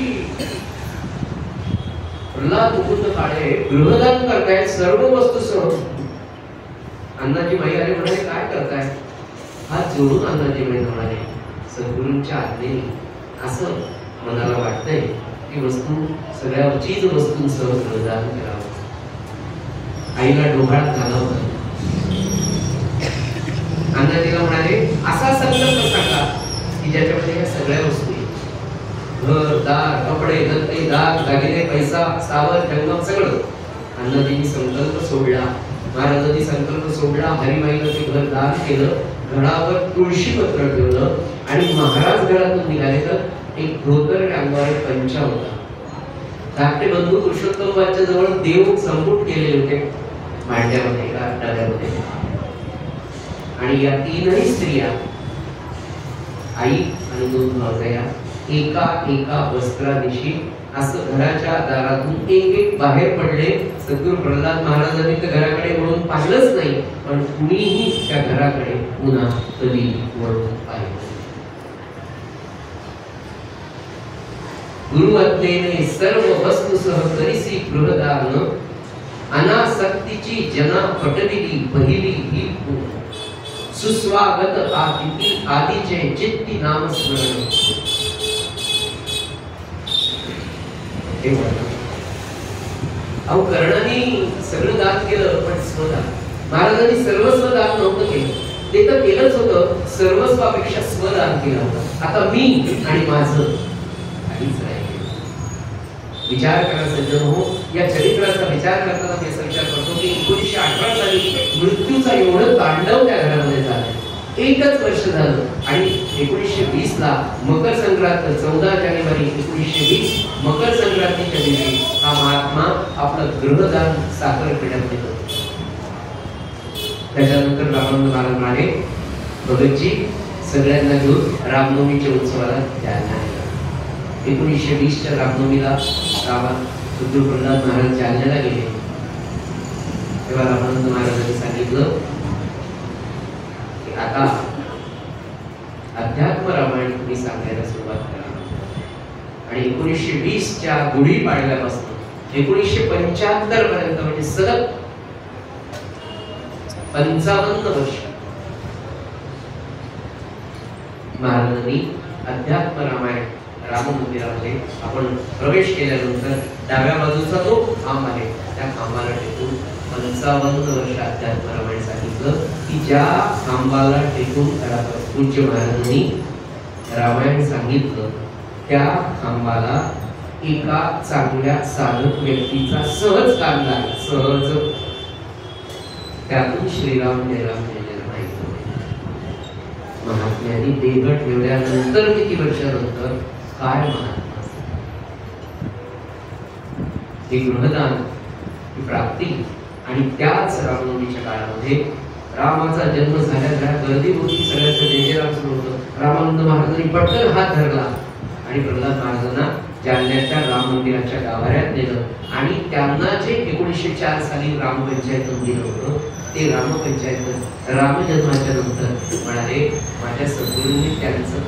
प्रल्हाद मुकुंद काळे गृहदान करतायत सर्व वस्तू सह. अण्णाजी माई आले म्हणाले काय करताय? हात जोडून अण्णाजी माई म्हणाले सद्गुरूंच्या आज्ञेने असं मनाला वाटतंय की वस्तू सगळ्या चीज वस्तूंसह गृहदान करावं. आईला डोहाळ्यात घालावं. अण्णाजीला म्हणाले असा संकल्प सांगा की ज्याच्यामध्ये ह्या सगळ्या वस्तू, घर दार कपडे दत्ते दाग दागिने पैसा सावर जंगम सगळं. अण्णाजींनी संकल्प सोडला, महाराजांनी संकल्प सोडला. हरिमाईला ते घर दान केलं, घरावर तुळशी पत्र ठेवलं आणि महाराज घरातून निघाले तर एक धोतर अंगावर पंचा होता. धाकटे बंधू पुरुषोत्तमाच्या जवळ देव संपुट केलेले होते मांड्यामध्ये एका डब्यामध्ये. आणि या तीनही स्त्रिया आई आणि दोन भावजया एका एका वस्त्रादिशी असं घराच्या दारातून एक एक बाहेर पडले. सद्गुरू प्रल्हाद महाराजांनी त्या घराकडे वळून पाहिलंच नाही, पण कुणीही त्या घराकडे पुन्हा कधी वळून पाहिलं. गुरु आज्ञेने सर्व वस्तूसह करिसी गृहदान, अनासक्तीची जना पटविली पहिली ही सुस्वागत आदीचे चित्ती नाम स्मरण. अहो कर्णाने सगळं दान केलं पण स्वदान. महाराजांनी सर्वस्व दान नव्हतं केलं, ते तर केलंच होतं, सर्वस्वापेक्षा स्वदान केलं होतं. आता मी आणि माझं काहीच नाही. विचार करा सज्जन हो, या चरित्राचा विचार करताना मी असा विचार करतो की 1918 साली मृत्यूचा एवढं तांडव त्या घरामध्ये झालं. एकच वर्ष झालं आणि 1920 ला मकर संक्रांत 14 जानेवारी 1920 मकर संक्रांतीच्या दिवशी हा महात्मा आपलं गृहदान साखरपेढ्यात देतो. त्याच्यानंतर रामानंद महाराज म्हणाले भगतजी सगळ्यांना घेऊन रामनवमीच्या उत्सवाला जालना. 1920 च्या रामनवमीला सद्गुरू प्रल्हाद महाराज जालन्याला गेले. तेव्हा रामानंद महाराजांनी सांगितलं की आता अध्यात्म रामायण तुम्ही सांगायला सुरुवात करा. आणि 1920 च्या गुढीपाडव्यापासून 1975 पर्यंत म्हणजे सलग 55 वर्ष महाराजांनी अध्यात्म रामायण राम मंदिरामध्ये आपण प्रवेश केल्यानंतर डाव्या बाजूचा जो खांब आहे त्या खांबाला टेकून 55 वर्ष अध्यात्म रामायण सांगितलं की ज्या खांबाला टेकून पूज्य महाराजांनी रामायण सांगितलं त्या खांबाला एका चांगल्या साधक व्यक्तीचा सहज काढला. सहज त्यातून श्रीराम जयराम माहिती. महात्म्यांनी देह ठेवल्यानंतर किती वर्षानंतर काय महात्मा हे गृहदान ही प्राप्ती. आणि त्याच रामनवमीच्या काळामध्ये रामाचा जन्म झाल्याच्या गर्दी होती, सगळ्यांचं जयजयराम सुरू होतं. रामानंद महाराजांनी पटकन हात धरला आणि प्रल्हाद महाराजांना जालन्याच्या राम मंदिराच्या गाभाऱ्यात नेलं. आणि त्यांना जे 1904 साली ग्रामपंचायत दिलं होतं ते ग्रामपंचायत रामजन्माच्या नंतर म्हणाले माझ्या सद्गुरूंनी त्यांचं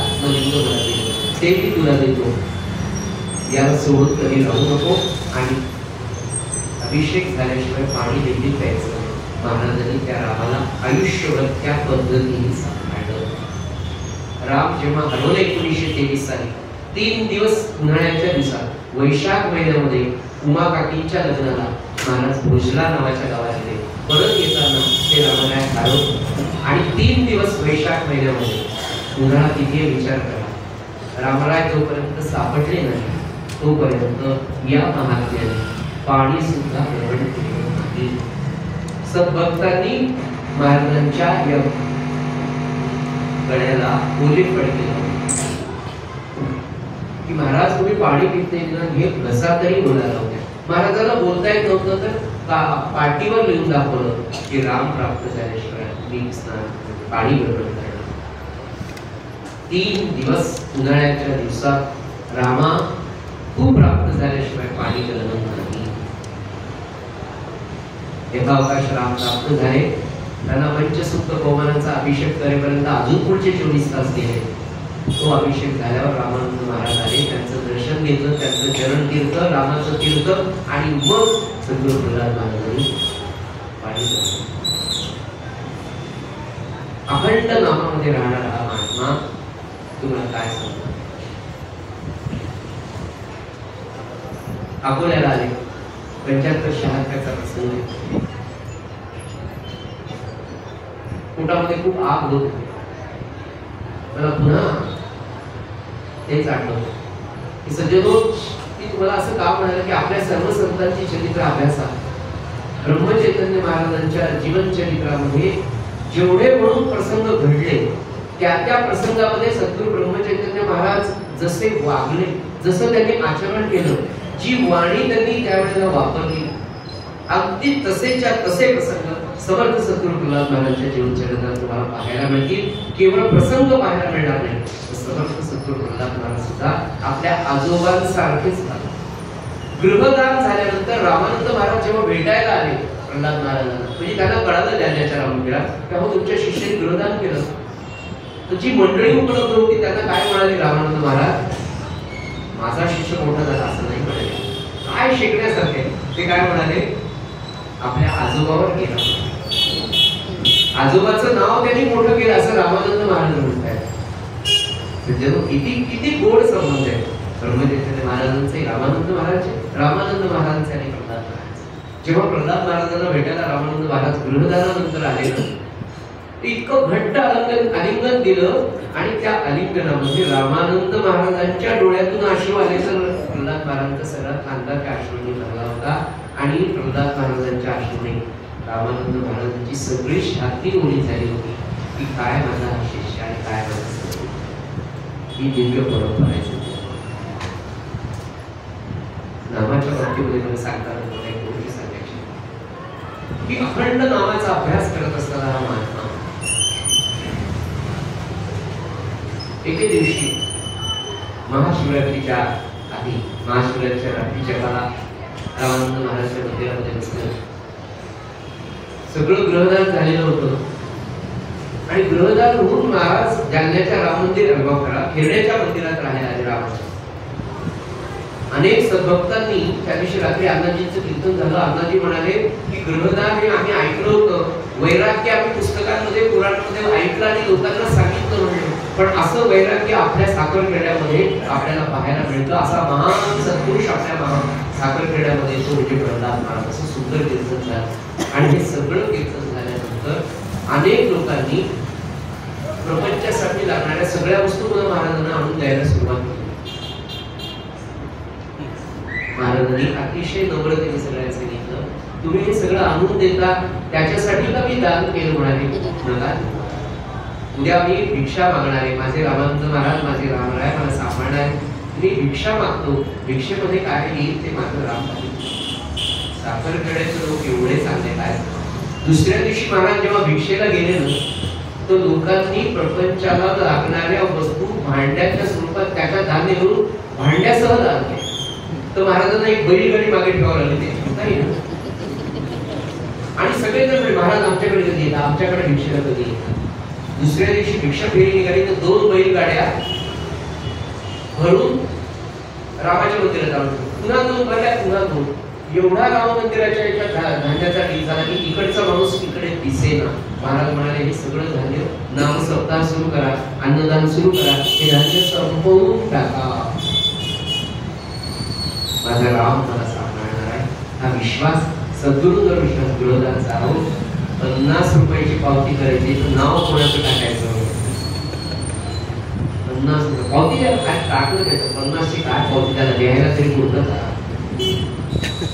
आत्मलिंग मला दिलं, ते मी तुला देतो, याला सोडून कधी राहू नको. आणि अभिषेक झाल्याशिवाय पाणी देखील प्यायचं. महाराजांनी त्या रामाला आयुष्यभर त्या पद्धतीने सांभाळलं. राम जेव्हा हरवले 1923 साली 3 दिवस उन्हाळ्याच्या दिवसात वैशाख महिन्यामध्ये उमा काकींच्या लग्नाला महाराज भोजला नावाच्या गावात गेले. परत येताना ते रामाला हरवलं. आणि 3 दिवस वैशाख महिन्यामध्ये उन्हाळा किती विचार करा. रामराय जोपर्यंत सापडले नाही तोपर्यंत या महात्म्याने पाणी सुद्धा ग्रहण केले नाही. सद्भक्तांनी महाराजांच्या या गळ्याला ओलीपड केलं की महाराज तुम्ही पाणी पिते हे घसा तरी बोलायला होत्या. महाराजांना बोलता येत नव्हतं तर पाठीवर लिहून दाखवलं की राम प्राप्त झाल्याशिवाय मी स्नान पाणी ग्रहण करणार. 3 दिवस उन्हाळ्याच्या दिवसात रामा तू प्राप्त झाल्याशिवाय पाणी गळणार नाही. यथावकाश राम प्राप्त झाले. त्यांना पंचसूक्त पवनांचा अभिषेक करेपर्यंत अजून पुढचे 24 तास गेले. तो अभिषेक झाल्यावर रामानंद महाराज आले, त्यांचं दर्शन घेतलं, त्यांचं चरण तीर्थ, रामाचं तीर्थ, आणि मग सद्गुरू प्रल्हाद महाराजांनी पाणी गळलं. अखंड नामामध्ये राहणारा हा महात्मा तुम्हाला काय सांगतो. अकोल्याला आले, 75-76चा प्रसंग. पोटामध्ये खूप आग होत होती. मला पुन्हा तेच आठवतं की सज्जनो, की तुम्हाला असं का म्हणाले की आपल्या सर्व संतांची चरित्र अभ्यासात ब्रह्मचैतन्य महाराजांच्या जीवन चरित्रामध्ये जेवढे म्हणून प्रसंग घडले, त्या त्या प्रसंगामध्ये सद्गुरू ब्रह्मचैतन्य महाराज जसे वागले, जसं त्यांनी आचरण केलं, जी वाणी त्यांनी त्यावेळेला वापरली, अगदी तसेच्या तसे प्रसंग समर्थ सद्गुरू प्रल्हाद महाराजांच्या जीवन चरित्रात तुम्हाला पाहायला मिळतील. केवळ प्रसंग पाहायला मिळणार नाही, समर्थ सद्गुरू प्रल्हाद महाराज सुद्धा आपल्या आजोबांसारखेच झाले. गृहदान झाल्यानंतर रामानंद महाराज जेव्हा भेटायला आले प्रल्हाद महाराजांना, म्हणजे त्यांना कळालं ज्ञानाच्या रामगिरा तेव्हा तुमच्या शिष्याने गृहदान केलं. तर जी मंडळी उपलब्ध होती त्यांना काय म्हणाले रामानंद महाराज, माझा शिष्य मोठा झाला असं नाही म्हणाले. काय शिकण्यासारखे ते काय म्हणाले, आपल्या आजोबावर केला, आजोबाचं नाव त्यांनी मोठं केलं असं रामानंद महाराज म्हणतात. म्हणजे किती किती गोड संबंध आहे ब्रह्मचैतन्य महाराजांचे, रामानंद महाराजांचे आणि प्रल्हाद महाराज. जेव्हा प्रल्हाद महाराजांना भेटायला रामानंद महाराज गृहदानानंतर आले ना, इतकं घट्ट आलिंगन दिलं, आणि त्या आलिंगनामध्ये रामानंद महाराजांच्या डोळ्यातून अश्रू आले तर प्रल्हाद महाराजांचा सगळा खांदा त्या अश्रूंनी भरला होता. आणि प्रल्हाद महाराजांच्या अश्रूने रामानंद महाराजांची सगळी छाती ओली झाली होती की काय माझा शिष्य आणि काय माझा सद्गुरू. ही दिव्य परंपरा आहे. नामाच्या बाबतीमध्ये मला सांगताना मला एक गोष्ट सांगायची की अखंड नामाचा अभ्यास करत असताना हा महात्मा एके दिवशी महाशिवरात्रीच्या आधी, महाशिवरात्रीच्या रात्रीच्या काळात रामानंद महाराजांच्या मंदिरामध्ये बसले. सगळं ग्रहदान झालेलं होतं आणि ग्रहदान होऊन महाराज जालन्याच्या राम मंदिर खेरड्याच्या मंदिरात राहायला आले. रामाच्या अनेक सद्भक्तांनी त्या दिवशी रात्री अण्णाजींचं कीर्तन झालं. अण्णाजी म्हणाले की ग्रहदान हे आम्ही ऐकलं होतं, वैराग्य आम्ही पुस्तकांमध्ये पुराणामध्ये ऐकलं आणि लोकांना सांगितलं म्हणून, पण असं वैराग्य आपल्या साखरखेड्यामध्ये आपल्याला पाहायला मिळतं. असा महान सत्पुरुष आपल्या साखरखेड्यामध्ये तो म्हणजे प्रल्हाद महाराज. असं सुंदर कीर्तन झालं. आणि हे सगळं कीर्तन झाल्यानंतर अनेक लोकांनी प्रपंचासाठी लागणाऱ्या सगळ्या वस्तू पुन्हा महाराजांना आणून द्यायला सुरुवात केली. महाराजांनी अतिशय नम्रतेने सगळ्यांना सांगितलं, तुम्ही हे सगळं आणून देता त्याच्यासाठी का मी दान केलं म्हणाले, नका. उद्या मी भिक्षा मागणार आहे, माझे रामानंद महाराज माझे रामराय मला सांभाळणार, मी भिक्षा मागतो, भिक्षेमध्ये काय येईल ते माझं राम पाहिजे. साखरखेड्याचे लोक एवढे चांगले काय. दुसऱ्या दिवशी महाराज जेव्हा भिक्षेला गेले ना, तर लोकांनी प्रपंचाला लागणाऱ्या वस्तू भांड्याच्या स्वरूपात त्याच्या धान्य घेऊन भांड्यासह दान केले. तर महाराजांना एक बैलगाडी मागे ठेवावं लागली, नाही ना. आणि सगळेजण महाराज आमच्याकडे कधी येतात, आमच्याकडे भिक्षेला कधी येतात. दुसऱ्या दिवशी भिक्षा फेरी निघाली तर 2 बैलगाड्या भरून रामाच्या मंदिरात आणून, पुन्हा 2 भरल्या, पुन्हा 2. एवढा राम मंदिराच्या एका धान्याचा ढीग झाला की इकडचा माणूस इकडे दिसेना. महाराज म्हणाले, हे सगळं धान्य नाम सप्ताह सुरू करा, अन्नदान सुरू करा, हे धान्य संपवून टाका. माझा राम मला सांभाळणार आहे. हा विश्वास सद्गुरू जर विश्वास विरोधाचा आहो. 50 रुपयाची पावती करायची तर नाव कोणाचं टाकायचं, 50 रुपये पावती द्यायला काय टाकलं त्याचं, 50 ची काय पावती त्याला द्यायला तरी पूर्णता.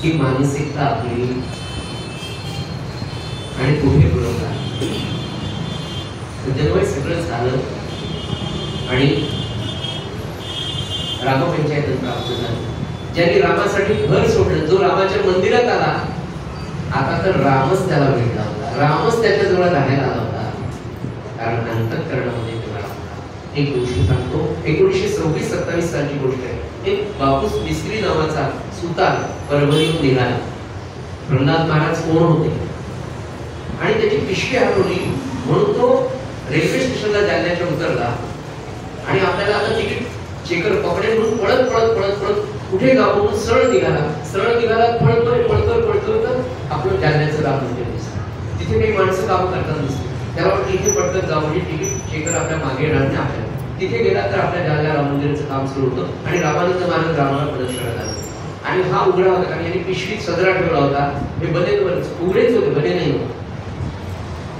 ही मानसिकता आपली आणि पुढे पुरवता त्याच्यामुळे सगळं झालं आणि रामपंचायत प्राप्त झालं. ज्यांनी रामासाठी घर सोडलं, जो रामाच्या मंदिरात आला, आता तर रामच त्याला भेटला होता, रामच त्याच्याजवळ राहायला आला होता. कारण अंतःकरणामध्ये तो राम होता. एक गोष्ट सांगतो. 1926-27 सालची गोष्ट आहे. एक बापूस मिस्त्री नावाचा सुतार परभणीहून निघाला. प्रल्हाद महाराज कोण होते आणि त्याची पिशवी हरवली म्हणून तो रेल्वे स्टेशनला जालन्याच्या उतरला आणि आपल्याला आता तिकीट चेकर पकडेल म्हणून पळत पळत पळत पळत कुठे गावून सरळ निघाला. पळतोय तर आपलं जालन्याचं राम मंदिर दिसतं. तिथे काही माणसं काम करताना दिसते. त्याला वाटलं इथे पटकन जाऊ म्हणजे तिकीट चेकर आपल्या मागे येणार नाही. आपल्याला तिथे गेला तर आपल्या जालन्या राम मंदिराचं काम सुरू होतं आणि रामानंद महाराज रामाला प्रदक्षिणा झाला. आणि हा उघडा होता कारण यांनी पिशवीत सदरा ठेवला होता. हे बनेवरच उघडेच होते, बने नाही होते.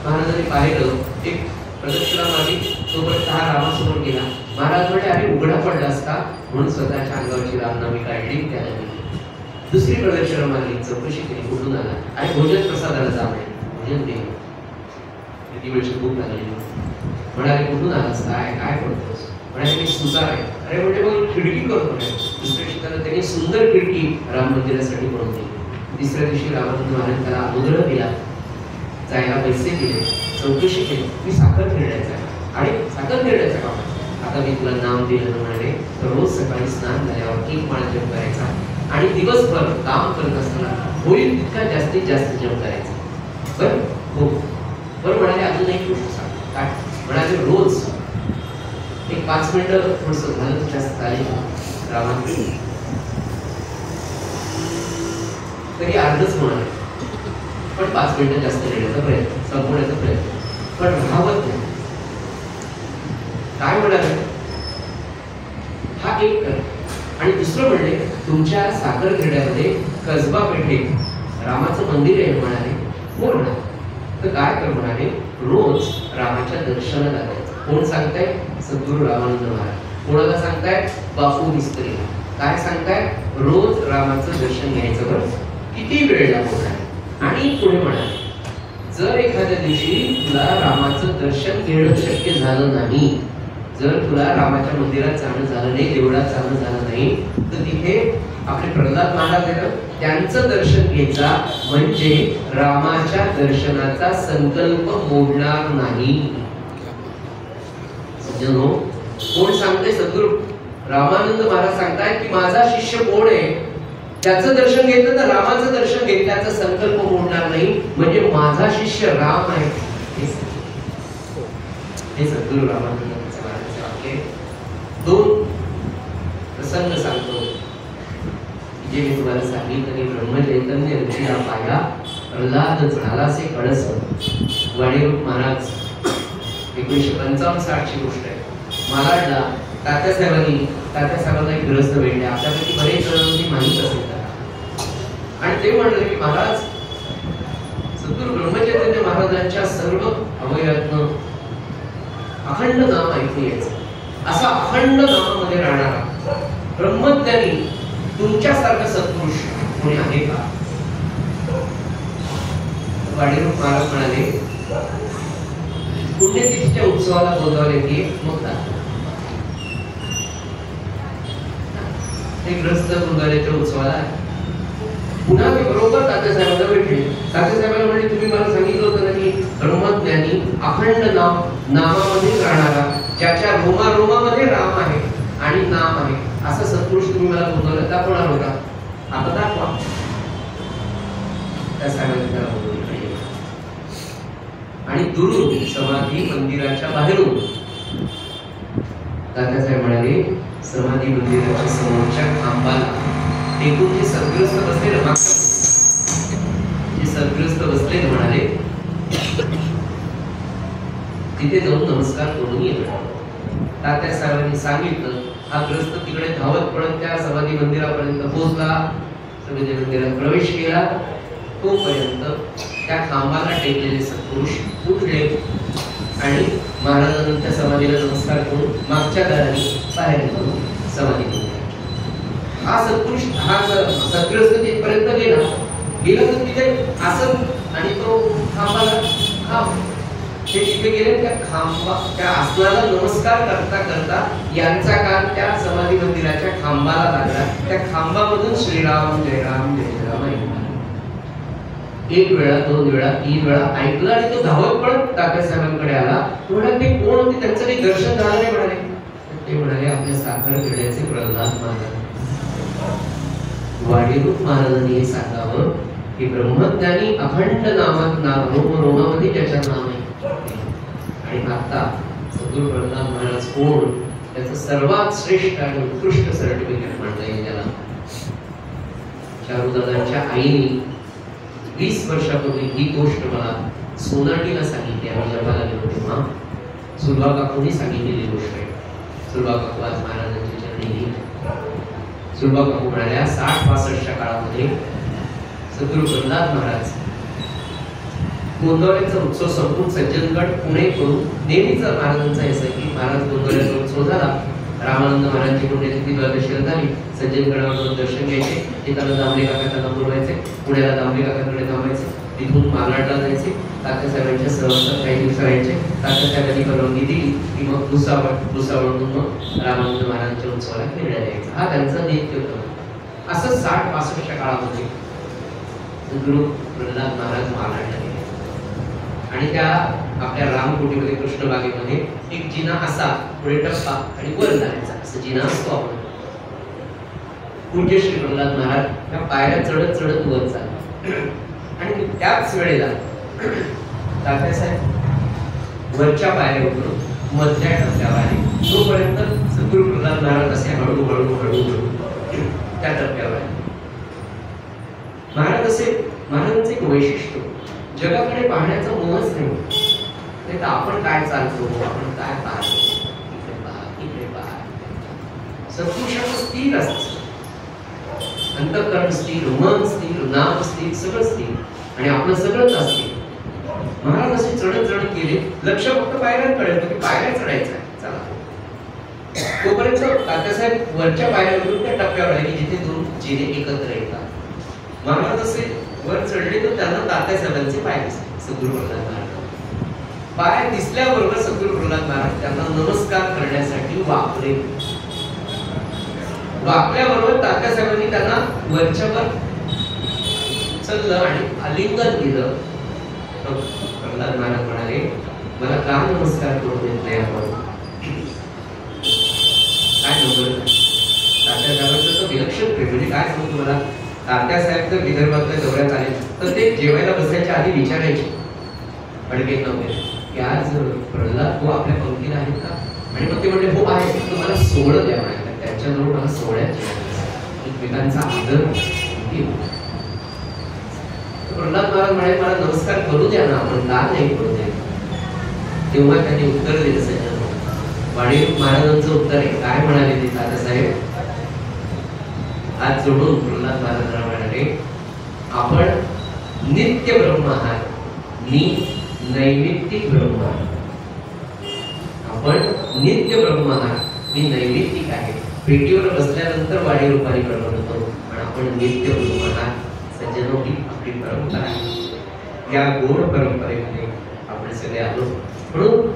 महाराजांनी पाहिलं, एक प्रदक्षिणा मारली, तोपर्यंत हा रामासमोर गेला. महाराज म्हणे अरे उघडा पडला असता म्हणून स्वतःच्या अंगावरची रामनामी काढली, त्याला दिली. दुसरी प्रदक्षिणा मारली, चौकशी केली कुठून आला आणि भोजन प्रसादाला जा म्हणे. भोजन दिलं. किती वेळची भूक लागली. म्हणाले कुठून आलास, काय करतोस? म्हणाले मी सुतार आहे. अरे म्हणजे मग खिडकी करतो. दुसऱ्या दिवशी त्यांनी सुंदर खिडकी राम मंदिरासाठी बनवून दिली. तिसऱ्या दिवशी रामानंद महाराज त्याला अनुग्रह दिला, जायला पैसे दिले, चौकशी केली. मी साखर खेळण्याचा आणि साखर खेळण्याचं काम आता मी तुला नाम दिलं म्हणाले. तर रोज सकाळी स्नान झाल्यावर एक माळ जप करायचा आणि दिवसभर काम करत असताना होईल तितका जास्तीत जास्त जप करायचा. बरं हो बरं म्हणाले. अजून एक गोष्ट सांग. काय म्हणाले? रोज एक 5 मिनिटं थोडस झालं जास्त चालेल रामाकडे तरी अर्धच म्हणाले, पण 5 मिनिटं जास्त देण्याचा प्रयत्न, संपवण्याचा प्रयत्न, पण राहावत नाही. काय म्हणाले? हा एक कर. आणि दुसरं म्हणले तुमच्या साखर खेड्यामध्ये कसबा पेठेत रामाचं मंदिर आहे म्हणाले. हो म्हणाले. तर काय कर म्हणाले, रोज रामाच्या दर्शनाला जायचं. कोण सांगताय? सद्गुरू रामानंद महाराज. कोणाला सांगताय? बापू मिस्त्री. काय सांगताय? रोज रामाचं दर्शन घ्यायचं. बरं किती वेळ लागणार? आणि पुढे म्हणाले जर एखाद्या दिवशी तुला रामाचं दर्शन घेणं शक्य झालं नाही, जर तुला रामाच्या मंदिरात जाणं झालं नाही, देवळात जाणं झालं नाही, तर तिथे आपले प्रल्हाद महाराज आहेत त्यांचं दर्शन घ्यायचा. म्हणजे रामाच्या दर्शनाचा संकल्प मोडणार नाही. कोण सांगते? सद्गुरू रामानंद महाराज सांगताय की माझा शिष्य कोण आहे, त्याचं दर्शन घेतलं तर रामाचं दर्शन घेतल्याचा संकल्प मोडणार नाही. म्हणजे माझा शिष्य राम आहे. हे सद्गुरू रामानंद महाराजांचे वाक्य. 2 प्रसंग सांगतो जे मी तुम्हाला सांगितलं. ब्रह्मचैतन्य ऋषीला पाया प्रल्हाद झालासे कळस. वाडीरूप महाराज 1955-60 ची गोष्ट आहे. मालाडला तात्यासाहेबांना एक ग्रस्त भेटले. आपल्यापैकी बरेच जणांनी माहित असेल आणि ते म्हणले की महाराज सद्गुरू ब्रह्मचैतन्य महाराजांच्या सर्व अवयवातनं अखंड नाम ऐकून यायचं. असा अखंड नामामध्ये राहणारा ब्रह्मज्ञानी तुमच्यासारखा सत्पुरुष कोणी आहे का? वाडीरूप महाराज म्हणाले पुण्यतिथीच्या उत्सवाला बोलवले की मग ते ग्रस्त गुरुद्वाऱ्याच्या उत्सवाला पुन्हा मी बरोबर तात्यासाहेबांना भेटले. तात्यासाहेबांना म्हणजे तुम्ही मला सांगितलं होतं ना की ब्रह्मज्ञानी अखंड नामामध्ये राहणारा, ज्याच्या रोमारोमामध्ये राम आहे आणि नाम आहे, असं सत्पुरुष तुम्ही मला बोलवलं, दाखवणार होता. आता दाखवा. त्या साहेबांनी त्याला बोलवलं आणि दुरून समाधी मंदिराच्या बाहेरून तात्यासाहेब म्हणाले समाधी मंदिराच्या समोरच्या खांबाला टेकून जे सद्ग्रस्त बसलेले म्हणाले तिथे जाऊन नमस्कार करून येतो. तात्यासाहेबांनी सांगितलं. हा ग्रस्त तिकडे धावत पडत त्या समाधी मंदिरापर्यंत पोहोचला, समाधी मंदिरात प्रवेश केला. तोपर्यंत त्या खांबाला टेकलेले सत्पुरुष उठले आणि महाराजांनी त्या समाधीला नमस्कार करून मागच्या दाराने बाहेर निघून समाधी केली. हा सत्पुरुष हा सद्ग्रस्त तिथपर्यंत गेला तर तिथे आसन आणि तो खांबाला ते तिथे गेले. त्या खांबा त्या आसनाला नमस्कार करता करता यांचा कान त्या समाधी मंदिराच्या खांबाला लागला. त्या खांबामधून श्रीराम जय राम जय राम एक वेळा, दोन वेळा, तीन वेळा ऐकलं आणि तो धावत पळत तात्यासाहेबांकडे आला. तो म्हणाला ते कोण होते, त्यांचं काही दर्शन झालं नाही म्हणाले. ते म्हणाले आपल्या साखरखेड्याचे प्रल्हाद महाराज. वाडीरूप महाराजांनी हे सांगावं की ब्रह्मज्ञानी अखंड नामात रोमामध्ये त्याच्या नाम आहे. आणि आता सद्गुरू प्रल्हाद महाराज कोण, त्याचं सर्वात श्रेष्ठ आणि उत्कृष्ट सर्टिफिकेट म्हणता येईल त्याला. चारुदादांच्या आईने 20 वर्षापूर्वी ही गोष्ट मला सोनाटीला सांगितली. आम्ही जगाला गेलो तेव्हा सुलभा काकूंनी सांगितलेली गोष्ट आहे. सुलभा काकू आज महाराजांच्या चरणी गेली. सुलभा काकू म्हणाल्या 60-65च्या काळामध्ये सद्गुरू प्रल्हाद महाराज गोंधळ्याचा उत्सव संपून सज्जनगड पुणे करून नेहमीच महाराजांचा असं की महाराज गोंधळ्याचा उत्सव झाला, रामानंद महाराजांची पुण्यतिथी द्वादशीला झाली, सज्जनगडावर दर्शन घ्यायचे, येताना दामले काका त्यांना बोलवायचे, पुण्याला दामले काकांकडे थांबायचे, तिथून मालाडला जायचे, तात्यासाहेबांच्या सहवासात काही दिवस राहायचे. तात्यासाहेबांनी परवानगी दिली की मग भुसावळून मग रामानंद महाराजांच्या उत्सवाला खेळल्या जायचा. हा त्यांचा नित्य होता. असं 60-65च्या काळामध्ये सद्गुरू प्रल्हाद महाराज मालाडला गेले आणि त्या आपल्या रामकोटीमध्ये कृष्णबागेमध्ये एक जिना असा पुढे टप्पा आणि वर जायचा असं जिना असतो. आपण पूज्य श्री प्रल्हाद महाराज त्या पायऱ्या चढत चढत वर चालले आणि त्याच वेळेला तात्यासाहेब वरच्या पायऱ्या उतरून मधल्या टप्प्यावर आले. तोपर्यंत सद्गुरू प्रल्हाद महाराज असे हळू हळू हळू हळू त्या टप्प्यावर आले. महाराज असे, महाराजांचं एक वैशिष्ट्य जगाकडे पाहण्याचा मोहच नाही. तर आपण काय चालतो, आपण काय पाहतो, इकडे पहा, इकडे पहा. सत्पुरुषाचं स्थिर असतं, अंतःकरण स्थिर, मन स्थिर, नाम स्थिर, सगळं स्थिर आणि आपलं सगळंच असते. महाराज असे चढत चढत गेले, लक्ष फक्त पायऱ्यांकडे होतं की पायऱ्या चढायचं आहे, चला. तोपर्यंत तात्यासाहेब वरच्या पायऱ्यावरून त्या टप्प्यावर आले की जिथे दोन जिने एकत्र येतात. महाराज असे वर चढले तर त्यांना तात्यासाहेबांचे पाय दिसले. सद्गुरू प्रल्हाद महाराज पाय दिसल्याबरोबर सद्गुरू प्रल्हाद महाराज त्यांना नमस्कार करण्यासाठी वाकले. वाकल्याबरोबर तात्यासाहेबांनी त्यांना वरच्यावर चललं आणि आलिंगन दिलं. प्रल्हाद महाराज म्हणाले मला का नमस्कार करून देत नाही आपण, काय नंबर. तात्यासाहेबांचं तर विलक्षण प्रेम, म्हणजे काय सांगतो मला. तात्यासाहेब जर विदर्भातल्या दौऱ्यात आले तर ते जेवायला बसायच्या आधी विचारायचे अडकेत नव्हते की आज प्रल्हाद तो आपल्या पंक्तीला आहेत का, आणि मग ते म्हणले हो आहे, तुम्हाला सोहळं द्या म्हणाले. त्यांच्याजवळ मला सोहळ्यात एकमेकांचा आदर. प्रल्हाद महाराज म्हणाले मला नमस्कार करू द्या ना, आपण का नाही करू द्या. तेव्हा त्यांनी उत्तर दिलं सज्जन. वाडीरूप महाराजांचं उत्तर आहे. काय म्हणाले ते तात्यासाहेब आज जोडून प्रल्हाद महाराज म्हणाले आपण नित्य ब्रह्म आहात, मी नैमित्तिक ब्रह्म आहे. आपण नित्य ब्रह्म आहात, मी नैमित्तिक आहे. पेटीवर बसल्यानंतर वाडी रूपाने प्रकट होतो, पण आपण नित्य ब्रह्म आहात. सज्जनो ही आपली परंपरा आहे. या गोड परंपरेमध्ये आपण सगळे आलो. म्हणून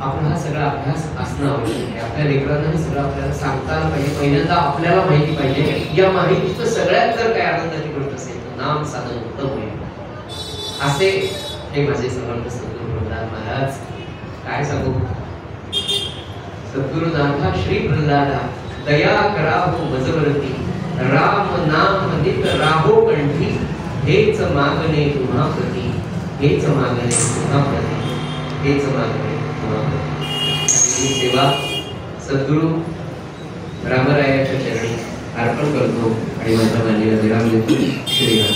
आपला हा सगळा अभ्यास असणं आवश्यक आहे. आपल्या लेकरांना हे सगळं आपल्याला सांगता आलं पाहिजे. पहिल्यांदा आपल्याला माहिती पाहिजे. या माहितीचं सगळ्यात जर काही आनंदाची गोष्ट असेल तर नाम साधन उत्तम होईल. असे हे माझे समर्थ सद्गुरू प्रल्हाद महाराज. काय सांगू. सद्गुरुनाथा श्री प्रल्हादा दया कराहो मजवरती, राम नाम नित राहो कंठी, हेच मागणे तुम्हा प्रती, हेच मागणे तुम्हा प्रती, हेच मागणे. सेवा सद्गुरू रामरायाच्या चरणी अर्पण करतो आणि माझ्या मान्याला विराम देतो. श्रीराम.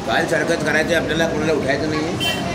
काय सरकत करायचं आपल्याला, कोणाला उठायचं नाही.